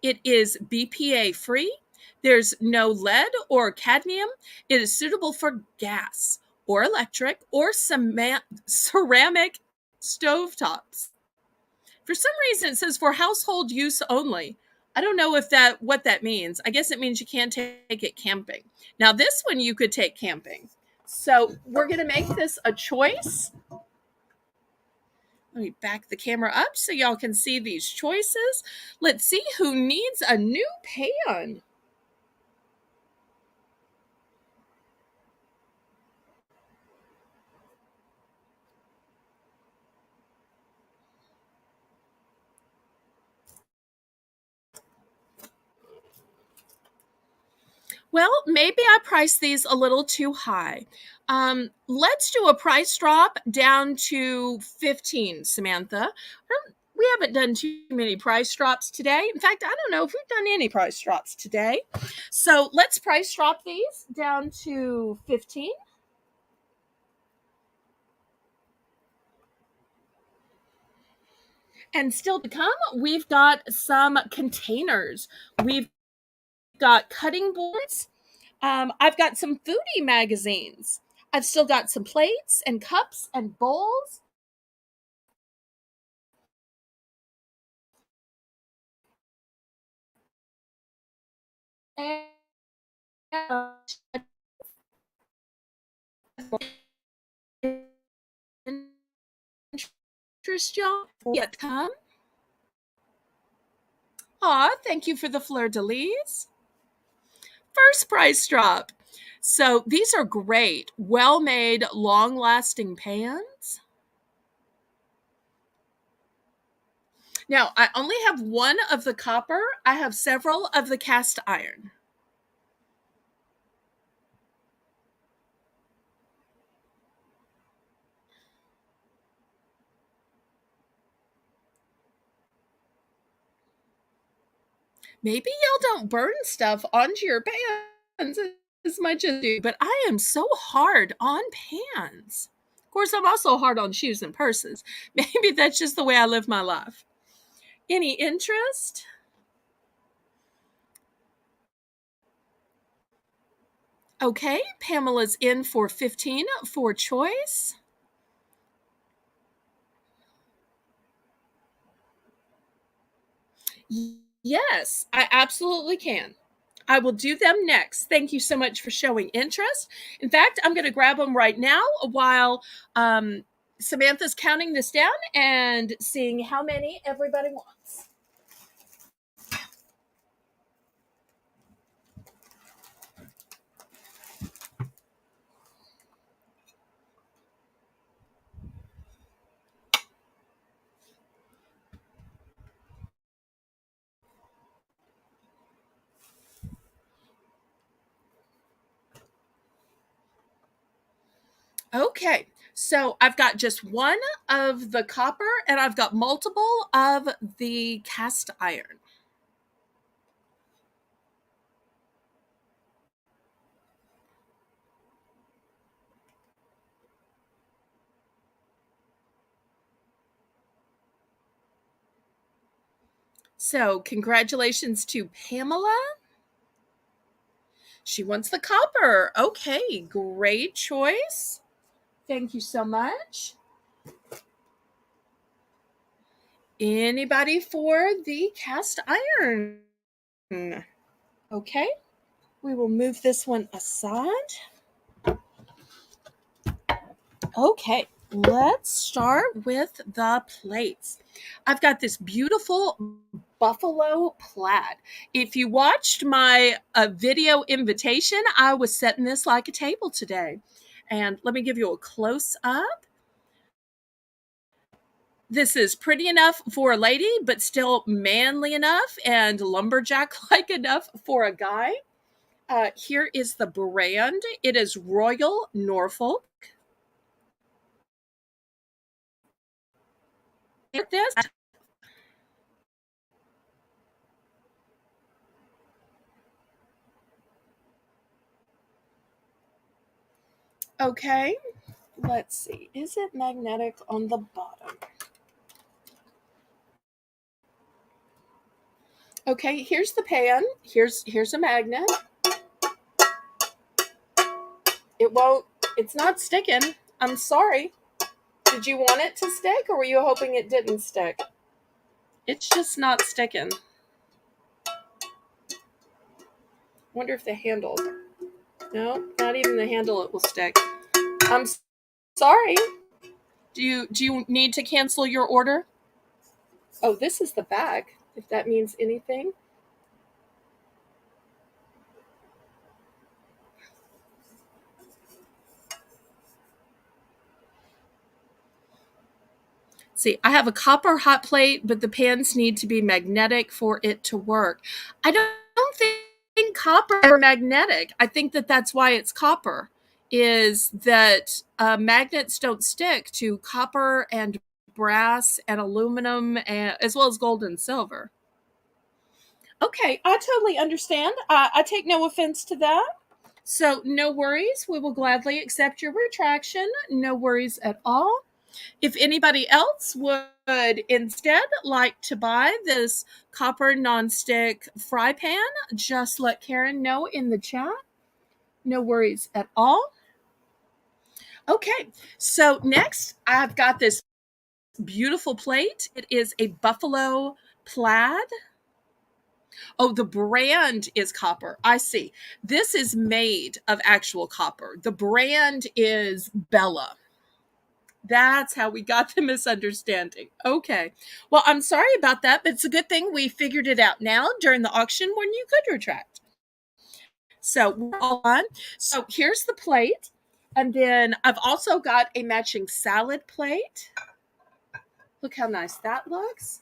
It is BPA free. There's no lead or cadmium. It is suitable for gas or electric or ceramic stovetops. For some reason, it says for household use only. I don't know if what that means. I guess it means you can't take it camping. Now, this one you could take camping. So we're going to make this a choice. Let me back the camera up so y'all can see these choices. Let's see who needs a new pan. Well, maybe I priced these a little too high. Let's do a price drop down to 15, Samantha. We haven't done too many price drops today. In fact, I don't know if we've done any price drops today. So let's price drop these down to 15. And still to come, we've got some containers. We've got cutting boards. I've got some foodie magazines. I've still got some plates and cups and bowls. And interest y'all yet come. Aw, thank you for the fleur-de-lis. First price drop. So these are great, well-made, long-lasting pans. Now, I only have one of the copper. I have several of the cast iron. Maybe y'all don't burn stuff onto your pans as much as you, but I am so hard on pans. Of course, I'm also hard on shoes and purses. Maybe that's just the way I live my life. Any interest? Okay, Pamela's in for 15 for choice. Yes, I absolutely can. I will do them next. Thank you so much for showing interest. In fact, I'm going to grab them right now while Samantha's counting this down and seeing how many everybody wants. Okay, so I've got just one of the copper and I've got multiple of the cast iron. So, congratulations to Pamela. She wants the copper. Okay, great choice. Thank you so much. Anybody for the cast iron? Okay, we will move this one aside. Okay, let's start with the plates. I've got this beautiful buffalo plaid. If you watched my video invitation, I was setting this like a table today. And let me give you a close up. This is pretty enough for a lady, but still manly enough and lumberjack like enough for a guy. Here is the brand. It is Royal Norfolk. This. Okay, let's see. Is it magnetic on the bottom? Okay, here's the pan. Here's a magnet. It won't. It's not sticking. I'm sorry. Did you want it to stick, or were you hoping it didn't stick? It's just not sticking. Wonder if the handle. No, not even the handle. It will stick. I'm sorry. Do you need to cancel your order? Oh, this is the back. If that means anything. See, I have a copper hot plate, but the pans need to be magnetic for it to work. I don't think copper is magnetic. I think that that's why it's copper, is that magnets don't stick to copper and brass and aluminum, and, as well as gold and silver. Okay, I totally understand. I take no offense to that. So, no worries. We will gladly accept your retraction. No worries at all. If anybody else would instead like to buy this copper nonstick fry pan, just let Karen know in the chat. No worries at all. Okay, so next I've got this beautiful plate. It is a buffalo plaid. Oh, the brand is copper. I see. This is made of actual copper. The brand is Bella. That's how we got the misunderstanding. Okay. Well, I'm sorry about that, but it's a good thing we figured it out now during the auction when you could retract. So we're all on. So here's the plate. And then I've also got a matching salad plate. Look how nice that looks.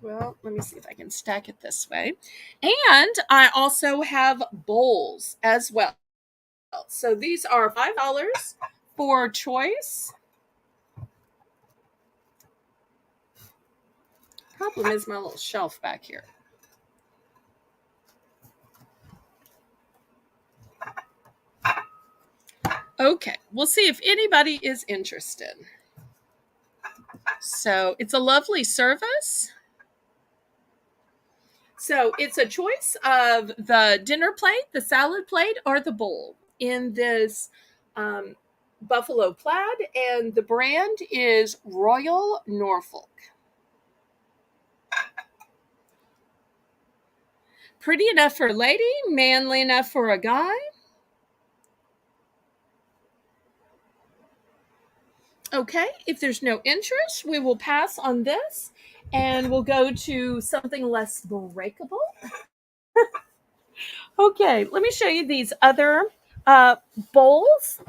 Well, let me see if I can stack it this way. And I also have bowls as well. So these are $5 for choice. Problem is my little shelf back here. Okay, we'll see if anybody is interested. So it's a lovely service. So it's a choice of the dinner plate, the salad plate, or the bowl in this buffalo plaid, and the brand is Royal Norfolk. Pretty enough for a lady, manly enough for a guy. Okay, if there's no interest, we will pass on this and we'll go to something less breakable. Okay, let me show you these other bowls.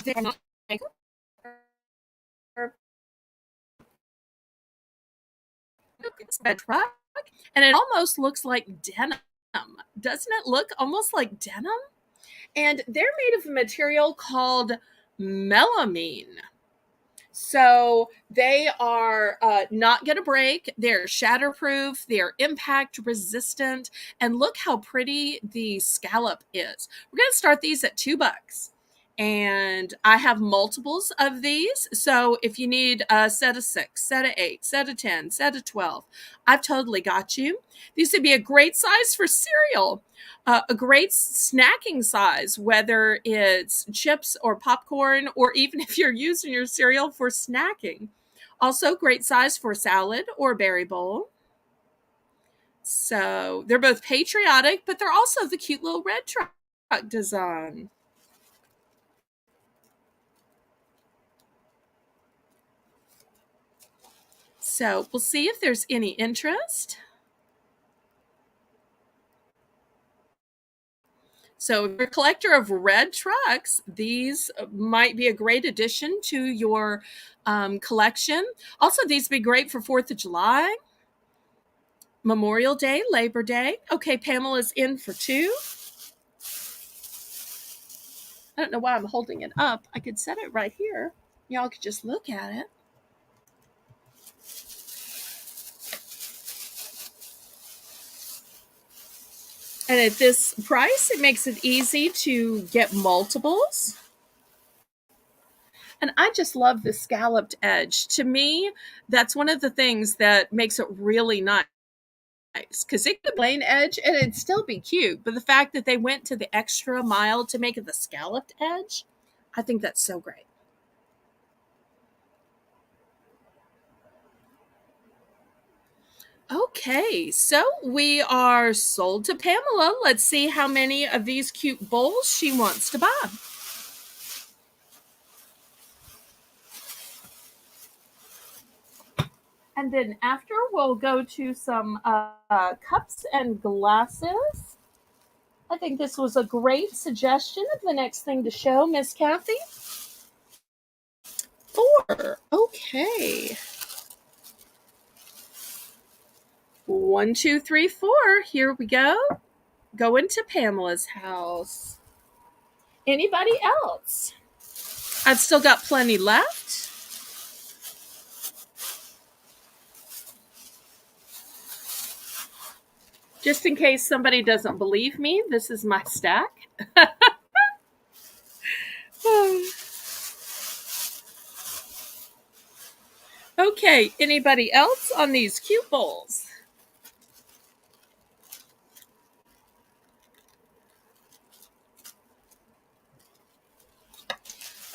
They're not It's a truck, and it almost looks like denim. Doesn't it look almost like denim? And they're made of a material called melamine. So they are not going to break. They're shatterproof. They're impact resistant. And look how pretty the scallop is. We're going to start these at $2. And I have multiples of these. So if you need a set of 6, set of 8, set of 10, set of 12, I've totally got you. These would be a great size for cereal. A great snacking size, whether it's chips or popcorn, or even if you're using your cereal for snacking. Also, great size for salad or berry bowl. So they're both patriotic, but they're also the cute little red truck design. So we'll see if there's any interest. So if you're a collector of red trucks, these might be a great addition to your collection. Also, these would be great for 4th of July, Memorial Day, Labor Day. Okay, Pamela's in for 2. I don't know why I'm holding it up. I could set it right here. Y'all could just look at it. And at this price, it makes it easy to get multiples. And I just love the scalloped edge. To me, that's one of the things that makes it really nice. Because it could be plain edge and it'd still be cute. But the fact that they went to the extra mile to make it the scalloped edge, I think that's so great. Okay, so we are sold to Pamela. Let's see how many of these cute bowls she wants to buy. And then after, we'll go to some cups and glasses. I think this was a great suggestion of the next thing to show, Miss Kathy. 4. Okay. 1, 2, 3, 4. Here we go. Going to Pamela's house. Anybody else? I've still got plenty left. Just in case somebody doesn't believe me, this is my stack. Okay, anybody else on these cute bowls?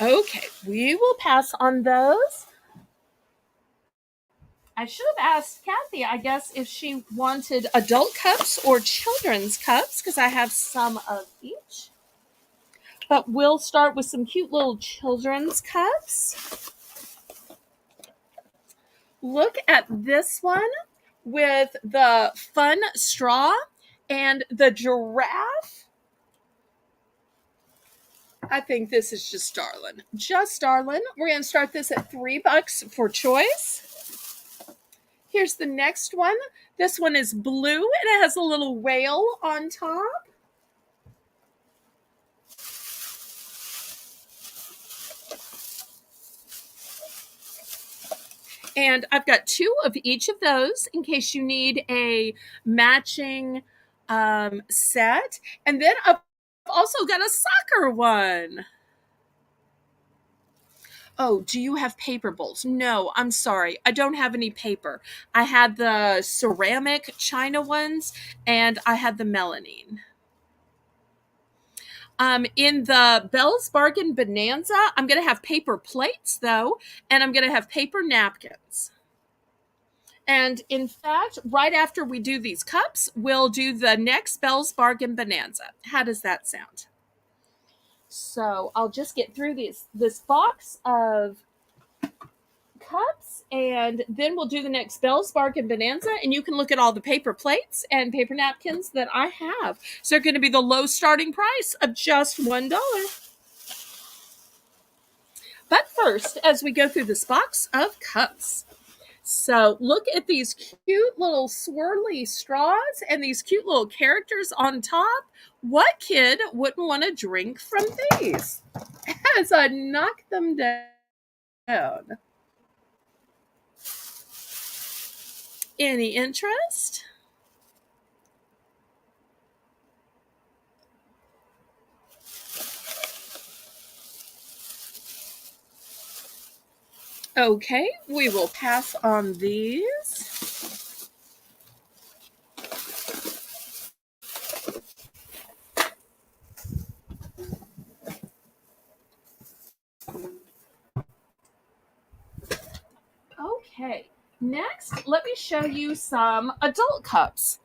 Okay, we will pass on those. I should have asked Kathy, I guess, if she wanted adult cups or children's cups, because I have some of each. But we'll start with some cute little children's cups. Look at this one with the fun straw and the giraffe. I think this is just darling. Just darling. We're going to start this at $3 for choice. Here's the next one. This one is blue and it has a little whale on top. And I've got 2 of each of those in case you need a matching set. And then I've also got a soccer one. Oh, do you have paper bowls? No, I'm sorry. I don't have any paper. I had the ceramic china ones and I had the melamine. In the Belle's Bargain Bonanza, I'm going to have paper plates, though, and I'm going to have paper napkins. And in fact, right after we do these cups, we'll do the next Belle's Bargain Bonanza. How does that sound? So I'll just get through this box of cups, and then we'll do the next Belle's Bargain Bonanza, and you can look at all the paper plates and paper napkins that I have. So they're going to be the low starting price of just $1. But first, as we go through this box of cups, So look at these cute little swirly straws and these cute little characters on top. What kid wouldn't want to drink from these? As I knock them down. Any interest? Okay, we will pass on these. Okay, next, let me show you some adult cups.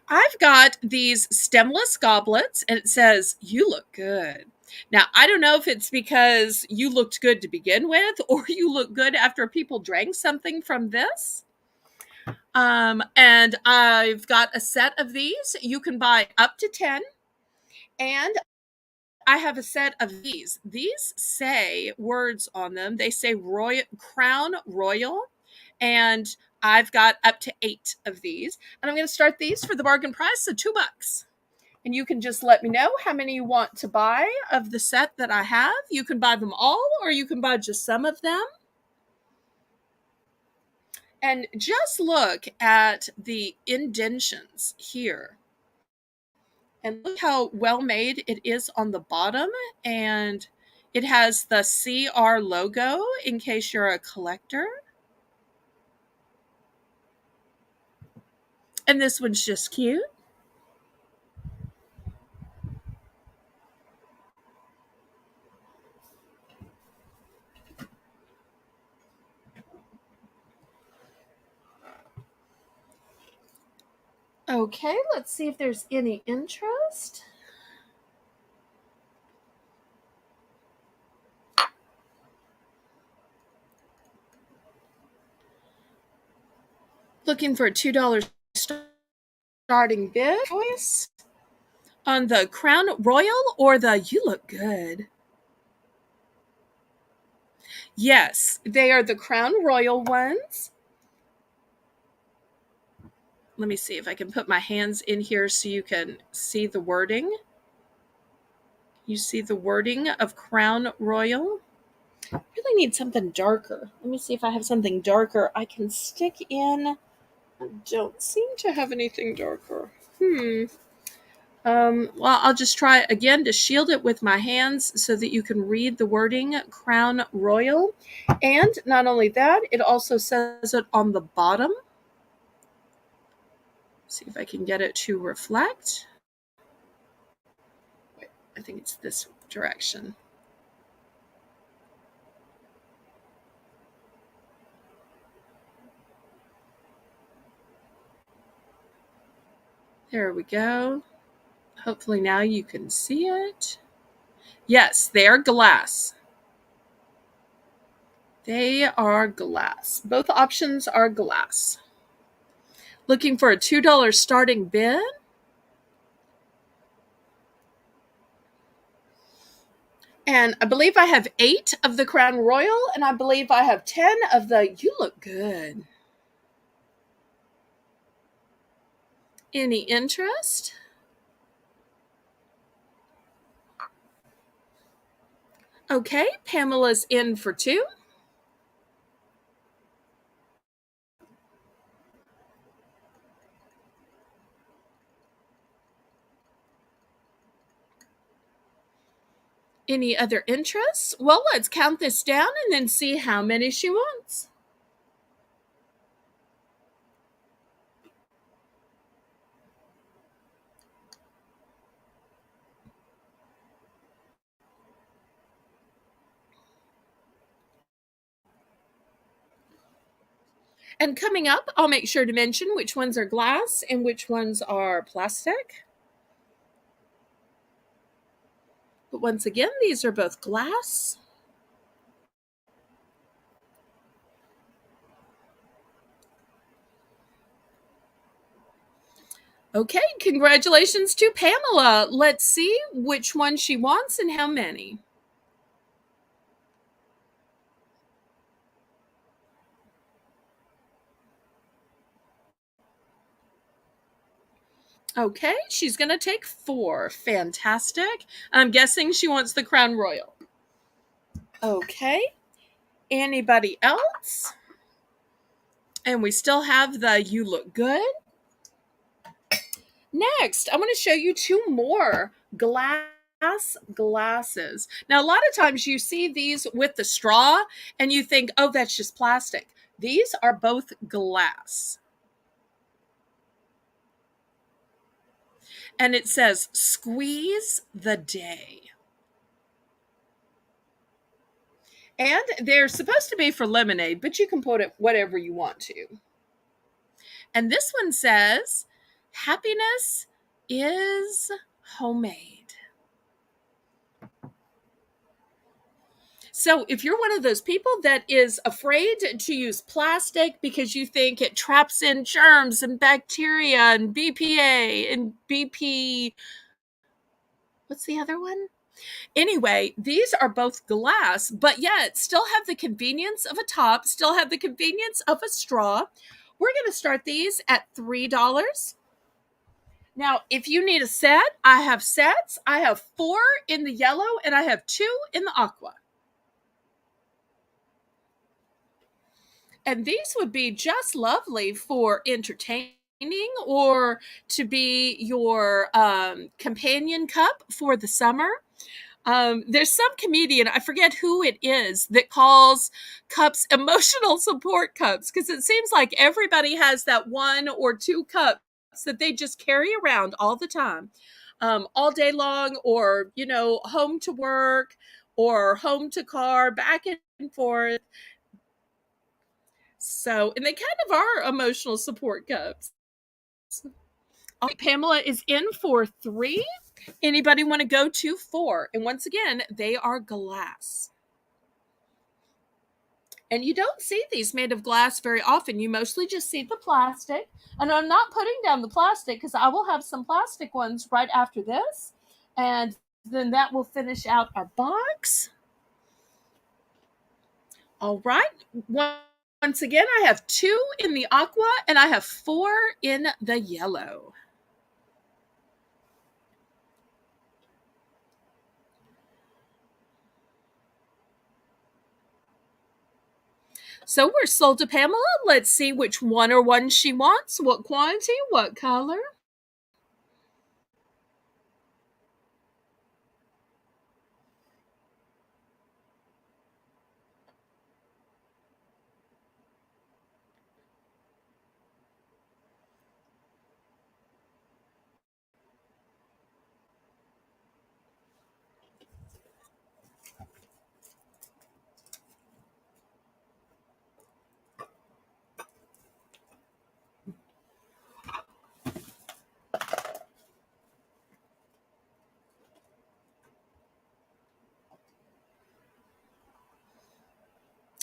I've got these stemless goblets, and it says, "You look good." Now, I don't know if it's because you looked good to begin with, or you look good after people drank something from this. And I've got a set of these. You can buy up to 10. And I have a set of these. These say words on them. They say Crown Royal. And I've got up to 8 of these. And I'm going to start these for the bargain price of $2. And you can just let me know how many you want to buy of the set that I have. You can buy them all, or you can buy just some of them. And just look at the indentions here. And look how well made it is on the bottom. And it has the CR logo in case you're a collector. And this one's just cute. Okay, let's see if there's any interest. Looking for a $2 starting bid choice on the Crown Royal or the You Look Good. Yes, they are the Crown Royal ones. Let me see if I can put my hands in here so you can see the wording. You see the wording of Crown Royal? I really need something darker. Let me see if I have something darker I can stick in. I don't seem to have anything darker. Well, I'll just try again to shield it with my hands so that you can read the wording Crown Royal. And not only that, it also says it on the bottom. See if I can get it to reflect. Wait, I think it's this direction. There we go. Hopefully now you can see it. Yes, they are glass. They are glass. Both options are glass. Looking for a $2 starting bid. And I believe I have 8 of the Crown Royal, and I believe I have 10 of the You Look Good. Any interest? Okay, Pamela's in for 2. Any other interests? Well, let's count this down and then see how many she wants. And coming up, I'll make sure to mention which ones are glass and which ones are plastic. But once again, these are both glass. Okay, congratulations to Pamela. Let's see which one she wants and how many. Okay, she's going to take 4. Fantastic. I'm guessing she wants the Crown Royal. Okay. Anybody else? And we still have the You Look Good. Next, I'm going to show you 2 more glasses. Now, a lot of times you see these with the straw and you think, oh, that's just plastic. These are both glass. And it says, squeeze the day. And they're supposed to be for lemonade, but you can put it whatever you want to. And this one says, happiness is homemade. So if you're one of those people that is afraid to use plastic because you think it traps in germs and bacteria and BPA and BP, what's the other one? Anyway, these are both glass, but yet still have the convenience of a top, still have the convenience of a straw. We're going to start these at $3. Now, if you need a set, I have sets. I have 4 in the yellow and I have 2 in the aqua. And these would be just lovely for entertaining or to be your companion cup for the summer. There's some comedian, I forget who it is, that calls cups emotional support cups because it seems like everybody has that 1 or 2 cups that they just carry around all the time, all day long, or, home to work or home to car, back and forth. So, and they kind of are emotional support cups. All right, Pamela is in for 3. Anybody want to go to 4? And once again, they are glass. And you don't see these made of glass very often. You mostly just see the plastic. And I'm not putting down the plastic because I will have some plastic ones right after this. And then that will finish out our box. All right. Once again, I have 2 in the aqua and I have 4 in the yellow. So we're sold to Pamela. Let's see which one or one she wants, what quantity, what color.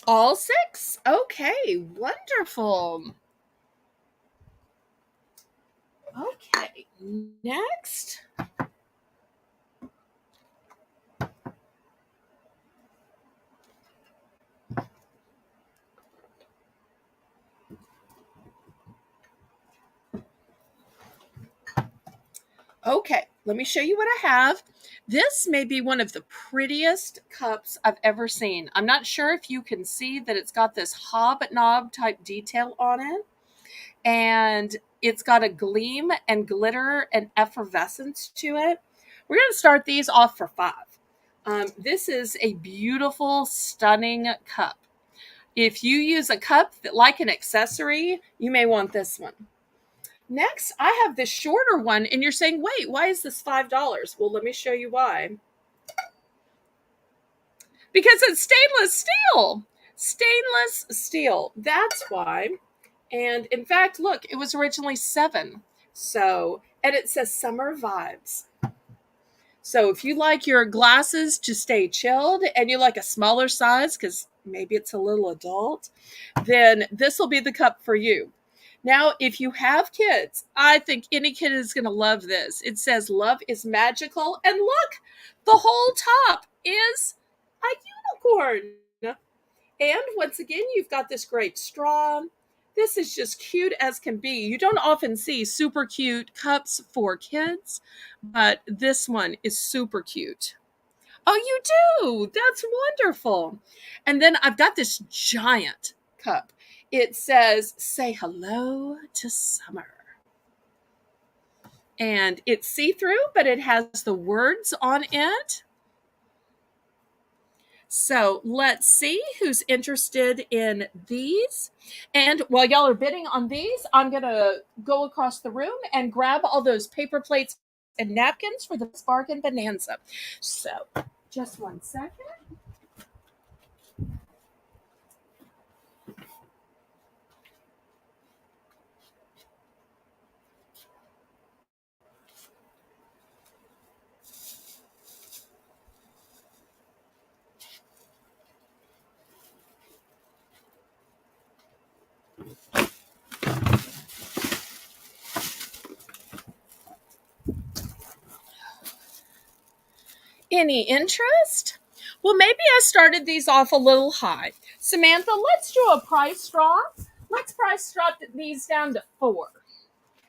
All 6? Okay, wonderful. Okay, next. Okay, let me show you what I have. This may be one of the prettiest cups I've ever seen. I'm not sure if you can see that it's got this hobnob type detail on it. And it's got a gleam and glitter and effervescence to it. We're going to start these off for 5. This is a beautiful, stunning cup. If you use a cup that like an accessory, you may want this one. Next, I have this shorter one, and you're saying, wait, why is this $5? Well, let me show you why. Because it's stainless steel. Stainless steel. That's why. And in fact, look, it was originally 7. So, and it says summer vibes. So if you like your glasses to stay chilled and you like a smaller size, because maybe it's a little adult, then this will be the cup for you. Now, if you have kids, I think any kid is going to love this. It says love is magical. And look, the whole top is a unicorn. And once again, you've got this great straw. This is just cute as can be. You don't often see super cute cups for kids, but this one is super cute. Oh, you do? That's wonderful. And then I've got this giant cup. It says, "Say hello to summer." And it's see-through, but it has the words on it. So let's see who's interested in these. And while y'all are bidding on these, I'm going to go across the room and grab all those paper plates and napkins for the Bargain Bonanza. So just one second. Any interest? Well, maybe I started these off a little high. Samantha, let's do a price drop. Let's price drop these down to 4.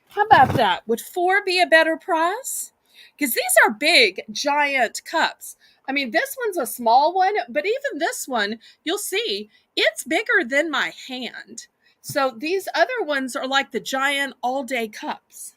How about that? Would 4 be a better price? Because these are big, giant cups. I mean, this one's a small one, but even this one, you'll see, it's bigger than my hand. So these other ones are like the giant all-day cups.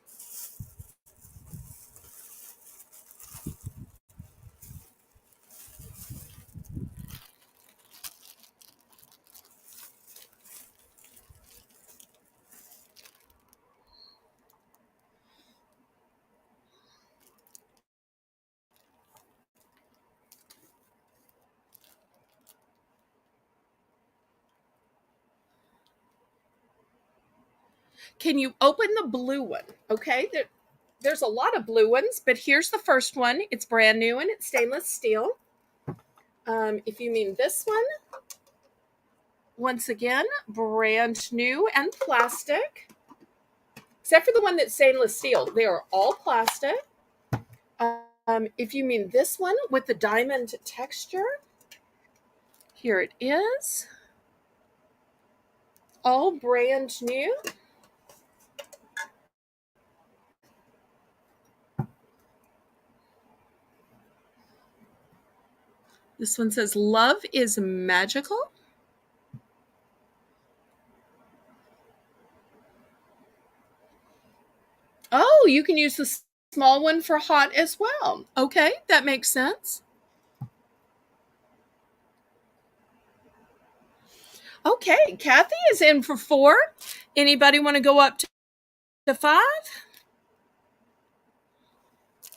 Can you open the blue one? Okay, there's a lot of blue ones, but here's the first one. It's brand new and it's stainless steel. If you mean this one, once again, brand new and plastic, except for the one that's stainless steel. They are all plastic. If you mean this one with the diamond texture, here it is. All brand new. This one says, "Love is magical." Oh, you can use the small one for hot as well. Okay, that makes sense. Okay, Kathy is in for 4. Anybody want to go up to 5?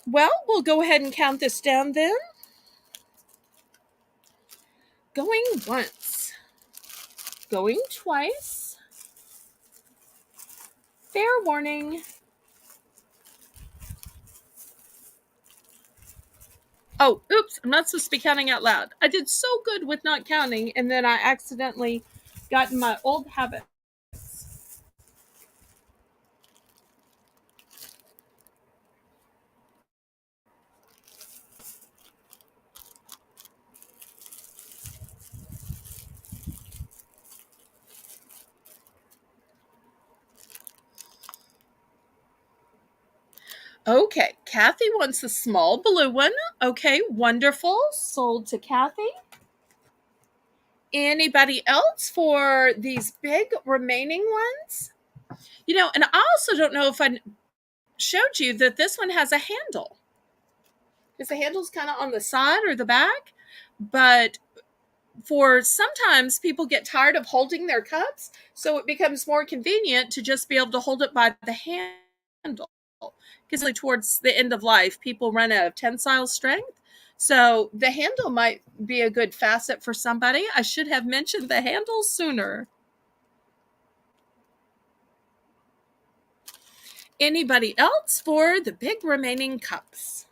Well, we'll go ahead and count this down then. Going once. Going twice. Fair warning. Oh, oops, I'm not supposed to be counting out loud. I did so good with not counting, and then I accidentally got in my old habit. Okay, Kathy wants the small blue one. Okay, wonderful. Sold to Kathy. Anybody else for these big remaining ones? You know, and I also don't know if I showed you that this one has a handle. Because the handle's kind of on the side or the back. But for sometimes people get tired of holding their cups, so it becomes more convenient to just be able to hold it by the handle. Because towards the end of life, people run out of tensile strength. So the handle might be a good facet for somebody. I should have mentioned the handle sooner. Anybody else for the big remaining cups?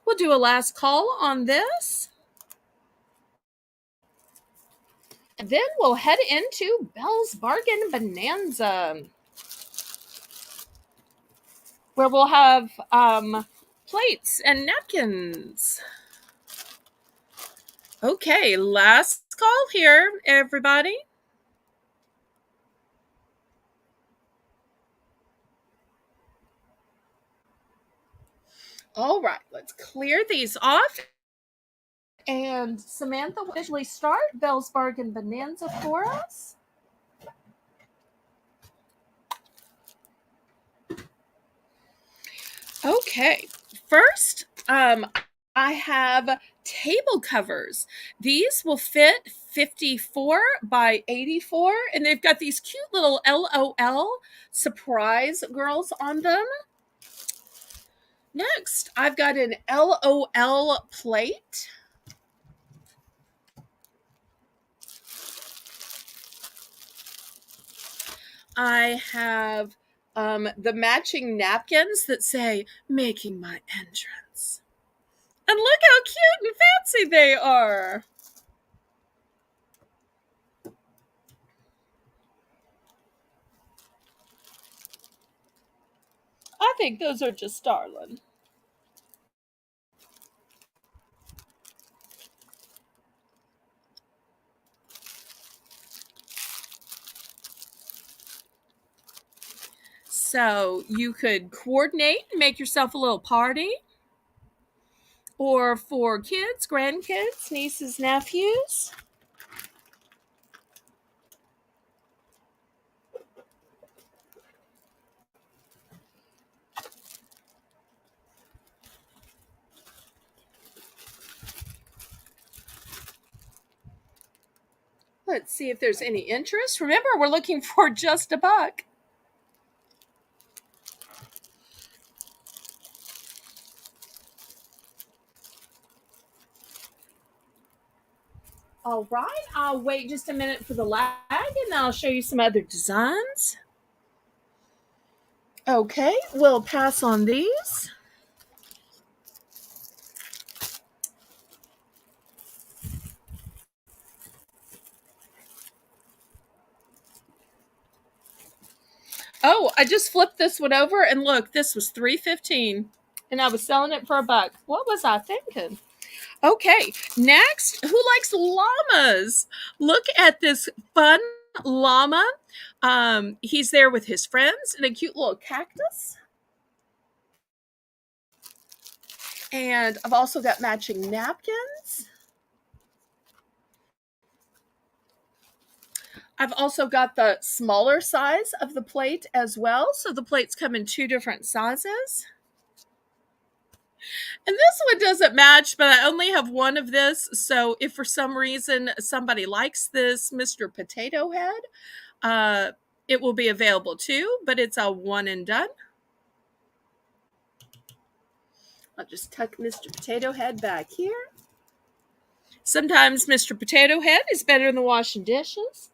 We'll do a last call on this. And then we'll head into Belle's Bargain Bonanza, where we'll have plates and napkins. Okay, last call here, everybody. All right, let's clear these off. And Samantha will officially start Belle's Bargain Bonanza for us. Okay, first, I have table covers. These will fit 54 by 84, and they've got these cute little LOL surprise girls on them. Next, I've got an LOL plate. I have the matching napkins that say, making my entrance. And look how cute and fancy they are. I think those are just darling. So you could coordinate and make yourself a little party. Or for kids, grandkids, nieces, nephews. Let's see if there's any interest. Remember, we're looking for just $1. All right, I'll wait just a minute for the lag and I'll show you some other designs. Okay, we'll pass on these. Oh, I just flipped this one over and look, this was $3.15 and I was selling it for $1. What was I thinking? Okay, next, who likes llamas? Look at this fun llama. He's there with his friends and a cute little cactus. And I've also got matching napkins. I've also got the smaller size of the plate as well. So the plates come in 2 different sizes. And this one doesn't match, but I only have one of this. So if for some reason somebody likes this Mr. Potato Head, it will be available too, but it's a one and done. I'll just tuck Mr. Potato Head back here. Sometimes Mr. Potato Head is better than washing dishes.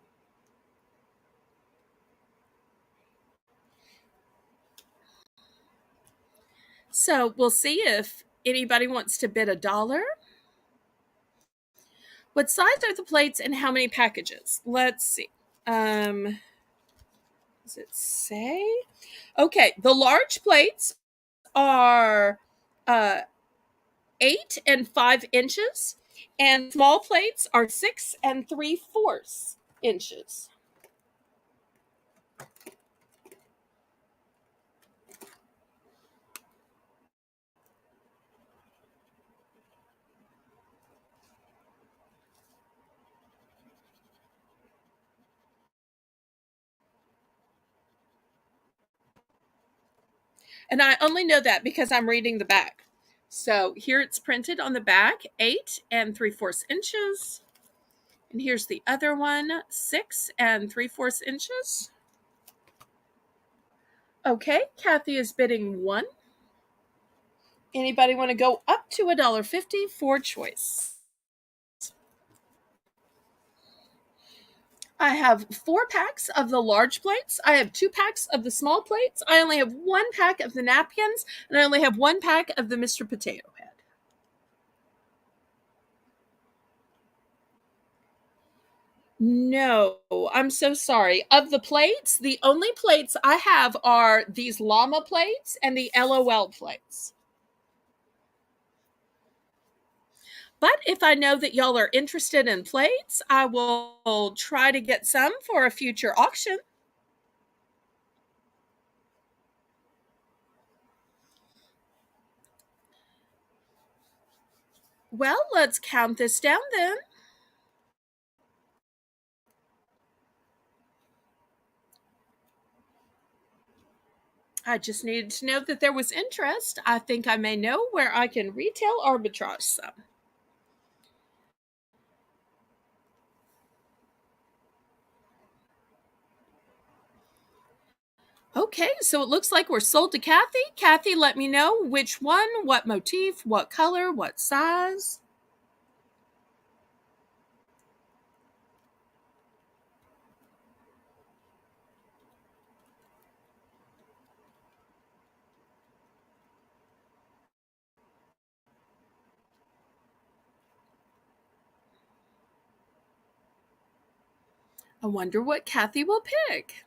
So we'll see if anybody wants to bid $1. What size are the plates and how many packages? Let's see. Does it say? Okay, the large plates are 8 and 5 inches, and small plates are 6 and 3/4 inches. And I only know that because I'm reading the back. So here it's printed on the back, 8 and 3/4 inches. And here's the other one, 6 and 3/4 inches. Okay, Kathy is bidding 1. Anybody want to go up to $1.50 for choice? I have 4 packs of the large plates. I have 2 packs of the small plates. I only have 1 pack of the napkins, and I only have 1 pack of the Mr. Potato Head. No, I'm so sorry. Of the plates, the only plates I have are these llama plates and the LOL plates. But if I know that y'all are interested in plates, I will try to get some for a future auction. Well, let's count this down then. I just needed to know that there was interest. I think I may know where I can retail arbitrage some. Okay, so it looks like we're sold to Kathy. Kathy, let me know which one, what motif, what color, what size. I wonder what Kathy will pick.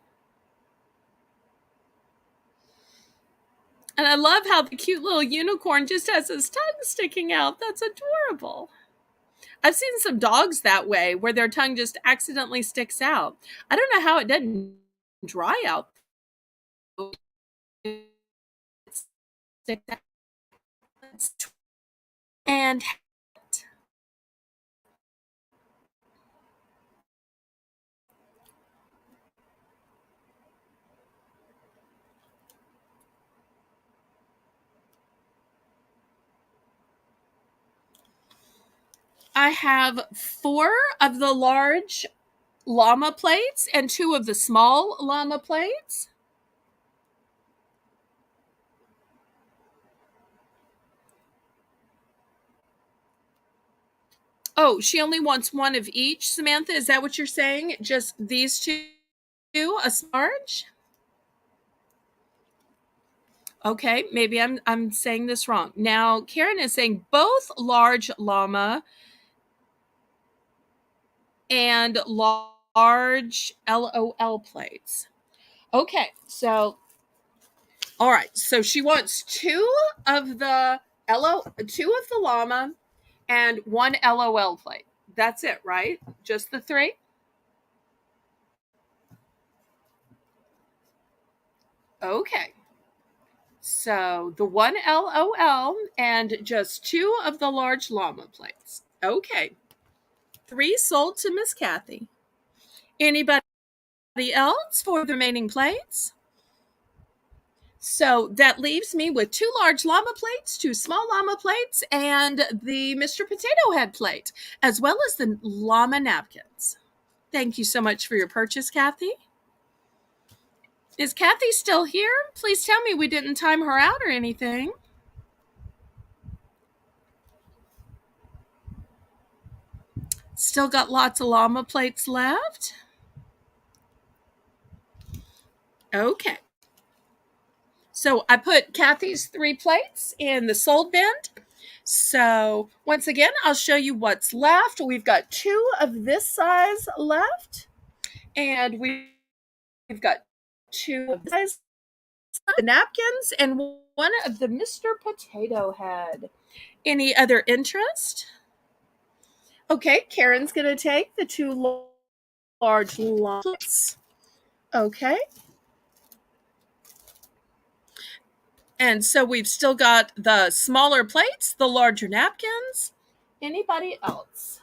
And I love how the cute little unicorn just has his tongue sticking out. That's adorable. I've seen some dogs that way where their tongue just accidentally sticks out. I don't know how it doesn't dry out. And I have 4 of the large llama plates and 2 of the small llama plates. Oh, she only wants 1 of each, Samantha. Is that what you're saying? Just these 2, a large? Okay, maybe I'm saying this wrong. Now, Karen is saying both large llama and large LOL plates. Okay, so all right, so she wants 2 of the 2 of the llama and 1 LOL plate. That's it, right? Just the 3? Okay. So the 1 LOL and just 2 of the large llama plates. Okay. 3 sold to Miss Kathy. Anybody else for the remaining plates? So that leaves me with 2 large llama plates, 2 small llama plates, and the Mr. Potato Head plate, as well as the llama napkins. Thank you so much for your purchase, Kathy. Is Kathy still here? Please tell me we didn't time her out or anything. Still got lots of llama plates left. Okay. So I put Kathy's 3 plates in the sold bin. So once again, I'll show you what's left. We've got 2 of this size left, and we've got 2 of this size, the napkins, and 1 of the Mr. Potato Head. Any other interest? Okay, Karen's going to take the 2 large lumps. Okay. And so we've still got the smaller plates, the larger napkins. Anybody else?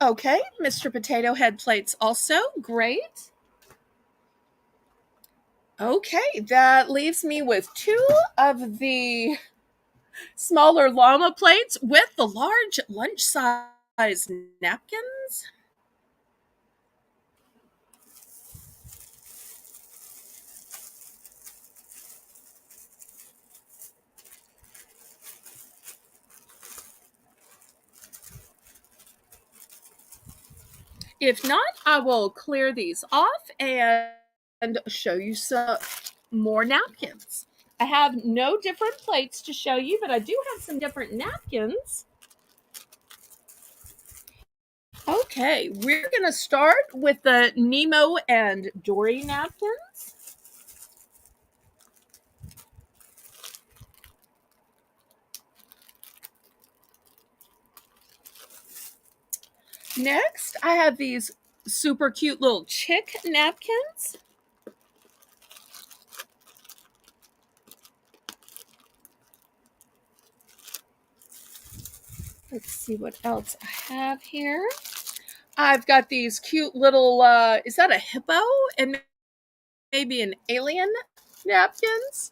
Okay, Mr. Potato Head plates also. Great. Okay, that leaves me with 2 of the smaller llama plates with the large lunch size napkins. If not, I will clear these off and show you some more napkins. I have no different plates to show you, but I do have some different napkins. Okay, we're going to start with the Nemo and Dory napkins. Next, I have these super cute little chick napkins. Let's see what else I have here. I've got these cute little, is that a hippo? And maybe an alien napkins.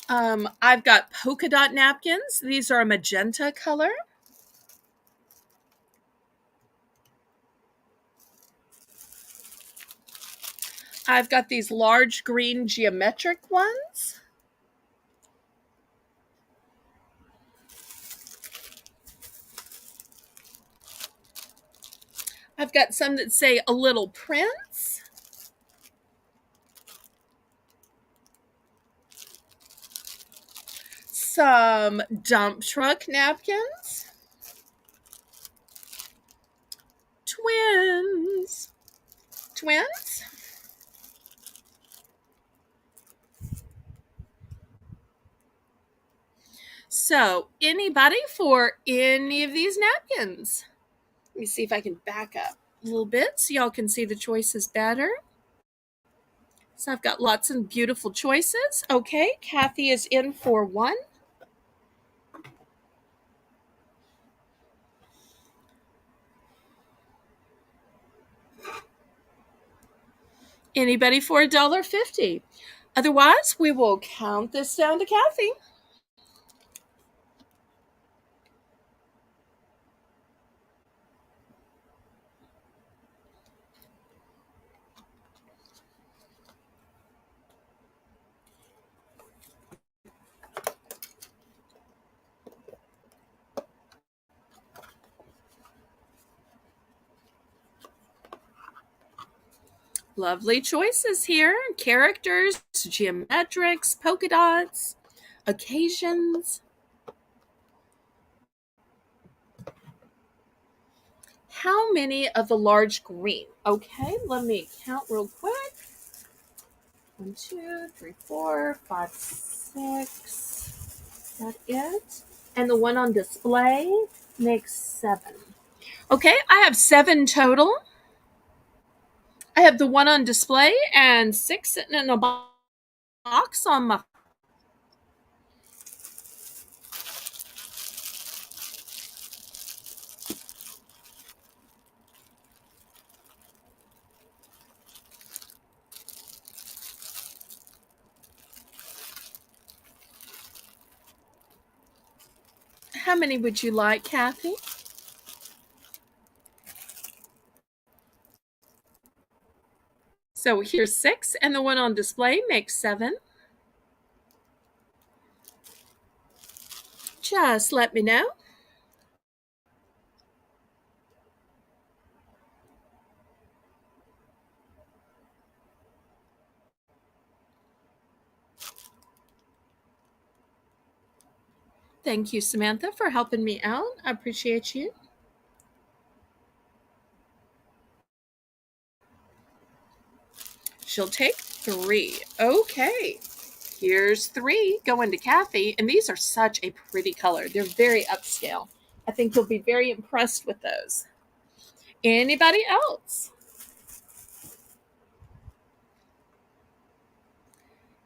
I've got polka dot napkins. These are a magenta color. I've got these large green geometric ones. I've got some that say a little prince. Some dump truck napkins. Twins. Twins. So, anybody for any of these napkins? Let me see if I can back up a little bit so y'all can see the choices better. So, I've got lots of beautiful choices. Okay, Kathy is in for one. Anybody for $1.50? Otherwise, we will count this down to Kathy. Lovely choices here. Characters, geometrics, polka dots, occasions. How many of the large green? Okay, let me count real quick. 1, 2, 3, 4, 5, 6. Is that it? And the one on display makes 7. Okay, I have 7 total. I have the one on display and 6 sitting in a box on my. How many would you like, Kathy? So here's 6, and the one on display makes 7. Just let me know. Thank you, Samantha, for helping me out. I appreciate you. She'll take 3. Okay. Here's 3 going to Kathy, and these are such a pretty color. They're very upscale. I think you'll be very impressed with those. Anybody else?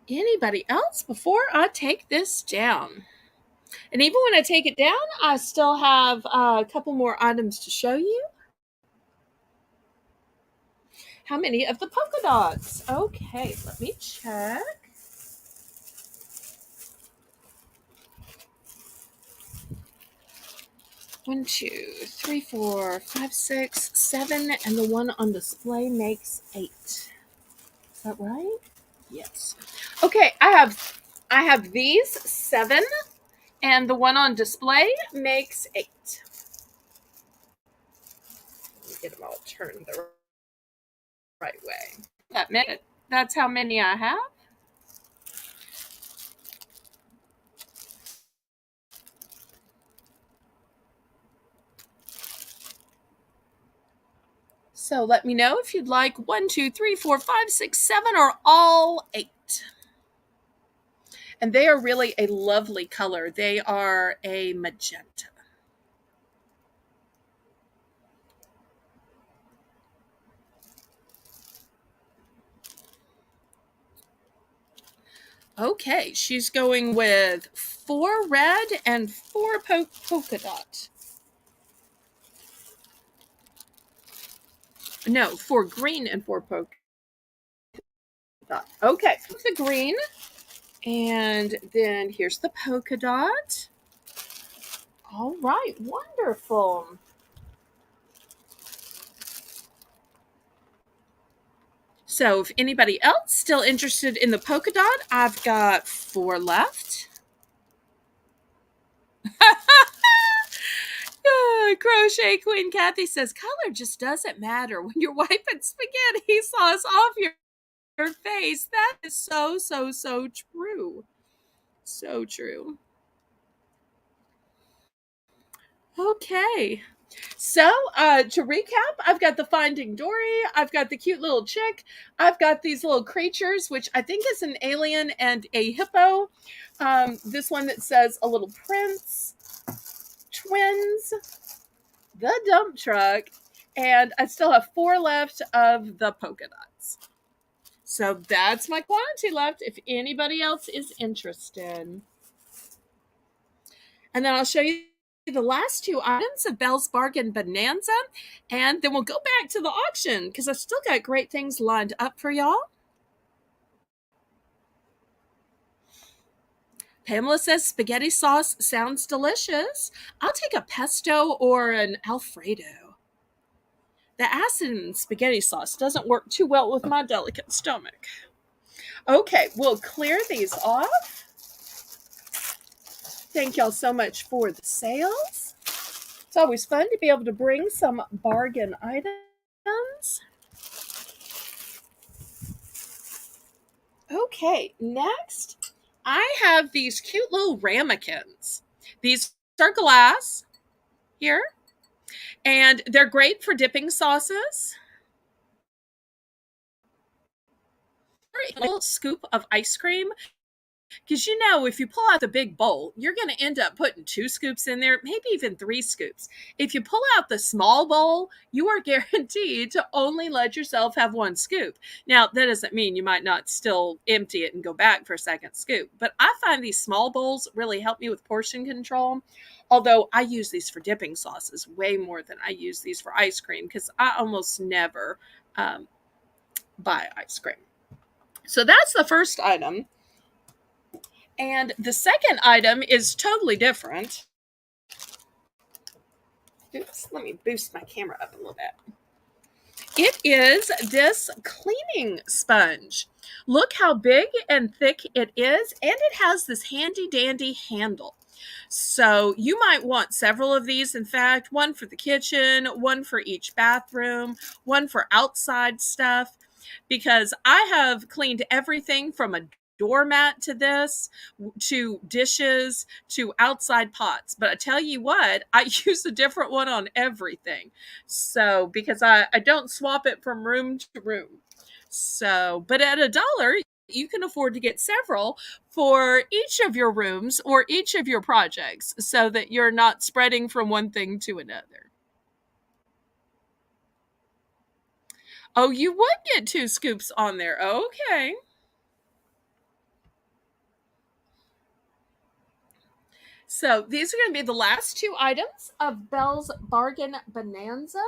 Anybody else before I take this down? And even when I take it down, I still have a couple more items to show you. How many of the polka dots? Okay, let me check. 1, 2, 3, 4, 5, 6, 7, and the one on display makes 8. Is that right? Yes. Okay, I have these 7, and the one on display makes 8. Let me get them all turned the right way. That's how many I have. So let me know if you'd like 1, 2, 3, 4, 5, 6, 7, or all 8. And they are really a lovely color. They are a magenta. Okay, she's going with 4 red and 4 polka dot. No, 4 green and 4 polka dot. Okay, the green. And then here's the polka dot. All right, wonderful. So if anybody else still interested in the polka dot, I've got 4 left. Crochet Queen Kathy says, color just doesn't matter when you're wiping spaghetti sauce off your face. That is so, so, so true. So true. Okay. So, to recap, I've got the Finding Dory, I've got the cute little chick, I've got these little creatures, which I think is an alien and a hippo. This one that says a little prince, twins, the dump truck, and I still have 4 left of the polka dots. So that's my quantity left if anybody else is interested. And then I'll show you the last 2 items of Belle's Bargain Bonanza, and then we'll go back to the auction because I've still got great things lined up for y'all. Pamela says spaghetti sauce sounds delicious. I'll take a pesto or an Alfredo. The acid in spaghetti sauce doesn't work too well with my delicate stomach. Okay, we'll clear these off. Thank y'all so much for the sales. It's always fun to be able to bring some bargain items. Okay, next, I have these cute little ramekins. These are glass here, and they're great for dipping sauces. A little scoop of ice cream. Because if you pull out the big bowl, you're going to end up putting 2 scoops in there, maybe even 3 scoops. If you pull out the small bowl, you are guaranteed to only let yourself have 1 scoop. Now, that doesn't mean you might not still empty it and go back for a second scoop. But I find these small bowls really help me with portion control. Although I use these for dipping sauces way more than I use these for ice cream because I almost never buy ice cream. So that's the first item. And the second item is totally different. Oops, let me boost my camera up a little bit. It is this cleaning sponge. Look how big and thick it is, and it has this handy dandy handle. So you might want several of these. In fact, 1 for the kitchen, 1 for each bathroom, 1 for outside stuff, because I have cleaned everything from a doormat to this, to dishes, to outside pots. But I tell you what, I use a different one on everything. So, because I don't swap it from room to room. So, but at $1, you can afford to get several for each of your rooms or each of your projects so that you're not spreading from one thing to another. Oh, you would get 2 scoops on there. Okay. So these are going to be the last 2 items of Belle's Bargain Bonanza.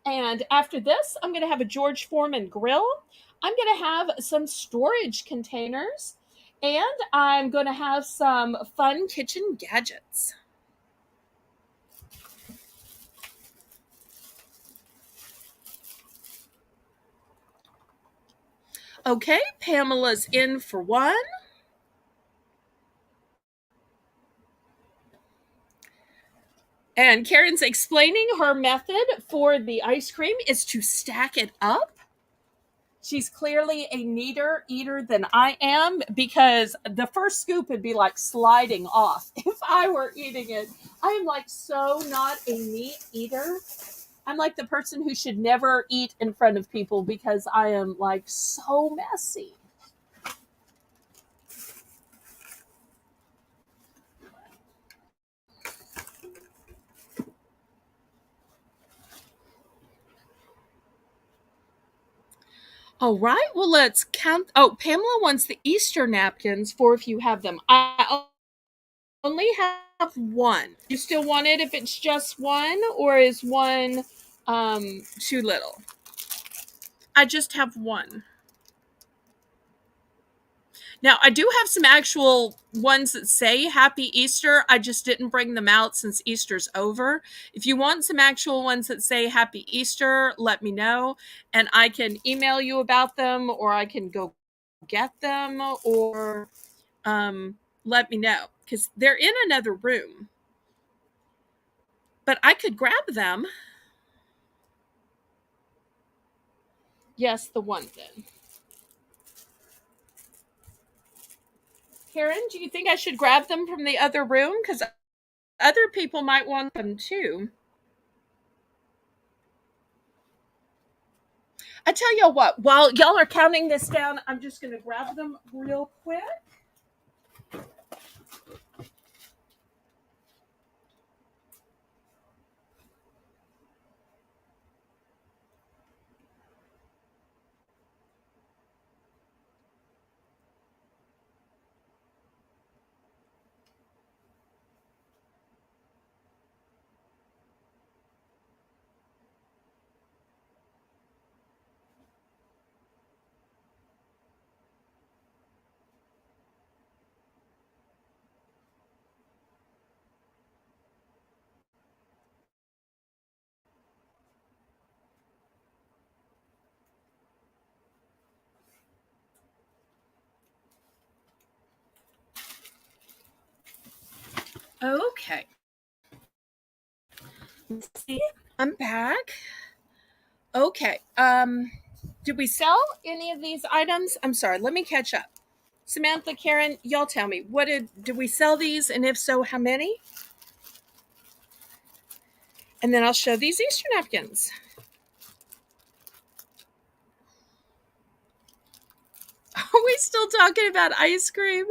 And after this, I'm going to have a George Foreman grill. I'm going to have some storage containers. And I'm going to have some fun kitchen gadgets. Okay, Pamela's in for 1. And Karen's explaining her method for the ice cream is to stack it up. She's clearly a neater eater than I am because the first scoop would be like sliding off if I were eating it. I am like so not a neat eater. I'm like the person who should never eat in front of people because I am like so messy. All right, well, let's count. Oh, Pamela wants the Easter napkins for if you have them. I only have one. You still want it if it's just one, or is one too little? I just have one. Now, I do have some actual ones that say Happy Easter. I just didn't bring them out since Easter's over. If you want some actual ones that say Happy Easter, let me know, and I can email you about them, or I can go get them, or let me know, because they're in another room. But I could grab them. Yes, the one then. Karen, do you think I should grab them from the other room? Because other people might want them too. I tell you what, while y'all are counting this down, I'm just going to grab them real quick. Okay. Let's see. I'm back. Okay. Did we sell any of these items? I'm sorry. Let me catch up. Samantha, Karen, y'all tell me. What did we sell these, and if so, how many? And then I'll show these Easter napkins. Are we still talking about ice cream?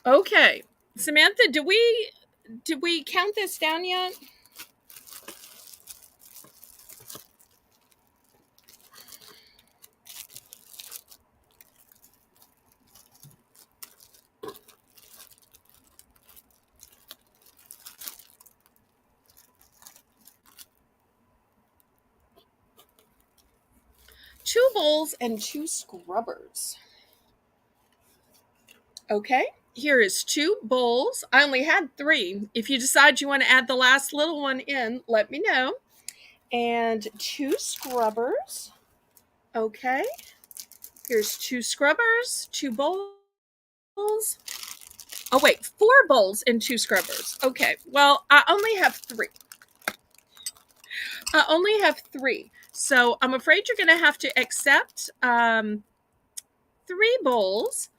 Okay. Samantha, did we count this down yet? Two bowls and two scrubbers. Okay, here is two bowls. I only had three. If you decide you want to add the last little one in, let me know. And two scrubbers. Okay, here's two scrubbers, two bowls. Oh, wait, four bowls and two scrubbers. Okay, well, I only have three. I only have three. So I'm afraid you're going to have to accept three bowls,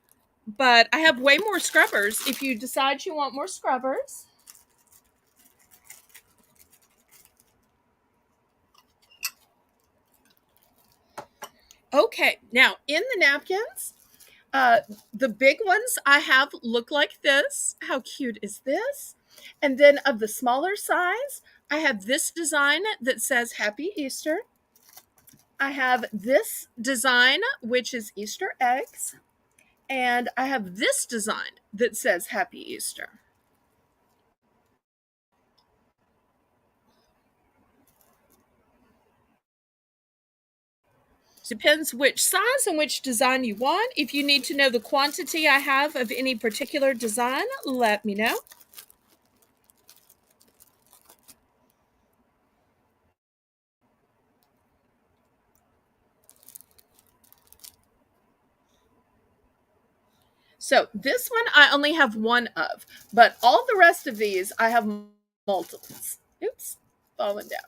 but I have way more scrubbers if you decide you want more scrubbers. Okay, now in the napkins, uh, the big ones I have look like this. How cute is this? And then of the smaller size, I have this design that says Happy Easter. I have this design, which is Easter eggs. And I have this design that says Happy Easter. Depends which size and which design you want. If you need to know the quantity I have of any particular design, let me know. So this one I only have one of, but all the rest of these I have multiples. Oops, falling down.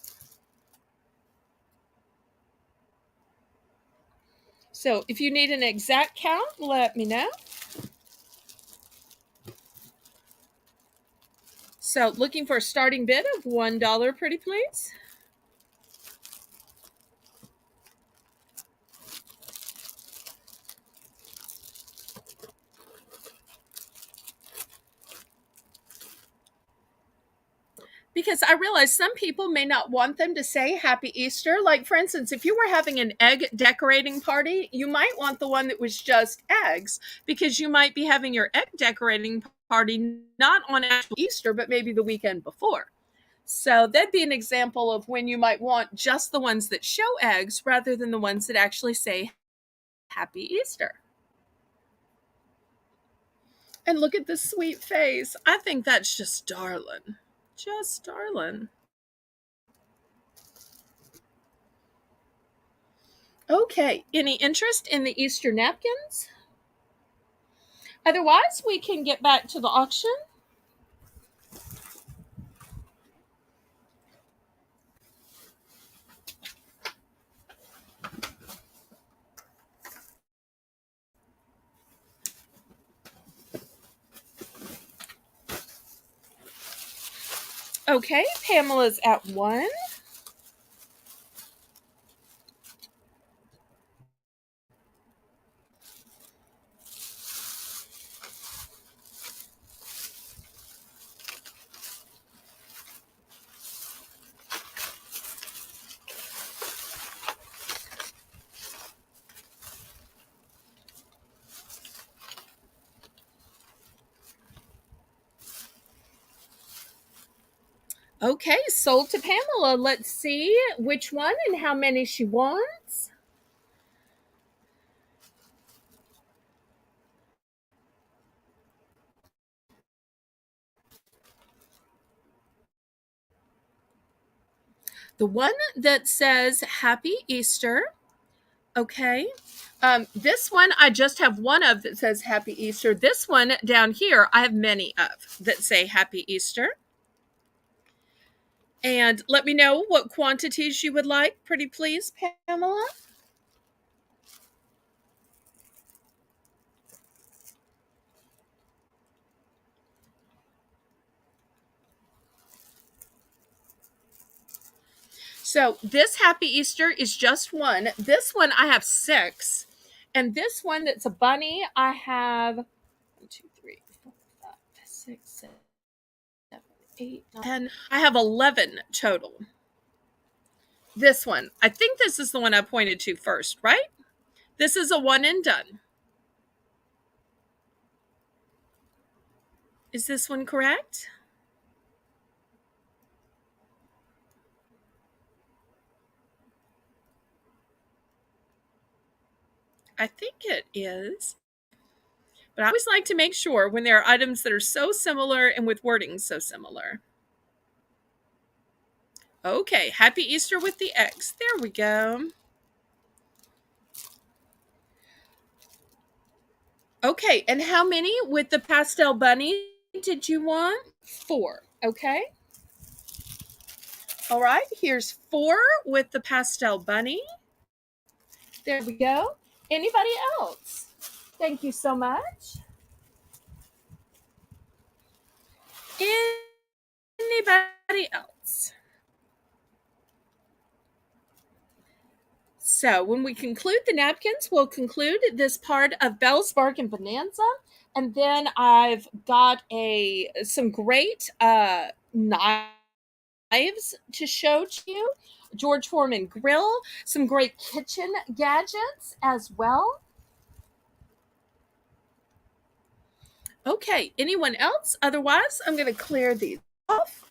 So if you need an exact count, let me know. So looking for a starting bid of $1, pretty please. because I realize some people may not want them to say Happy Easter. Like, for instance, if you were having an egg decorating party, you might want the one that was just eggs, because you might be having your egg decorating party not on actual Easter, but maybe the weekend before. So that'd be an example of when you might want just the ones that show eggs rather than the ones that actually say Happy Easter. And look at this sweet face. I think that's just darling. Just darling. Okay, any interest in the Easter napkins? Otherwise, we can get back to the auction. Okay, Pamela's at 1. Okay, sold to Pamela. Let's see which one and how many she wants. The one that says Happy Easter. Okay. This one I just have one of that says Happy Easter. This one down here I have many of that say Happy Easter. And let me know what quantities you would like, pretty please, Pamela. So this Happy Easter is just one. This one I have 6. And this one that's a bunny, I have 1, 2, 3, 4, 5, 6, 7, 8, 9, 10. I have 11 total. This one, I think this is the one I pointed to first, right? This is a one and done. Is this one correct? I think it is. But I always like to make sure when there are items that are so similar and with wording so similar. Okay, Happy Easter with the X. There we go. Okay, and how many with the pastel bunny did you want? 4, okay? All right, here's 4 with the pastel bunny. There we go. Anybody else? Thank you so much. Anybody else? So when we conclude the napkins, we'll conclude this part of Belle's Bargain Bonanza. And then I've got some great knives to show to you. George Foreman grill, some great kitchen gadgets as well. Okay, anyone else? Otherwise, I'm going to clear these off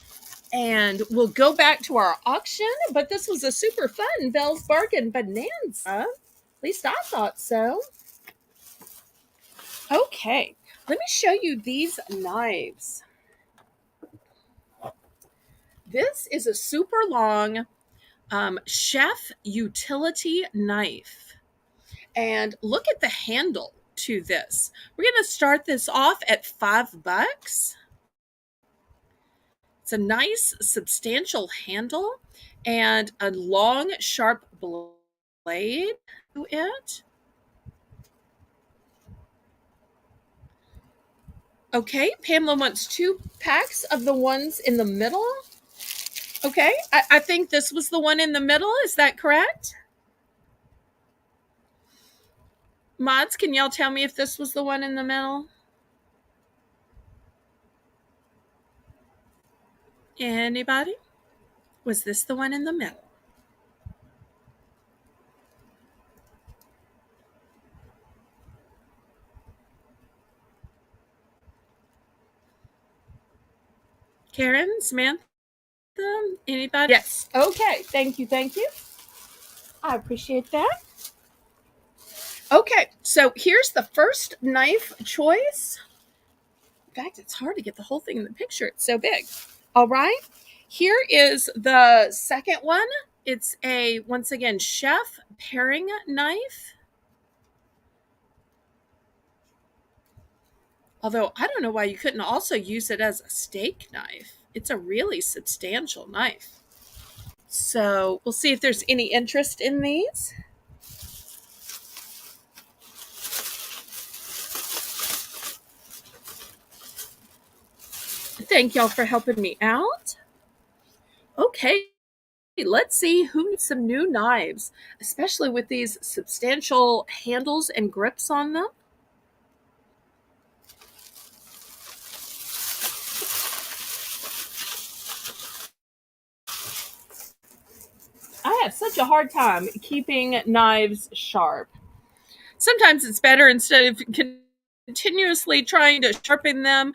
and we'll go back to our auction. But this was a super fun Belle's Bargain Bonanza. At least I thought so. Okay, let me show you these knives. This is a super long chef utility knife. And look at the handle to this. We're going to start this off at $5. It's a nice, substantial handle and a long, sharp blade to it. Okay, Pamela wants 2 packs of the ones in the middle. Okay, I think this was the one in the middle. Is that correct? Mods, can y'all tell me if this was the one in the middle? Anybody? Was this the one in the middle? Karen, Samantha, anybody? Yes. Okay. Thank you. Thank you. I appreciate that. Okay. So here's the first knife choice. In fact, it's hard to get the whole thing in the picture. It's so big. All right. Here is the second one. It's a, once again, chef paring knife. Although I don't know why you couldn't also use it as a steak knife. It's a really substantial knife. So we'll see if there's any interest in these. Thank y'all for helping me out. Okay, let's see who needs some new knives, especially with these substantial handles and grips on them. I have such a hard time keeping knives sharp. Sometimes it's better instead of continuously trying to sharpen them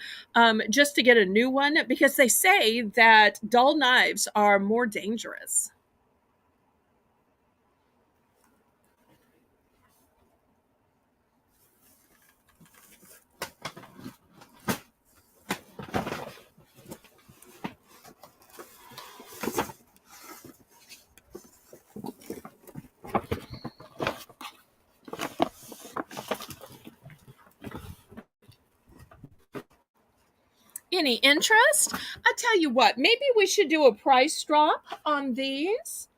just to get a new one, because they say that dull knives are more dangerous. Any interest? I tell you what, maybe we should do a price drop on these.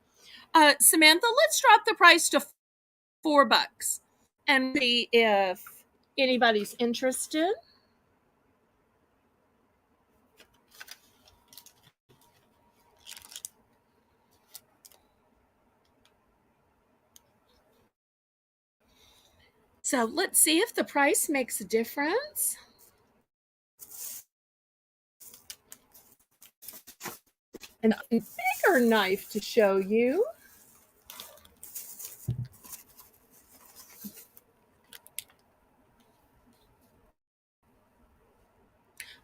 Samantha, let's drop the price to $4 and see if anybody's interested. So let's see if the price makes a difference. And a bigger knife to show you.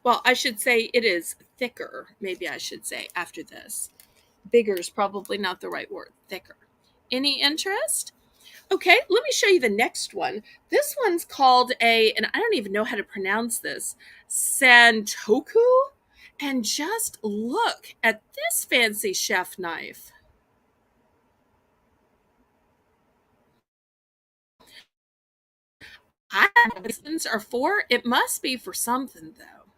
Well, I should say it is thicker. Maybe I should say after this. Bigger is probably not the right word. Thicker. Any interest? Okay, let me show you the next one. This one's called and I don't even know how to pronounce this, Santoku. And just look at this fancy chef knife. I don't know what these are for. It must be for something, though,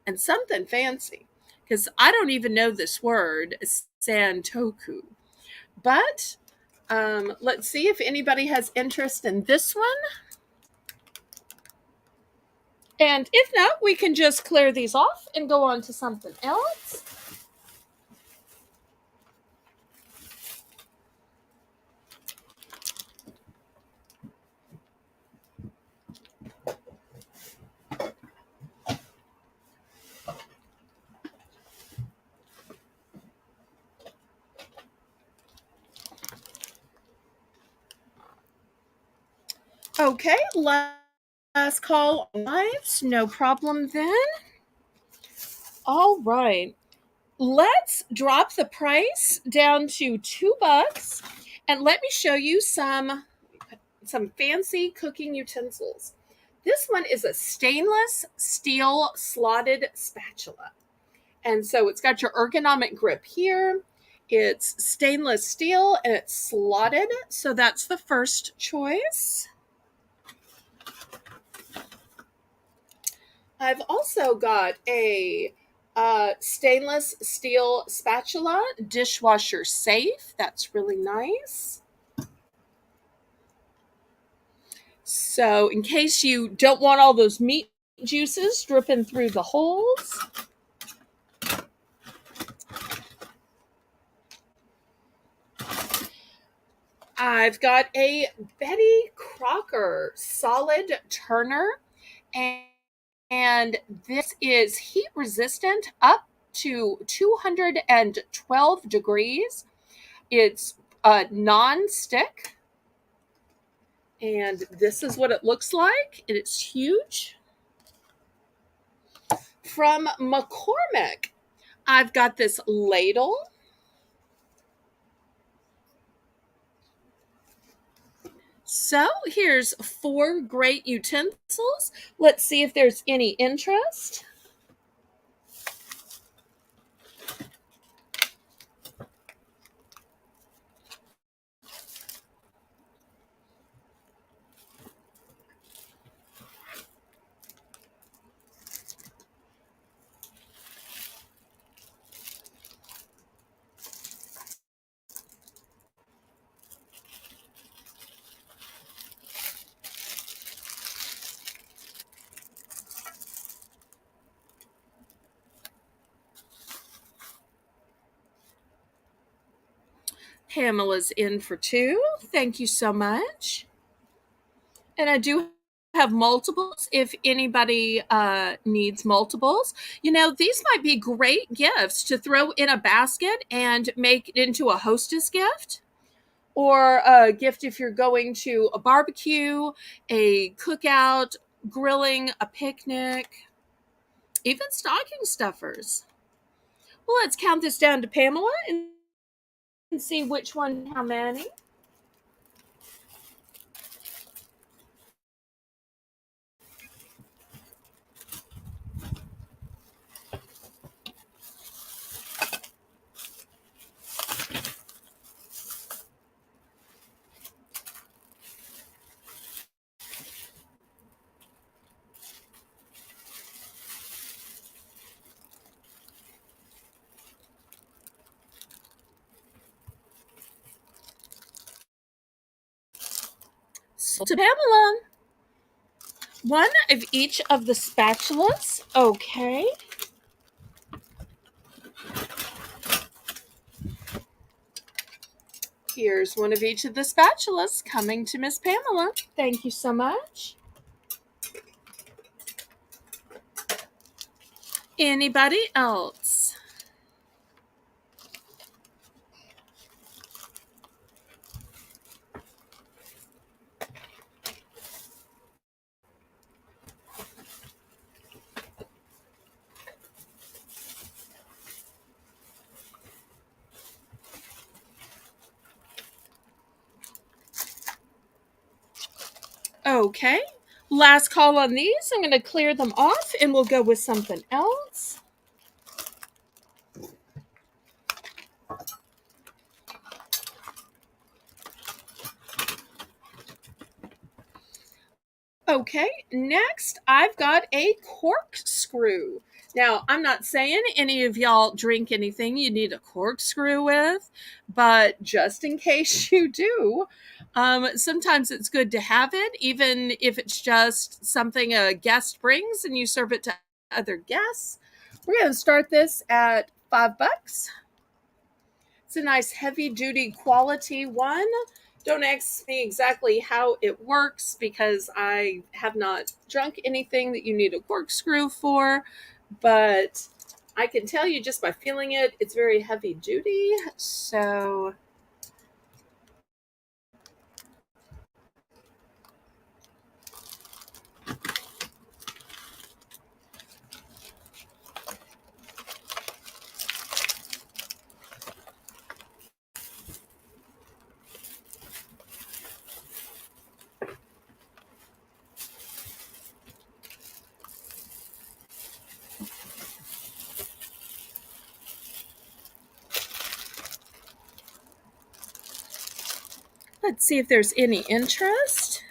and something fancy, because I don't even know this word, Santoku. But let's see if anybody has interest in this one. And if not, we can just clear these off and go on to something else. Okay, last call on knives. No problem then. All right. Let's drop the price down to $2 and let me show you some fancy cooking utensils. This one is a stainless steel slotted spatula. And so it's got your ergonomic grip here. It's stainless steel and it's slotted. So that's the first choice. I've also got a stainless steel spatula, dishwasher safe. That's really nice. So in case you don't want all those meat juices dripping through the holes. I've got a Betty Crocker solid turner, and this is heat resistant up to 212 degrees. It's non-stick, and this is what it looks like. It's huge. From McCormick, I've got this ladle. So here's 4 great utensils. Let's see if there's any interest. Pamela's in for 2. Thank you so much. And I do have multiples if anybody needs multiples. You know, these might be great gifts to throw in a basket and make it into a hostess gift, or a gift if you're going to a barbecue, a cookout, grilling, a picnic, even stocking stuffers. Well, let's count this down to Pamela and see which one, how many. So to Pamela, one of each of the spatulas. Okay. Here's one of each of the spatulas coming to Miss Pamela. Thank you so much. Anybody else? Okay. Last call on these. I'm going to clear them off and we'll go with something else. Okay, next I've got a corkscrew. Now, I'm not saying any of y'all drink anything you need a corkscrew with, but just in case you do, sometimes it's good to have it, even if it's just something a guest brings and you serve it to other guests. We're going to start this at $5. It's a nice heavy duty quality one. Don't ask me exactly how it works because I have not drunk anything that you need a corkscrew for, but I can tell you just by feeling it, it's very heavy duty. So let's see if there's any interest.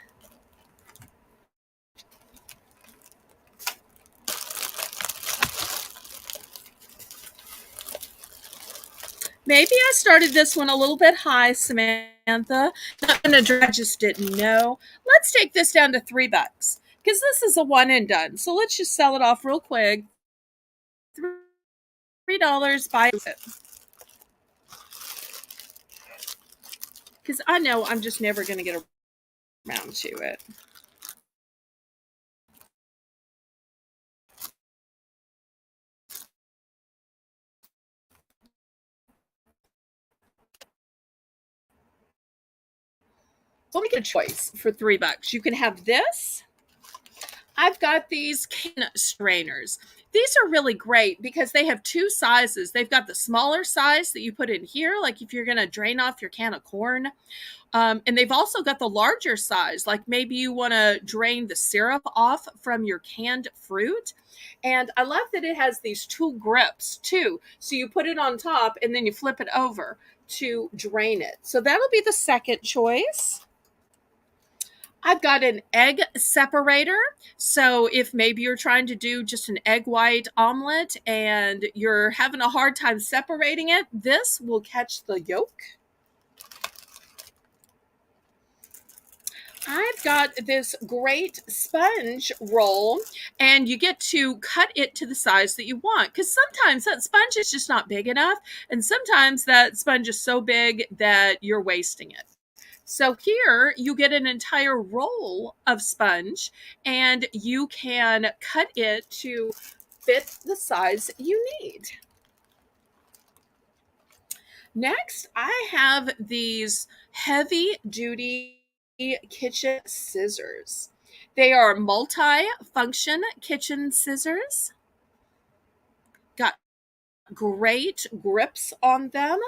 Maybe I started this one a little bit high, Samantha. Not gonna I just didn't know. Let's take this down to $3 because this is a one and done. So let's just sell it off real quick. $3 buy it because I know I'm just never gonna get around to it. We'll make a choice for $3. You can have this. I've got these can strainers. These are really great because they have two sizes. They've got the smaller size that you put in here, like if you're going to drain off your can of corn. And they've also got the larger size, like maybe you want to drain the syrup off from your canned fruit. And I love that it has these two grips too. So you put it on top and then you flip it over to drain it. So that'll be the second choice. I've got an egg separator. So if maybe you're trying to do just an egg white omelet and you're having a hard time separating it, this will catch the yolk. I've got this great sponge roll, and you get to cut it to the size that you want because sometimes that sponge is just not big enough, and sometimes that sponge is so big that you're wasting it. So here you get an entire roll of sponge, and you can cut it to fit the size you need. Next, I have these heavy duty kitchen scissors. They are multi-function kitchen scissors. Got great grips on them.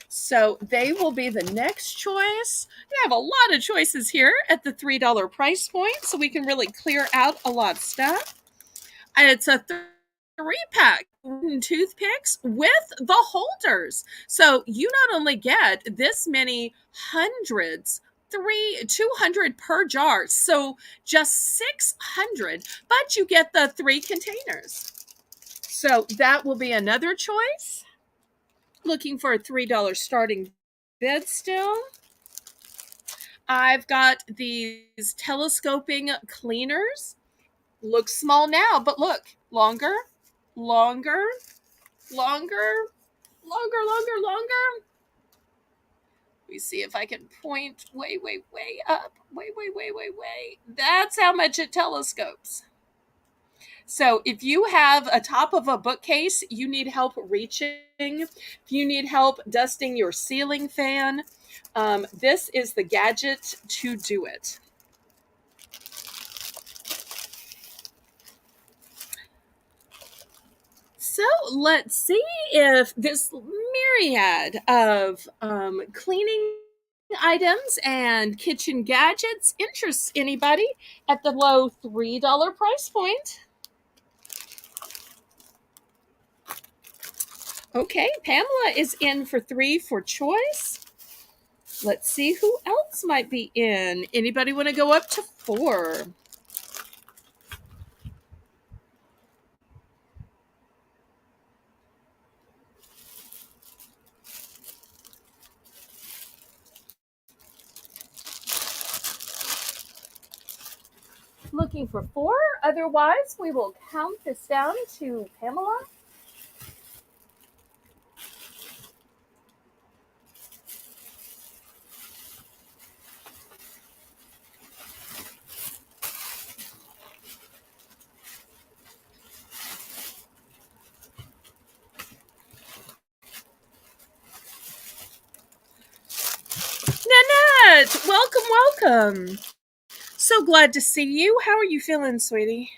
So they will be the next choice. We have a lot of choices here at the $3 price point, so we can really clear out a lot of stuff. And it's a three-pack toothpicks with the holders. So you not only get this many hundreds, 200 per jar, so just 600, but you get the 3 containers. So that will be another choice. Looking for a $3 starting bid still. I've got these telescoping cleaners. Looks small now, but look, longer, longer, longer, longer, longer, longer. Let me see if I can point way, way, way up. Way, way, way, way, way. That's how much it telescopes. So if you have a top of a bookcase, you need help reaching. If you need help dusting your ceiling fan, this is the gadget to do it. So let's see if this myriad of cleaning items and kitchen gadgets interests anybody at the low $3 price point. Okay, Pamela is in for 3 for choice. Let's see who else might be in. Anybody want to go up to 4? Looking for 4. Otherwise, we will count this down to Pamela. Nanette, welcome, welcome. So glad to see you. How are you feeling, sweetie?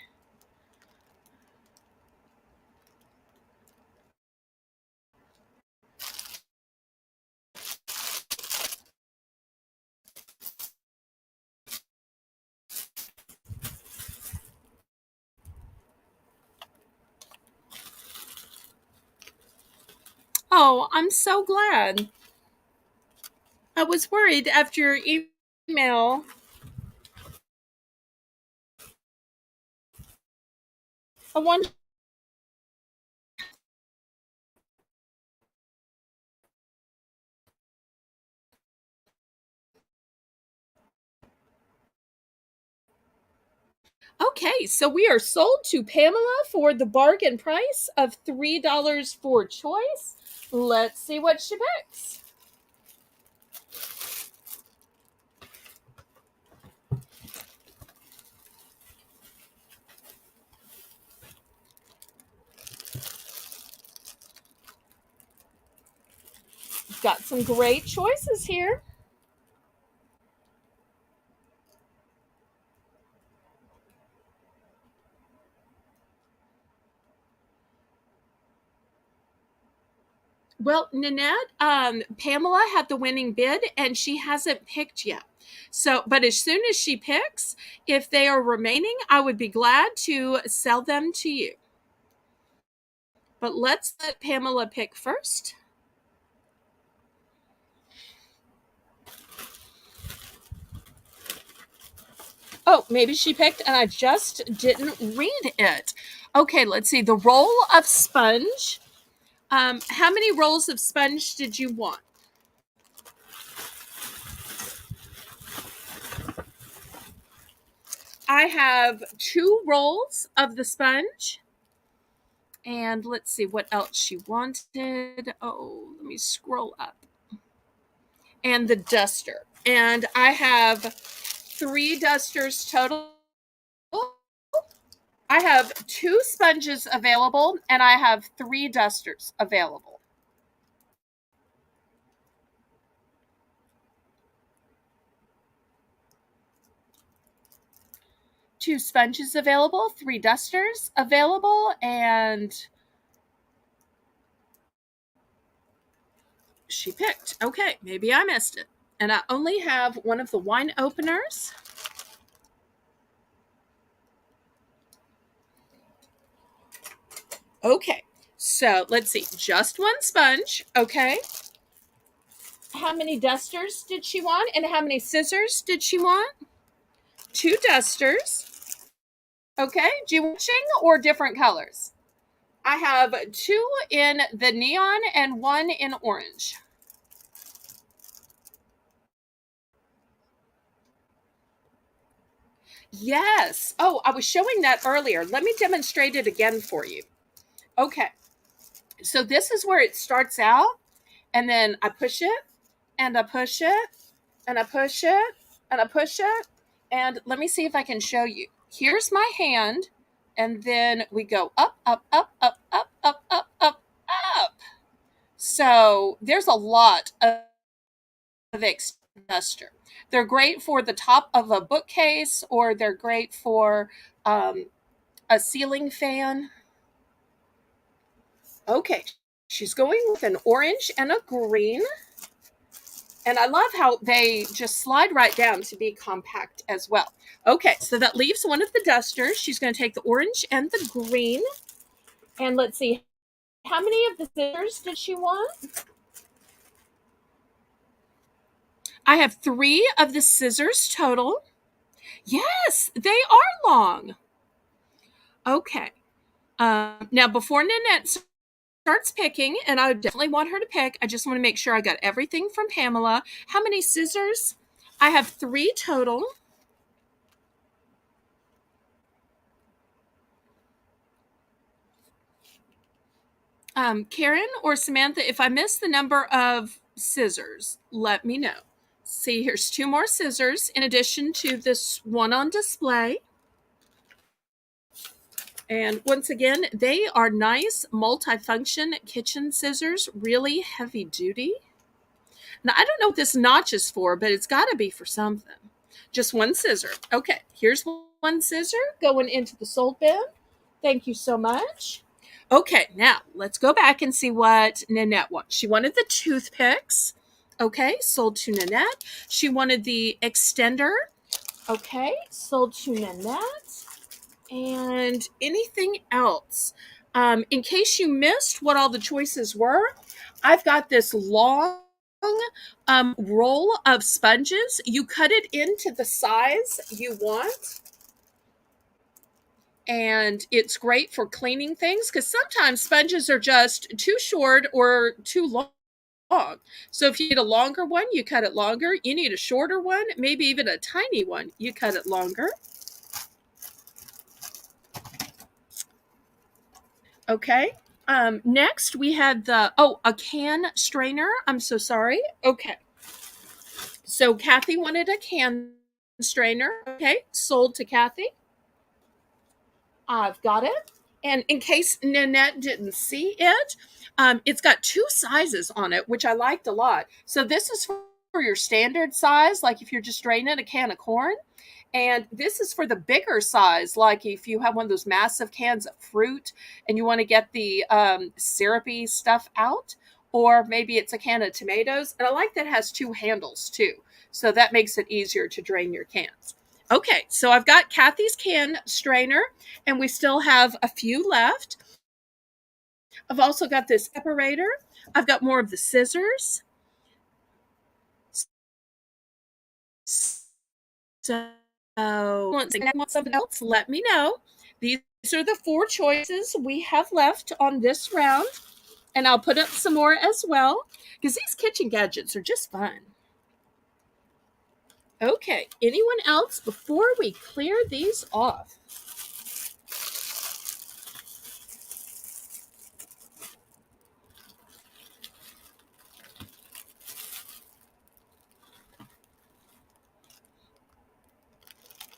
Oh, I'm so glad. I was worried after your email. I want. Okay, so we are sold to Pamela for the bargain price of $3 for choice. Let's see what she picks. Got some great choices here. Well, Nanette, Pamela had the winning bid and she hasn't picked yet. So, but as soon as she picks, if they are remaining, I would be glad to sell them to you. But let's let Pamela pick first. Oh, maybe she picked and I just didn't read it. Okay, let's see. The roll of sponge. How many rolls of sponge did you want? I have 2 rolls of the sponge. And let's see what else she wanted. Oh, let me scroll up. And the duster. And I have 3 dusters total. I have 2 sponges available and I have 3 dusters available. Two sponges available, 3 dusters available, and she picked. Okay, maybe I missed it. And I only have one of the wine openers. Okay, so let's see. Just 1 sponge. Okay. How many dusters did she want? And how many scissors did she want? 2 dusters. Okay. Do you want matching or different colors? I have 2 in the neon and 1 in orange. Yes. Oh, I was showing that earlier. Let me demonstrate it again for you. Okay. So this is where it starts out, and then I push it, and I push it, and I push it, and I push it. And let me see if I can show you. Here's my hand, and then we go up, up, up, up, up, up, up, up, up. So there's a lot of duster. They're great for the top of a bookcase, or they're great for a ceiling fan. Okay, she's going with an orange and a green. And I love how they just slide right down to be compact as well. Okay, so that leaves one of the dusters. She's going to take the orange and the green. And let's see, how many of the scissors did she want? I have 3 of the scissors total. Yes, they are long. Okay. Now, before Nanette starts picking, and I definitely want her to pick, I just want to make sure I got everything from Pamela. How many scissors? I have 3 total. Karen or Samantha, if I miss the number of scissors, let me know. See, here's 2 more scissors in addition to this one on display. And once again, they are nice multifunction kitchen scissors, really heavy duty. Now, I don't know what this notch is for, but it's got to be for something. Just 1 scissor. Okay, here's 1 scissor going into the sold bin. Thank you so much. Okay, now let's go back and see what Nanette wants. She wanted the toothpicks. Okay, sold to Nanette. She wanted the extender. Okay, sold to Nanette. And anything else? In case you missed what all the choices were, I've got this long roll of sponges. You cut it into the size you want. And it's great for cleaning things because sometimes sponges are just too short or too long. So if you need a longer one, you cut it longer. You need a shorter one, maybe even a tiny one, you cut it longer. Okay. Next we had a can strainer. I'm so sorry. Okay. So Kathy wanted a can strainer. Okay. Sold to Kathy. I've got it. And in case Nanette didn't see it, it's got 2 sizes on it, which I liked a lot. So this is for your standard size, like if you're just draining a can of corn. And this is for the bigger size, like if you have one of those massive cans of fruit and you want to get the syrupy stuff out. or maybe it's a can of tomatoes. And I like that it has two handles too. So that makes it easier to drain your cans. Okay, so I've got Kathy's can strainer, and we still have a few left. I've also got this separator. I've got more of the scissors. So, once again, want something else, let me know. These are the four choices we have left on this round, and I'll put up some more as well because these kitchen gadgets are just fun. Okay, anyone else before we clear these off?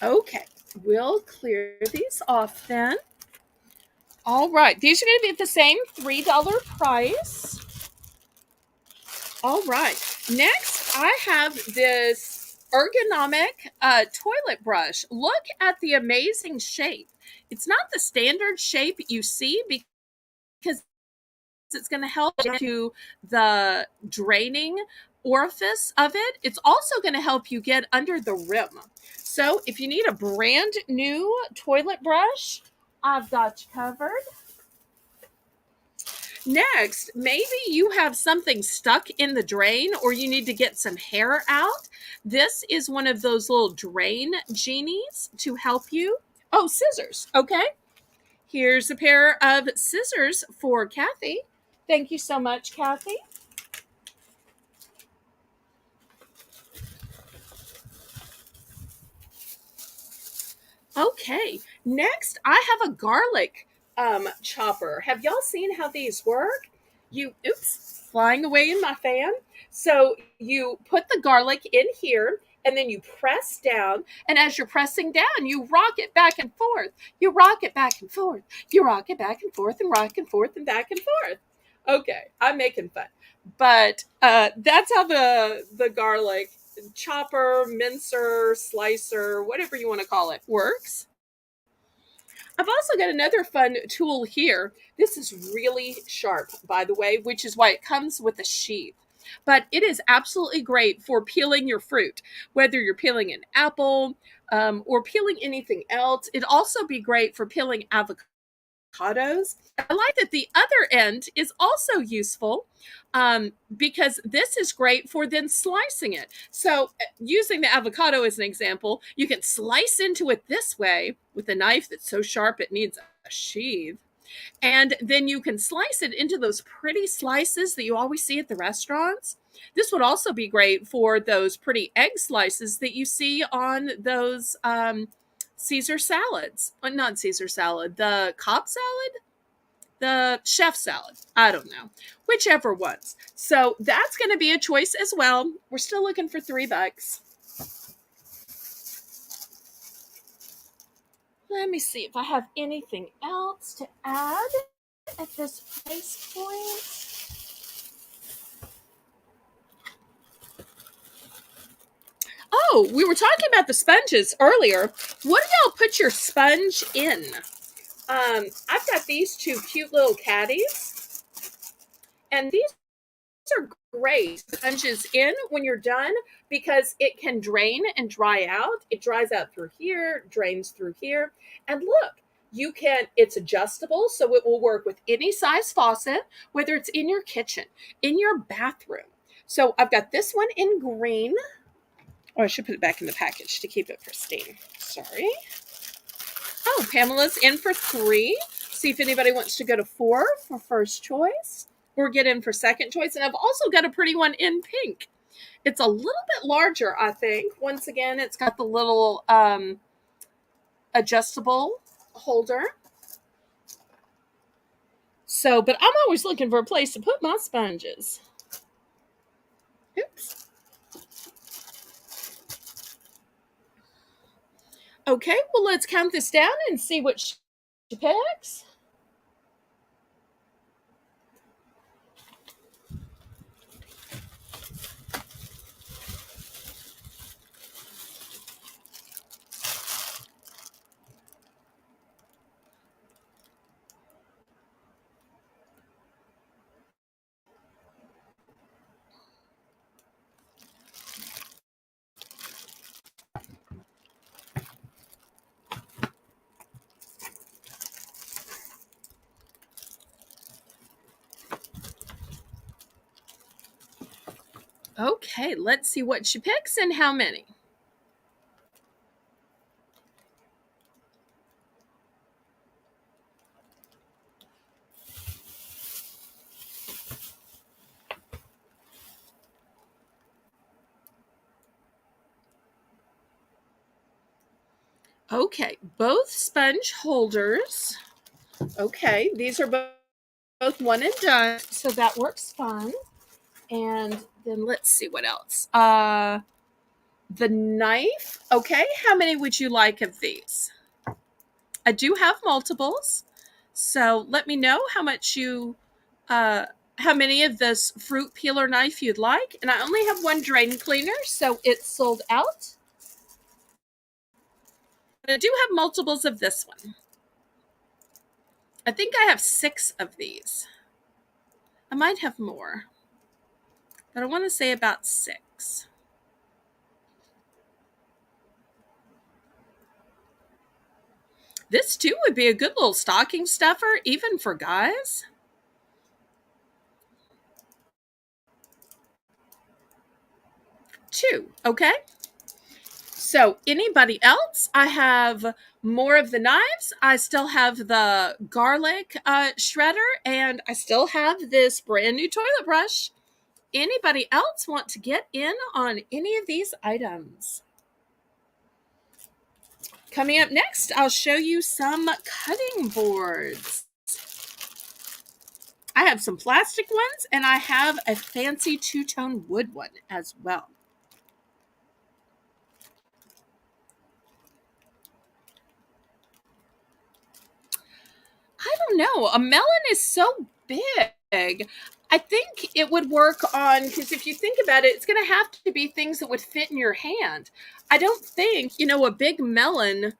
Okay, we'll clear these off then. All right, these are going to be at the same $3 price. All right, next I have this ergonomic toilet brush. Look at the amazing shape. It's not the standard shape you see because it's going to help to the draining orifice of it. It's also going to help you get under the rim. So if you need a brand new toilet brush, I've got you covered. Next, maybe you have something stuck in the drain or you need to get some hair out. This is one of those little drain genies to help you. Oh, scissors. Okay. Here's a pair of scissors for Kathy. Thank you so much, Kathy. Okay, next I have a garlic chopper. Have y'all seen how these work? Oops, flying away in my fan. So you put the garlic in here and then you press down. And as you're pressing down, you rock it back and forth. You rock it back and forth. You rock it back and forth and rock and forth and back and forth. Okay, I'm making fun. But that's how the garlic chopper, mincer, slicer, whatever you want to call it, works. I've also got another fun tool here. This is really sharp, by the way, which is why it comes with a sheath. But it is absolutely great for peeling your fruit, whether you're peeling an apple or peeling anything else. It'd also be great for peeling avocados. I like that the other end is also useful because this is great for then slicing it. So, using the avocado as an example, you can slice into it this way with a knife that's so sharp it needs a sheath. And then you can slice it into those pretty slices that you always see at the restaurants. This would also be great for those pretty egg slices that you see on those Caesar salads. Well, not Caesar salad, the Cobb salad, the chef salad. I don't know. Whichever ones. So that's going to be a choice as well. We're still looking for $3. Let me see if I have anything else to add at this price point. Oh, we were talking about the sponges earlier. What do y'all put your sponge in? I've got these two cute little caddies, and these are great sponges in when you're done because it can drain and dry out. It dries out through here, drains through here. And look, it's adjustable, so it will work with any size faucet, whether it's in your kitchen, in your bathroom. So I've got this one in green. Oh, I should put it back in the package to keep it pristine. Sorry. Oh, Pamela's in for 3. See if anybody wants to go to 4 for first choice or get in for second choice. And I've also got a pretty one in pink. It's a little bit larger, I think. Once again, it's got the little adjustable holder. So, but I'm always looking for a place to put my sponges. Oops. Okay, well, let's count this down and see what she picks. Okay, let's see what she picks and how many. Okay, both sponge holders. Okay, these are both one and done, so that works fine. And then let's see what else. The knife. Okay, how many would you like of these? I do have multiples, so let me know uh, how many of this fruit peeler knife you'd like. And I only have one drain cleaner, so it's sold out. But I do have multiples of this one. I think I have 6 of these. I might have more, but I want to say about 6. This too would be a good little stocking stuffer, even for guys. 2, okay? So anybody else? I have more of the knives. I still have the garlic shredder, and I still have this brand new toilet brush. Anybody else want to get in on any of these items? Coming up next, I'll show you some cutting boards. I have some plastic ones, and I have a fancy two-tone wood one as well. I don't know. A melon is so big. I think it would work on, because if you think about it, it's going to have to be things that would fit in your hand. I don't think, a big melon,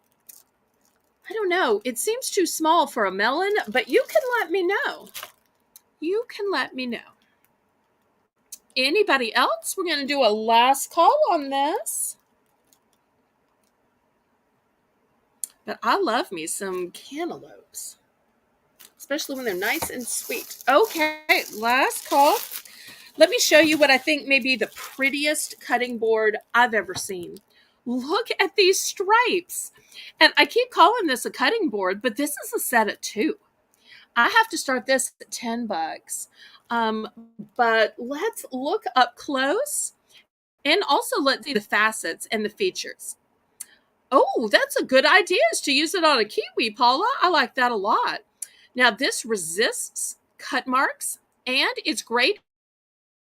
I don't know. It seems too small for a melon, but you can let me know. You can let me know. Anybody else? We're going to do a last call on this. But I love me some cantaloupes, especially when they're nice and sweet. Okay, last call. Let me show you what I think may be the prettiest cutting board I've ever seen. Look at these stripes. And I keep calling this a cutting board, but this is a set of 2. I have to start this at $10. But let's look up close, and also let's see the facets and the features. Oh, that's a good idea, is to use it on a kiwi, Paula. I like that a lot. Now, this resists cut marks, and it's great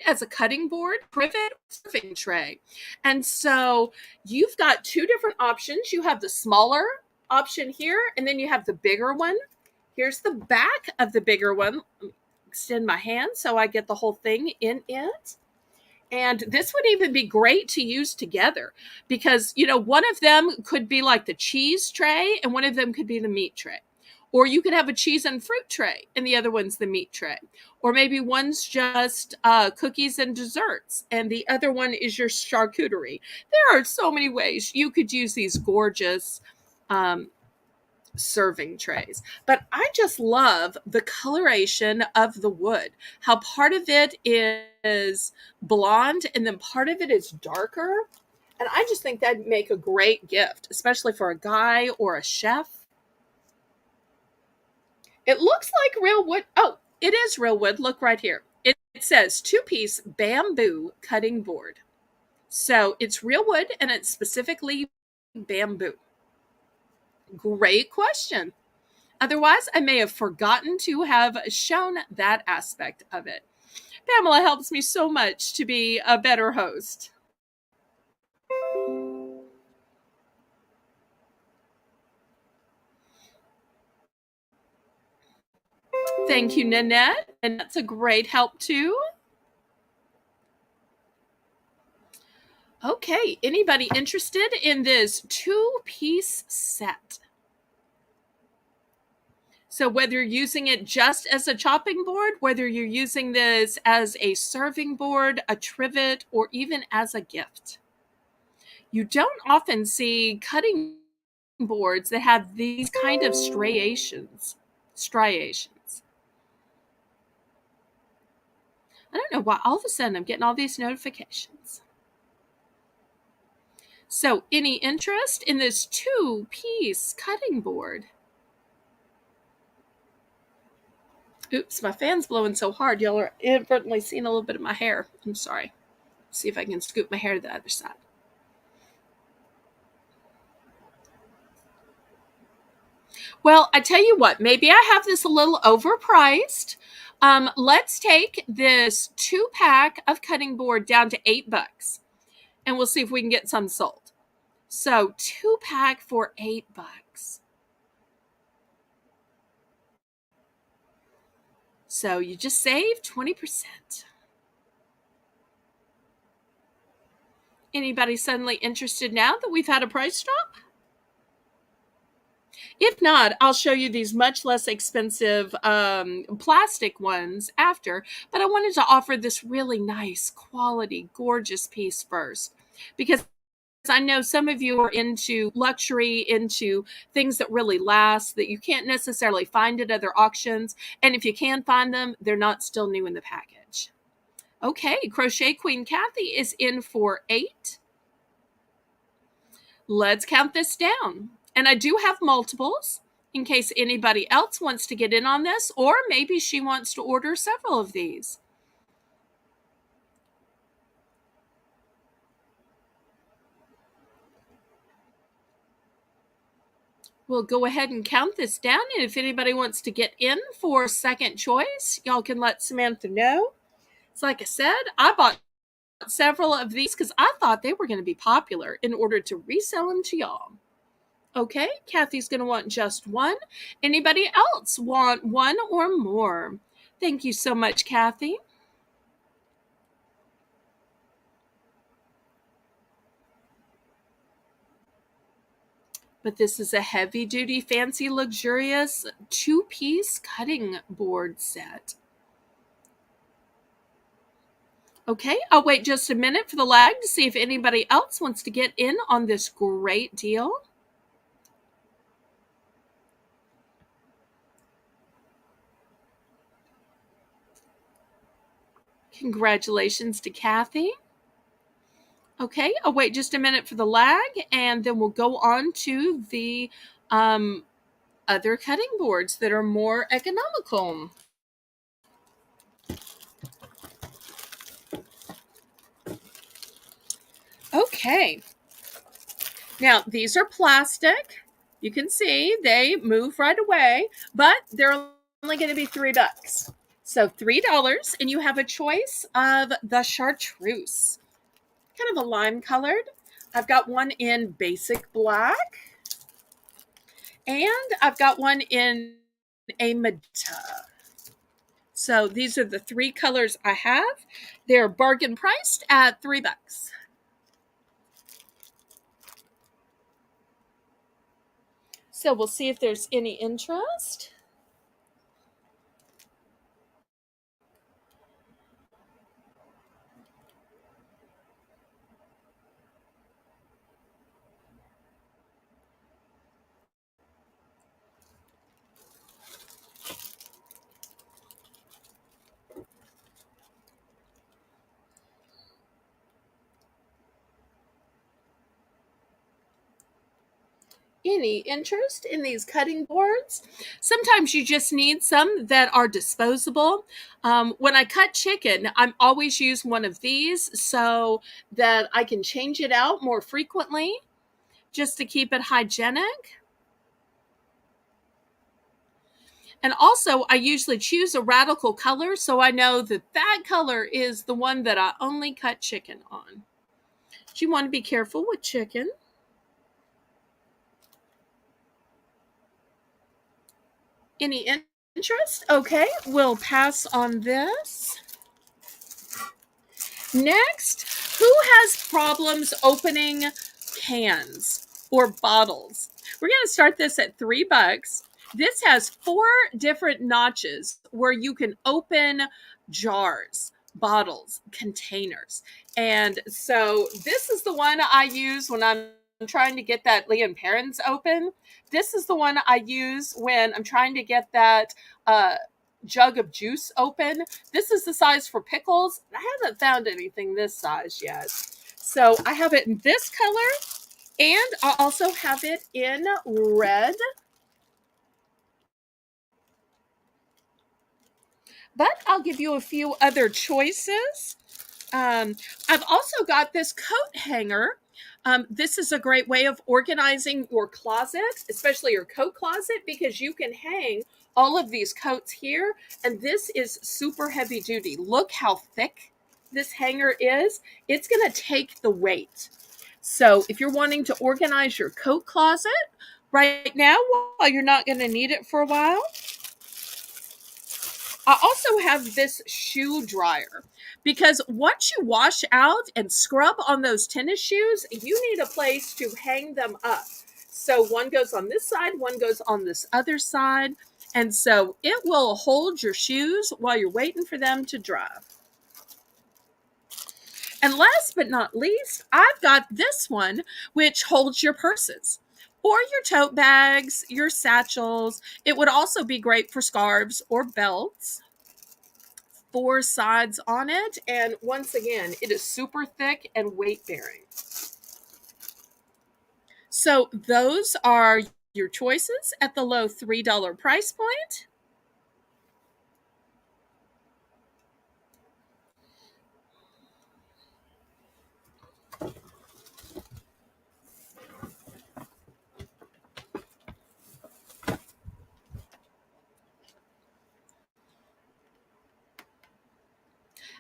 as a cutting board, privet, serving tray. And so you've got 2 different options. You have the smaller option here, and then you have the bigger one. Here's the back of the bigger one. Extend my hand so I get the whole thing in it. And this would even be great to use together because, one of them could be like the cheese tray and one of them could be the meat tray. Or you could have a cheese and fruit tray and the other one's the meat tray. Or maybe one's just cookies and desserts and the other one is your charcuterie. There are so many ways you could use these gorgeous serving trays. But I just love the coloration of the wood, how part of it is blonde and then part of it is darker. And I just think that'd make a great gift, especially for a guy or a chef. It looks like real wood. Oh, it is real wood. Look right here. It says 2-piece bamboo cutting board. So it's real wood and it's specifically bamboo. Great question. Otherwise, I may have forgotten to have shown that aspect of it. Pamela helps me so much to be a better host. Thank you, Nanette. And that's a great help too. Okay, anybody interested in this 2-piece set? So whether you're using it just as a chopping board, whether you're using this as a serving board, a trivet, or even as a gift. You don't often see cutting boards that have these kind of striations. I don't know why all of a sudden I'm getting all these notifications. So, any interest in this 2-piece cutting board? Oops, my fan's blowing so hard, y'all are inadvertently seeing a little bit of my hair. I'm sorry. See if I can scoop my hair to the other side. Well, I tell you what, maybe I have this a little overpriced. Let's take this 2-pack of cutting board down to $8, and we'll see if we can get some sold. So 2-pack for $8. So you just saved 20%. Anybody suddenly interested now that we've had a price drop? If not, I'll show you these much less expensive plastic ones after. But I wanted to offer this really nice, quality, gorgeous piece first, because I know some of you are into luxury, into things that really last, that you can't necessarily find at other auctions. And if you can find them, they're not still new in the package. Okay, Crochet Queen Kathy is in for 8. Let's count this down. And I do have multiples in case anybody else wants to get in on this, or maybe she wants to order several of these. We'll go ahead and count this down, and if anybody wants to get in for second choice, y'all can let Samantha know. So like I said, I bought several of these because I thought they were going to be popular in order to resell them to y'all. Okay, Kathy's going to want just one. Anybody else want one or more? Thank you so much, Kathy. But this is a heavy-duty, fancy, luxurious 2-piece cutting board set. Okay, I'll wait just a minute for the lag to see if anybody else wants to get in on this great deal. Congratulations to Kathy. Okay, I'll wait just a minute for the lag, and then we'll go on to the other cutting boards that are more economical. Okay, now these are plastic. You can see they move right away, but they're only going to be $3. So $3, and you have a choice of the chartreuse, kind of a lime colored. I've got one in basic black, and I've got one in a magenta. So these are the 3 colors I have. They're bargain priced at $3. So we'll see if there's any interest. Any interest in these cutting boards? Sometimes you just need some that are disposable. When I cut chicken, I'm always use one of these so that I can change it out more frequently, just to keep it hygienic. And also, I usually choose a radical color so I know that that color is the one that I only cut chicken on. You want to be careful with chicken. Any interest? Okay, we'll pass on this. Next, who has problems opening cans or bottles? We're going to start this at $3. This has 4 different notches where you can open jars, bottles, containers. And so this is the one I use when I'm trying to get that Leon Perrins open. This is the one I use when I'm trying to get that jug of juice open. This is the size for pickles. I haven't found anything this size yet. So I have it in this color, And I also have it in red. But I'll give you a few other choices. Um, I've also got this coat hanger. This is a great way of organizing your closet, especially your coat closet, because you can hang all of these coats here. And this is super heavy duty. Look how thick this hanger is. It's going to take the weight. So if you're wanting to organize your coat closet right now, while you're not going to need it for a while, I also have this shoe dryer because once you wash out and scrub on those tennis shoes, you need a place to hang them up. So one goes on this side, one goes on this other side. And so it will hold your shoes while you're waiting for them to dry. And last but not least, I've got this one, which holds your purses or your tote bags, your satchels. It would also be great for scarves or belts. 4 sides on it, and once again, it is super thick and weight bearing. So those are your choices at the low $3 price point.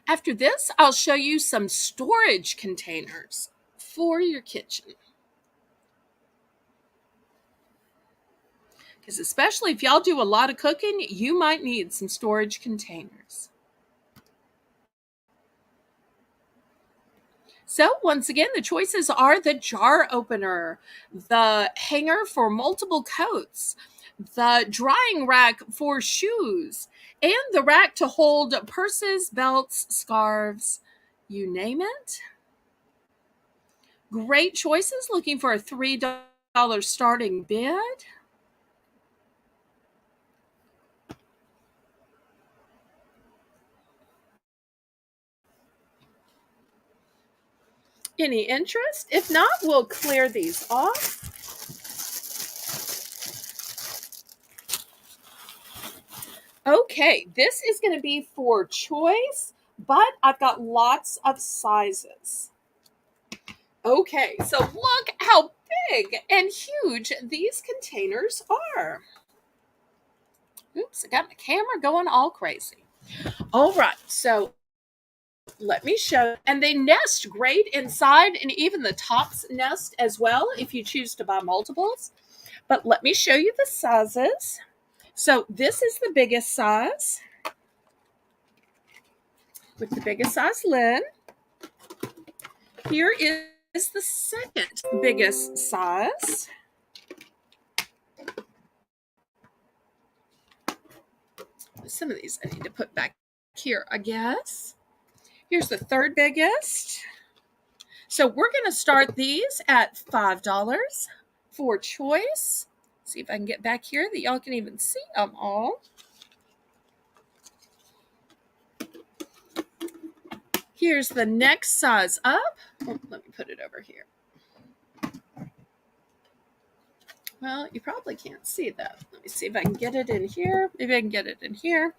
After this, I'll show you some storage containers for your kitchen. Because especially if y'all do a lot of cooking, you might need some storage containers. So once again, the choices are the jar opener, the hanger for multiple coats, the drying rack for shoes, and the rack to hold purses, belts, scarves, you name it. Great choices looking for a $3 starting bid. Any interest? If not, we'll clear these off. Okay, this is going to be for choice, but I've got lots of sizes. Okay, so look how big and huge these containers are. Oops, I got my camera going all crazy. All right, so let me show. And they nest great inside, and even the tops nest as well if you choose to buy multiples. But let me show you the sizes. So this is the biggest size with the biggest size lid. Here is the second biggest size. Some of these I need to put back here, I guess. Here's the third biggest. So we're going to start these at $5 for choice. See if I can get back here that y'all can even see them all. Here's the next size up. Oh, let me put it over here. Well, you probably can't see that. Let me see if I can get it in here. Maybe I can get it in here.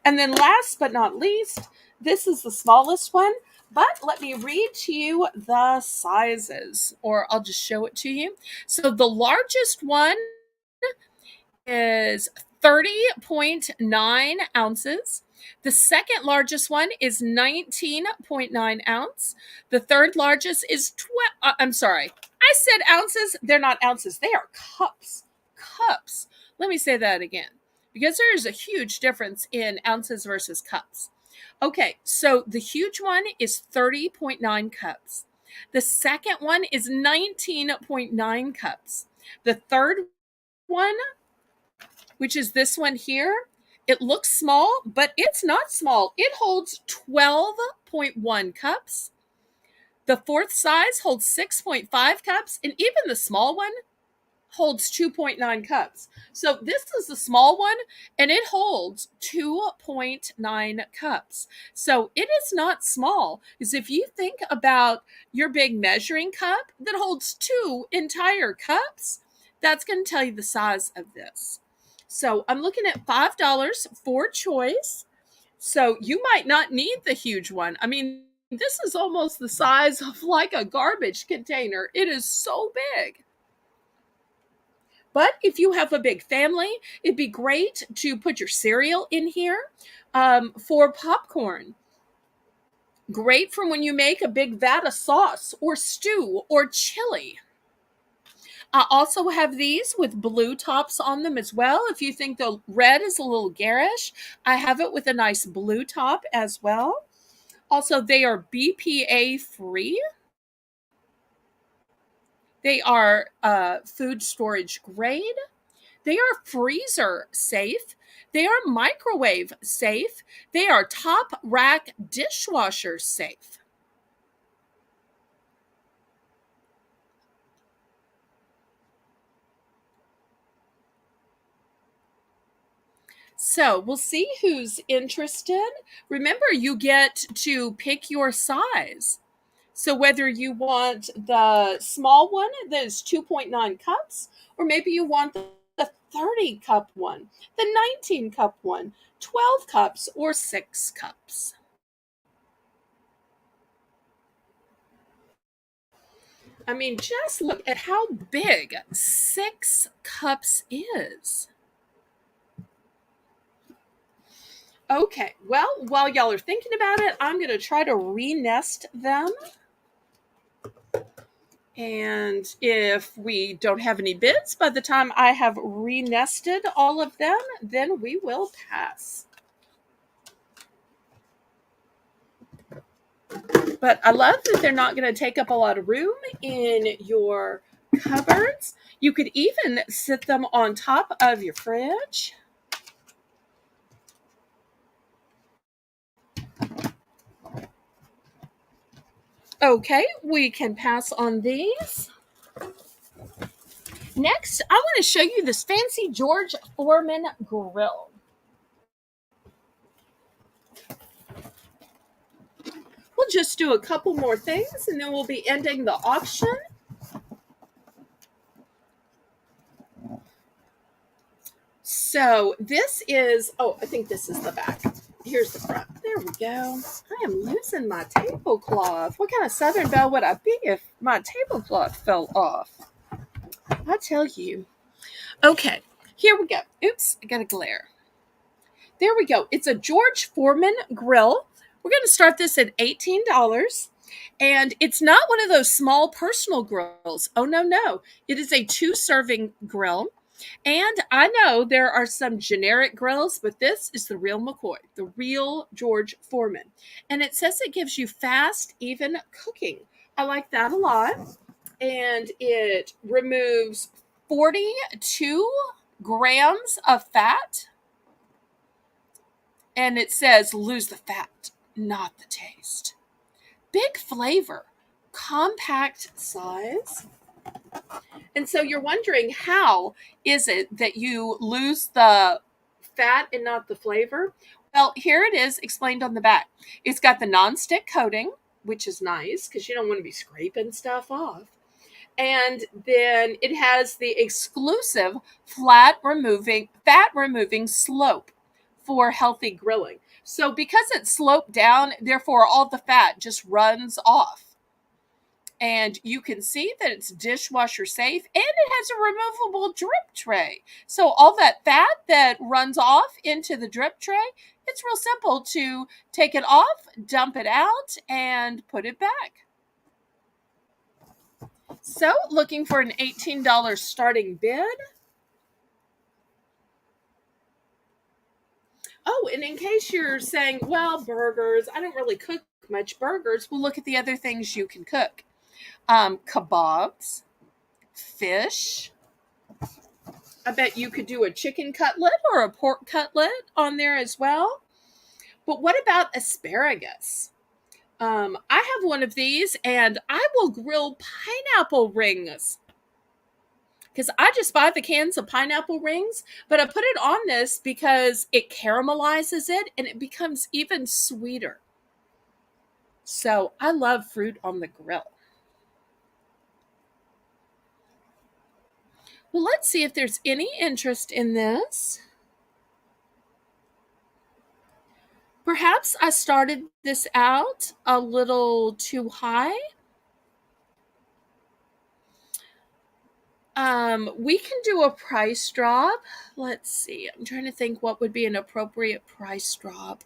And then last but not least, this is the smallest one. But let me read to you the sizes, or I'll just show it to you. So the largest one is 30.9 ounces. The second largest one is 19.9 ounce. The third largest is I'm sorry. I said ounces. They're not ounces. They are cups. Cups. Let me say that again because there is a huge difference in ounces versus cups. Okay, so the huge one is 30.9 cups. The second one is 19.9 cups. The third one, which is this one here, it looks small, but it's not small. It holds 12.1 cups. The fourth size holds 6.5 cups, and even the small one holds 2.9 cups. So this is a small one and it holds 2.9 cups. So it is not small. Because if you think about your big measuring cup that holds 2 entire cups, that's going to tell you the size of this. So I'm looking at $5 for choice. So you might not need the huge one. I mean, this is almost the size of like a garbage container. It is so big. But if you have a big family, it'd be great to put your cereal in here for popcorn. Great for when you make a big vat of sauce or stew or chili. I also have these with blue tops on them as well. If you think the red is a little garish, I have it with a nice blue top as well. Also, they are BPA free. They are food storage grade. They are freezer safe. They are microwave safe. They are top rack dishwasher safe. So we'll see who's interested. Remember, you get to pick your size. So whether you want the small one that is 2.9 cups, or maybe you want the 30 cup one, the 19 cup one, 12 cups, or 6 cups. I mean, just look at how big 6 cups is. Okay, well, while y'all are thinking about it, I'm going to try to re-nest them. And if we don't have any bids by the time I have re-nested all of them, then we will pass. But I love that they're not going to take up a lot of room in your cupboards. You could even sit them on top of your fridge. Okay, we can pass on these. Next, I want to show you this fancy George Foreman grill. We'll just do a couple more things and then we'll be ending the auction. So this is, oh, I think this is the back. Here's the front. There we go. I am losing my tablecloth. What kind of Southern Belle would I be if my tablecloth fell off? I tell you. Okay, here we go. Oops, I got a glare. There we go. It's a George Foreman grill. We're going to start this at $18. And it's not one of those small personal grills. Oh, no, no. It is a 2-serving grill. And I know there are some generic grills, but this is the real McCoy, the real George Foreman. And it says it gives you fast, even cooking. I like that a lot. And it removes 42 grams of fat. And it says lose the fat, not the taste. Big flavor, compact size. And so you're wondering, how is it that you lose the fat and not the flavor? Well, here it is explained on the back. It's got the nonstick coating, which is nice because you don't want to be scraping stuff off. And then it has the exclusive fat removing slope for healthy grilling. So because it's sloped down, therefore all the fat just runs off. And you can see that it's dishwasher safe and it has a removable drip tray. So all that fat that runs off into the drip tray, it's real simple to take it off, dump it out, and put it back. So looking for an $18 starting bid. Oh, and in case you're saying, well, burgers, I don't really cook much burgers, we'll look at the other things you can cook. Kebabs, fish. I bet you could do a chicken cutlet or a pork cutlet on there as well. But what about asparagus? I have one of these and I will grill pineapple rings. because I just buy the cans of pineapple rings, but I put it on this because it caramelizes it and it becomes even sweeter. So I love fruit on the grill. Well, let's see if there's any interest in this. Perhaps I started this out a little too high. We can do a price drop. Let's see. I'm trying to think what would be an appropriate price drop.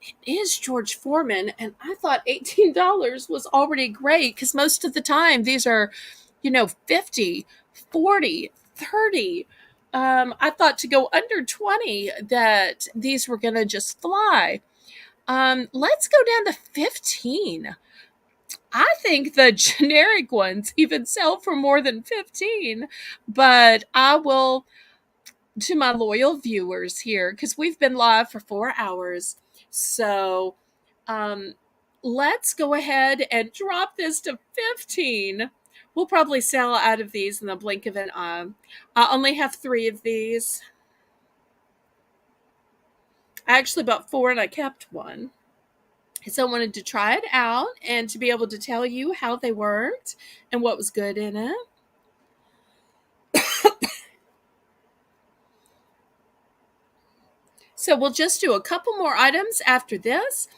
It is George Foreman, and I thought $18 was already great because most of the time these are, 50, 40, 30. I thought to go under 20 that these were going to just fly. Let's go down to 15. I think the generic ones even sell for more than 15, but I will, to my loyal viewers here, because we've been live for 4 hours. So um, let's go ahead and drop this to 15. We'll probably sell out of these in the blink of an eye. I only have 3 of these. I actually bought 4 and I kept 1. So I wanted to try it out and to be able to tell you how they worked and what was good in it. So we'll just do a couple more items after this,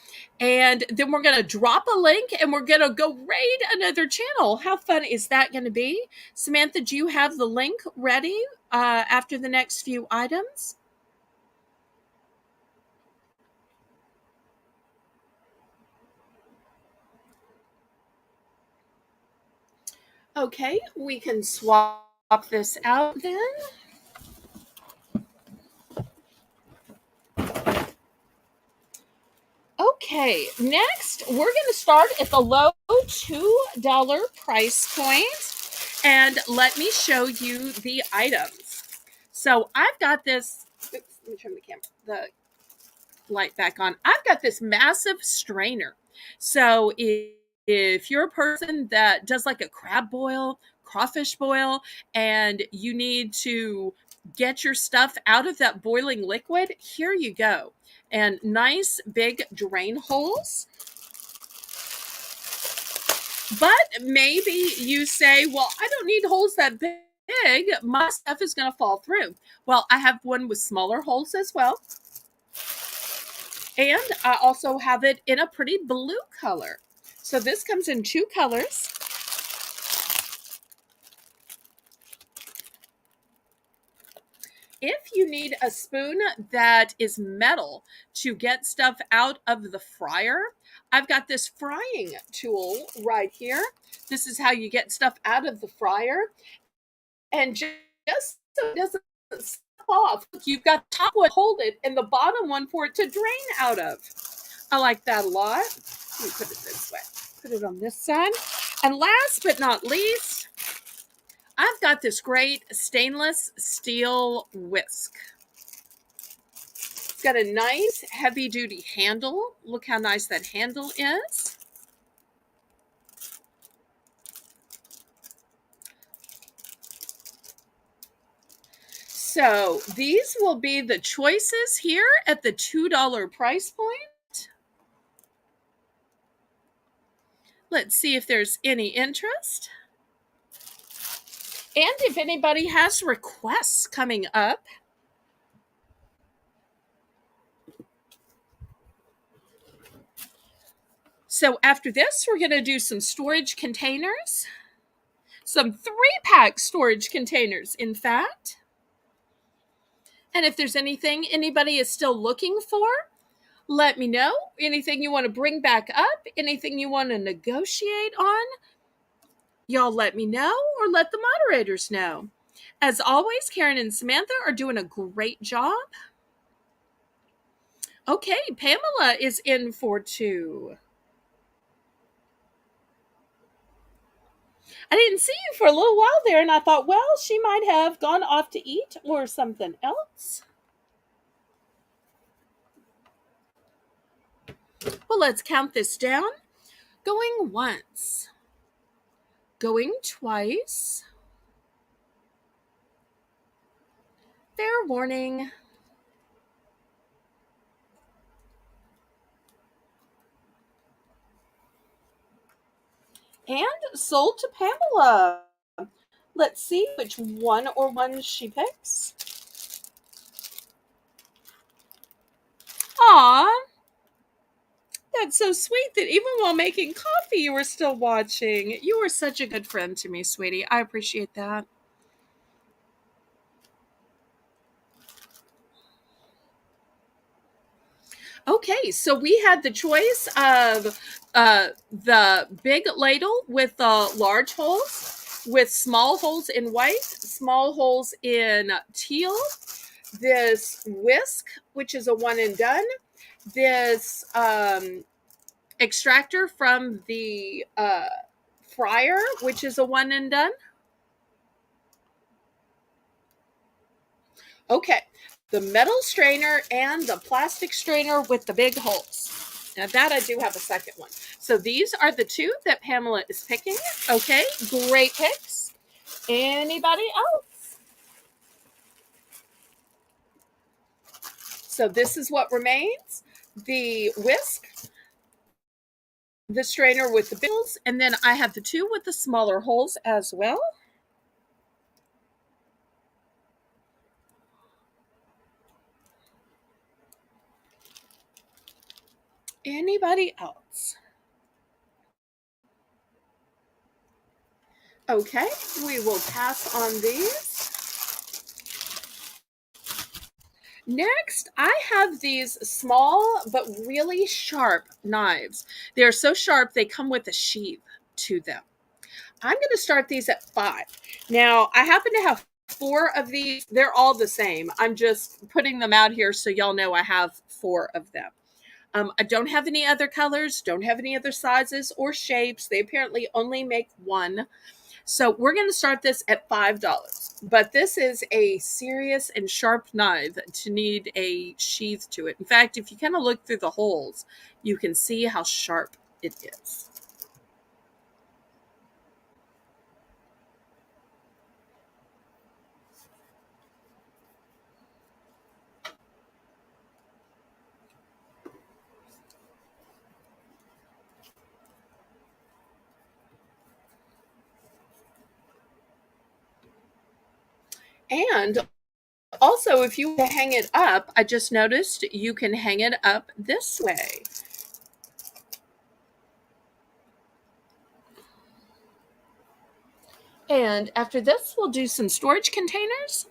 and then we're going to drop a link and we're going to go raid another channel. How fun is that going to be? Samantha, do you have the link ready after the next few items? Okay, we can swap this out then. Okay, next we're going to start at the low $2 price point, and let me show you the items. So I've got this. Oops, let me turn the light back on. I've got this massive strainer. So if you're a person that does like a crab boil, crawfish boil, and you need to get your stuff out of that boiling liquid, here you go. And nice big drain holes. But maybe you say, well, I don't need holes that big. My stuff is going to fall through. Well, I have one with smaller holes as well. And I also have it in a pretty blue color. So this comes in 2 colors. If you need a spoon that is metal to get stuff out of the fryer, I've got this frying tool right here. This is how you get stuff out of the fryer. And just so it doesn't slip off, you've got the top one to hold it and the bottom one for it to drain out of. I like that a lot. Let me put it this way. Put it on this side. And last but not least, I've got this great stainless steel whisk. It's got a nice heavy duty handle. Look how nice that handle is. So these will be the choices here at the $2 price point. Let's see if there's any interest. And if anybody has requests coming up. So after this, we're going to do some storage containers. Some 3-pack storage containers, in fact. And if there's anything anybody is still looking for, let me know. Anything you want to bring back up, anything you want to negotiate on, y'all let me know or let the moderators know. As always, Karen and Samantha are doing a great job. Okay, Pamela is in for 2. I didn't see you for a little while there, and I thought, well, she might have gone off to eat or something else. Well, let's count this down. Going once. Going twice. Fair warning. And sold to Pamela. Let's see which one or ones she picks. Aw, that's so sweet that even while making coffee, you were still watching. You were such a good friend to me, sweetie. I appreciate that. Okay, so we had the choice of the big ladle with the large holes, with small holes in white, small holes in teal, this whisk, which is a one and done, this extractor from the fryer, which is a one and done. Okay, the metal strainer and the plastic strainer with the big holes. Now that I do have a second one. So these are the two that Pamela is picking. Okay, great picks. Anybody else? So this is what remains. The whisk, the strainer with the big holes, and then I have the two with the smaller holes as well. Anybody else? Okay, we will pass on these. Next, I have these small but really sharp knives. They're so sharp they come with a sheath to them. I'm going to start these at 5. Now, I happen to have 4 of these. They're all the same. I'm just putting them out here so y'all know I have 4 of them. I don't have any other colors, don't have any other sizes or shapes. They apparently only make one. So we're going to start this at $5. But this is a serious and sharp knife to need a sheath to it. In fact, if you kind of look through the holes, you can see how sharp it is. And also, if you hang it up, I just noticed you can hang it up this way. And after this, we'll do some storage containers,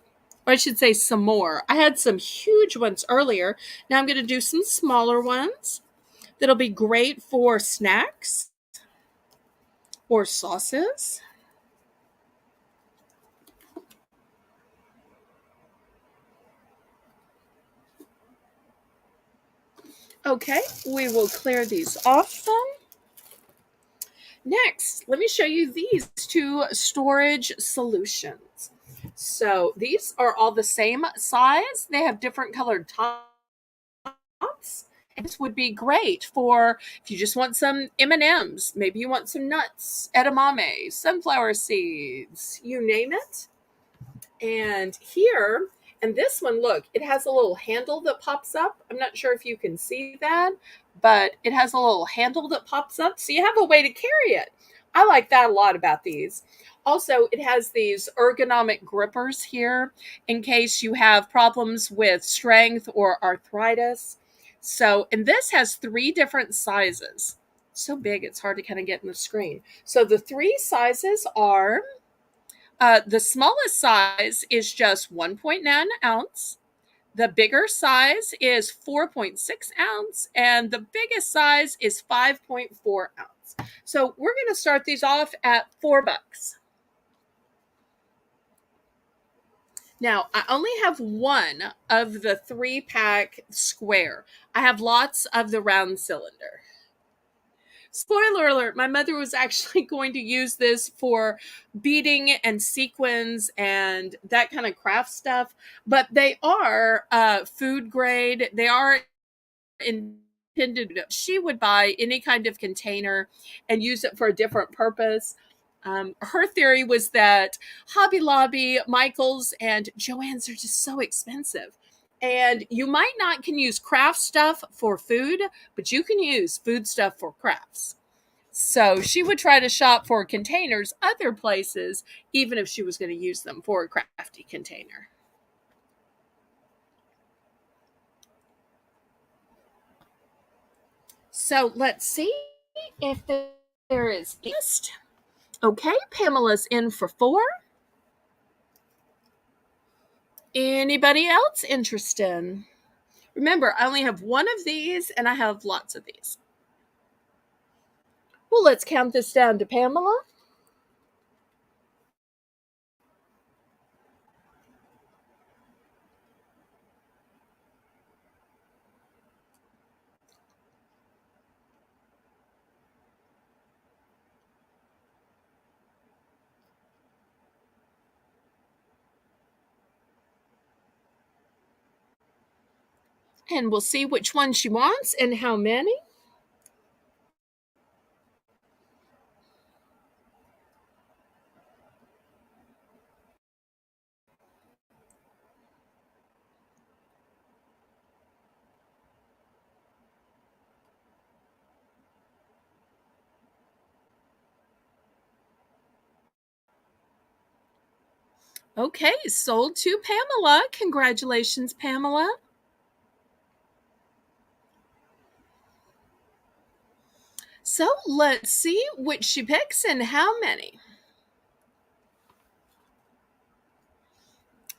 or I should say some more. I had some huge ones earlier. Now I'm going to do some smaller ones that'll be great for snacks or sauces. Okay, we will clear these off then. Next, let me show you these two storage solutions. So these are all the same size. They have different colored tops. And this would be great for if you just want some M&Ms, maybe you want some nuts, edamame, sunflower seeds, you name it. And here, and this one, look, it has a little handle that pops up. I'm not sure if you can see that, but it has a little handle that pops up. So you have a way to carry it. I like that a lot about these. Also, it has these ergonomic grippers here in case you have problems with strength or arthritis. So, and this has 3 different sizes. So big, it's hard to kind of get in the screen. So the 3 sizes are the smallest size is just 1.9 ounce. The bigger size is 4.6 ounce, and the biggest size is 5.4 ounce. So we're going to start these off at $4. Now, I only have one of the 3-pack square. I have lots of the round cylinder. Spoiler alert, my mother was actually going to use this for beading and sequins and that kind of craft stuff, but they are food grade. They are intended. She would buy any kind of container and use it for a different purpose. Her theory was that Hobby Lobby, Michaels, and Joann's are just so expensive. And you might not can use craft stuff for food, but you can use food stuff for crafts. So she would try to shop for containers other places, even if she was going to use them for a crafty container. So let's see if there is list. Okay, Pamela's in for 4. Anybody else interested? Remember, I only have one of these and I have lots of these. Well, let's count this down to Pamela. And we'll see which one she wants and how many. Okay, sold to Pamela. Congratulations, Pamela. So let's see which she picks and how many.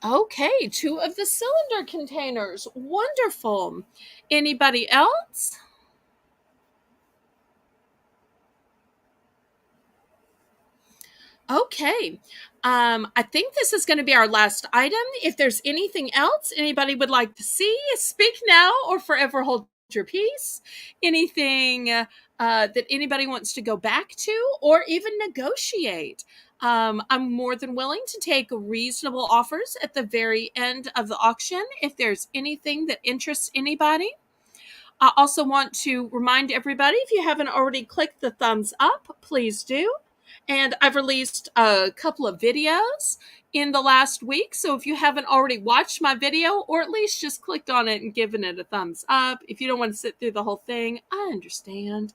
Okay, 2 of the cylinder containers. Wonderful. Anybody else? Okay. I think this is going to be our last item. If there's anything else anybody would like to see, speak now or forever hold your peace. Anything that anybody wants to go back to or even negotiate. I'm more than willing to take reasonable offers at the very end of the auction if there's anything that interests anybody. I also want to remind everybody, if you haven't already clicked the thumbs up, please do. And I've released a couple of videos in the last week. So if you haven't already watched my video, or at least just clicked on it and given it a thumbs up, if you don't want to sit through the whole thing, I understand.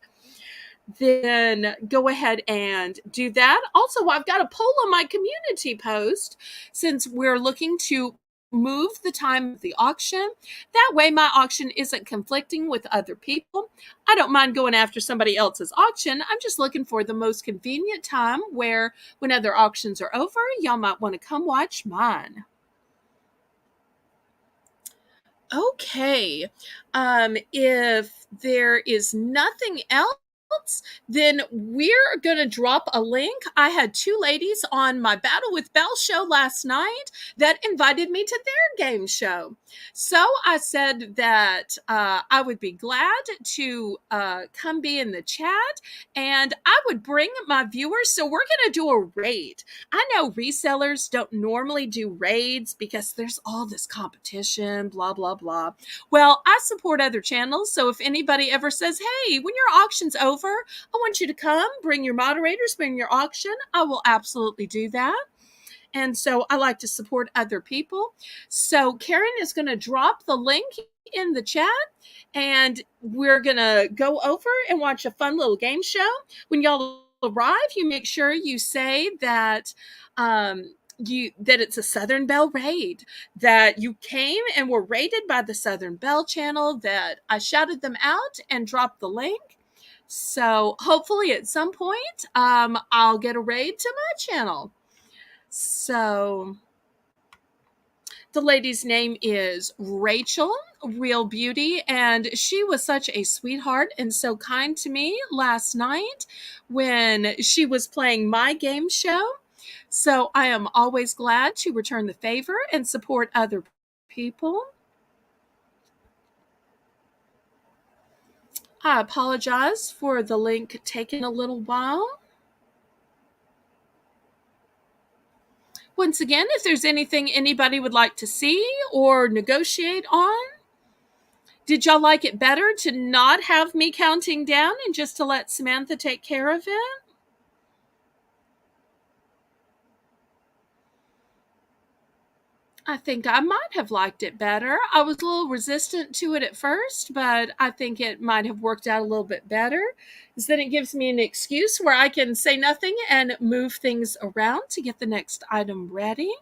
Then go ahead and do that. Also, I've got a poll on my community post since we're looking to move the time of the auction. That way, my auction isn't conflicting with other people. I don't mind going after somebody else's auction. I'm just looking for the most convenient time where, when other auctions are over, y'all might want to come watch mine. Okay. If there is nothing else, then we're going to drop a link. I had 2 ladies on my Battle with Belle show last night that invited me to their game show. So I said that I would be glad to come be in the chat and I would bring my viewers. So we're going to do a raid. I know resellers don't normally do raids because there's all this competition, blah, blah, blah. Well, I support other channels. So if anybody ever says, hey, when your auction's over, I want you to come, bring your moderators, bring your auction, I will absolutely do that. And so I like to support other people. So Karen is going to drop the link in the chat and we're going to go over and watch a fun little game show. When y'all arrive, you make sure you say that that it's a Southern Belle raid, that you came and were raided by the Southern Belle channel, that I shouted them out and dropped the link. So hopefully at some point I'll get a raid to my channel. So the lady's name is Rachel, Real Beauty, and she was such a sweetheart and so kind to me last night when she was playing my game show. So I am always glad to return the favor and support other people. I apologize for the link taking a little while. Once again, if there's anything anybody would like to see or negotiate on, did y'all like it better to not have me counting down and just to let Samantha take care of it? I think I might have liked it better. I was a little resistant to it at first, but I think it might have worked out a little bit better. Because then it gives me an excuse where I can say nothing and move things around to get the next item ready.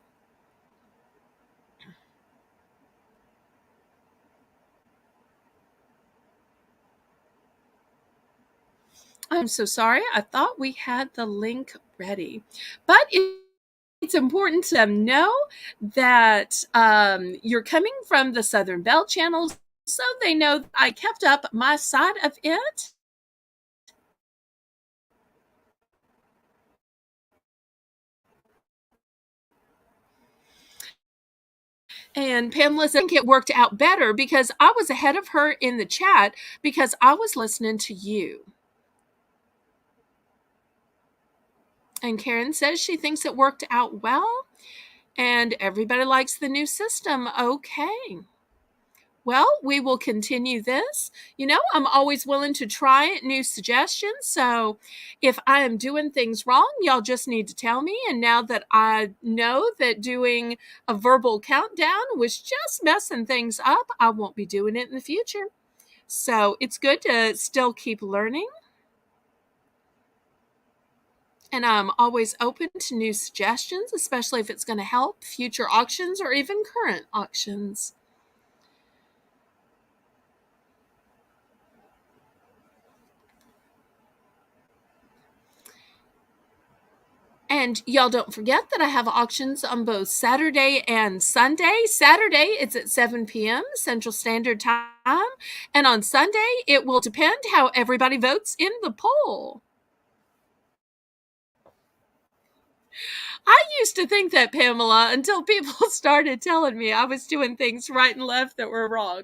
I'm so sorry. I thought we had the link ready. But it's important to know that you're coming from the Southern Belle channel, so they know that I kept up my side of it. And Pamela said, I think it worked out better because I was ahead of her in the chat because I was listening to you. And Karen says she thinks it worked out well and everybody likes the new system. Okay. Well, we will continue this. You know, I'm always willing to try new suggestions. So if I am doing things wrong, y'all just need to tell me. And now that I know that doing a verbal countdown was just messing things up, I won't be doing it in the future. So it's good to still keep learning. And I'm always open to new suggestions, especially if it's going to help future auctions or even current auctions. And y'all don't forget that I have auctions on both Saturday and Sunday. Saturday, it's at 7 p.m. Central Standard Time. And on Sunday, it will depend how everybody votes in the poll. I used to think that, Pamela, until people started telling me I was doing things right and left that were wrong.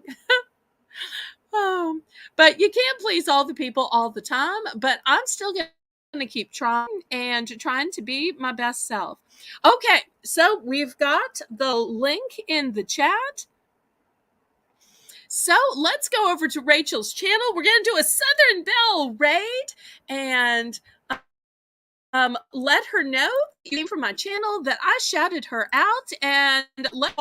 But you can't please all the people all the time, but I'm still going to keep trying and trying to be my best self. Okay, so we've got the link in the chat. So let's go over to Rachel's channel. We're going to do a Southern Belle raid and let her know, you came from my channel, that I shouted her out, and let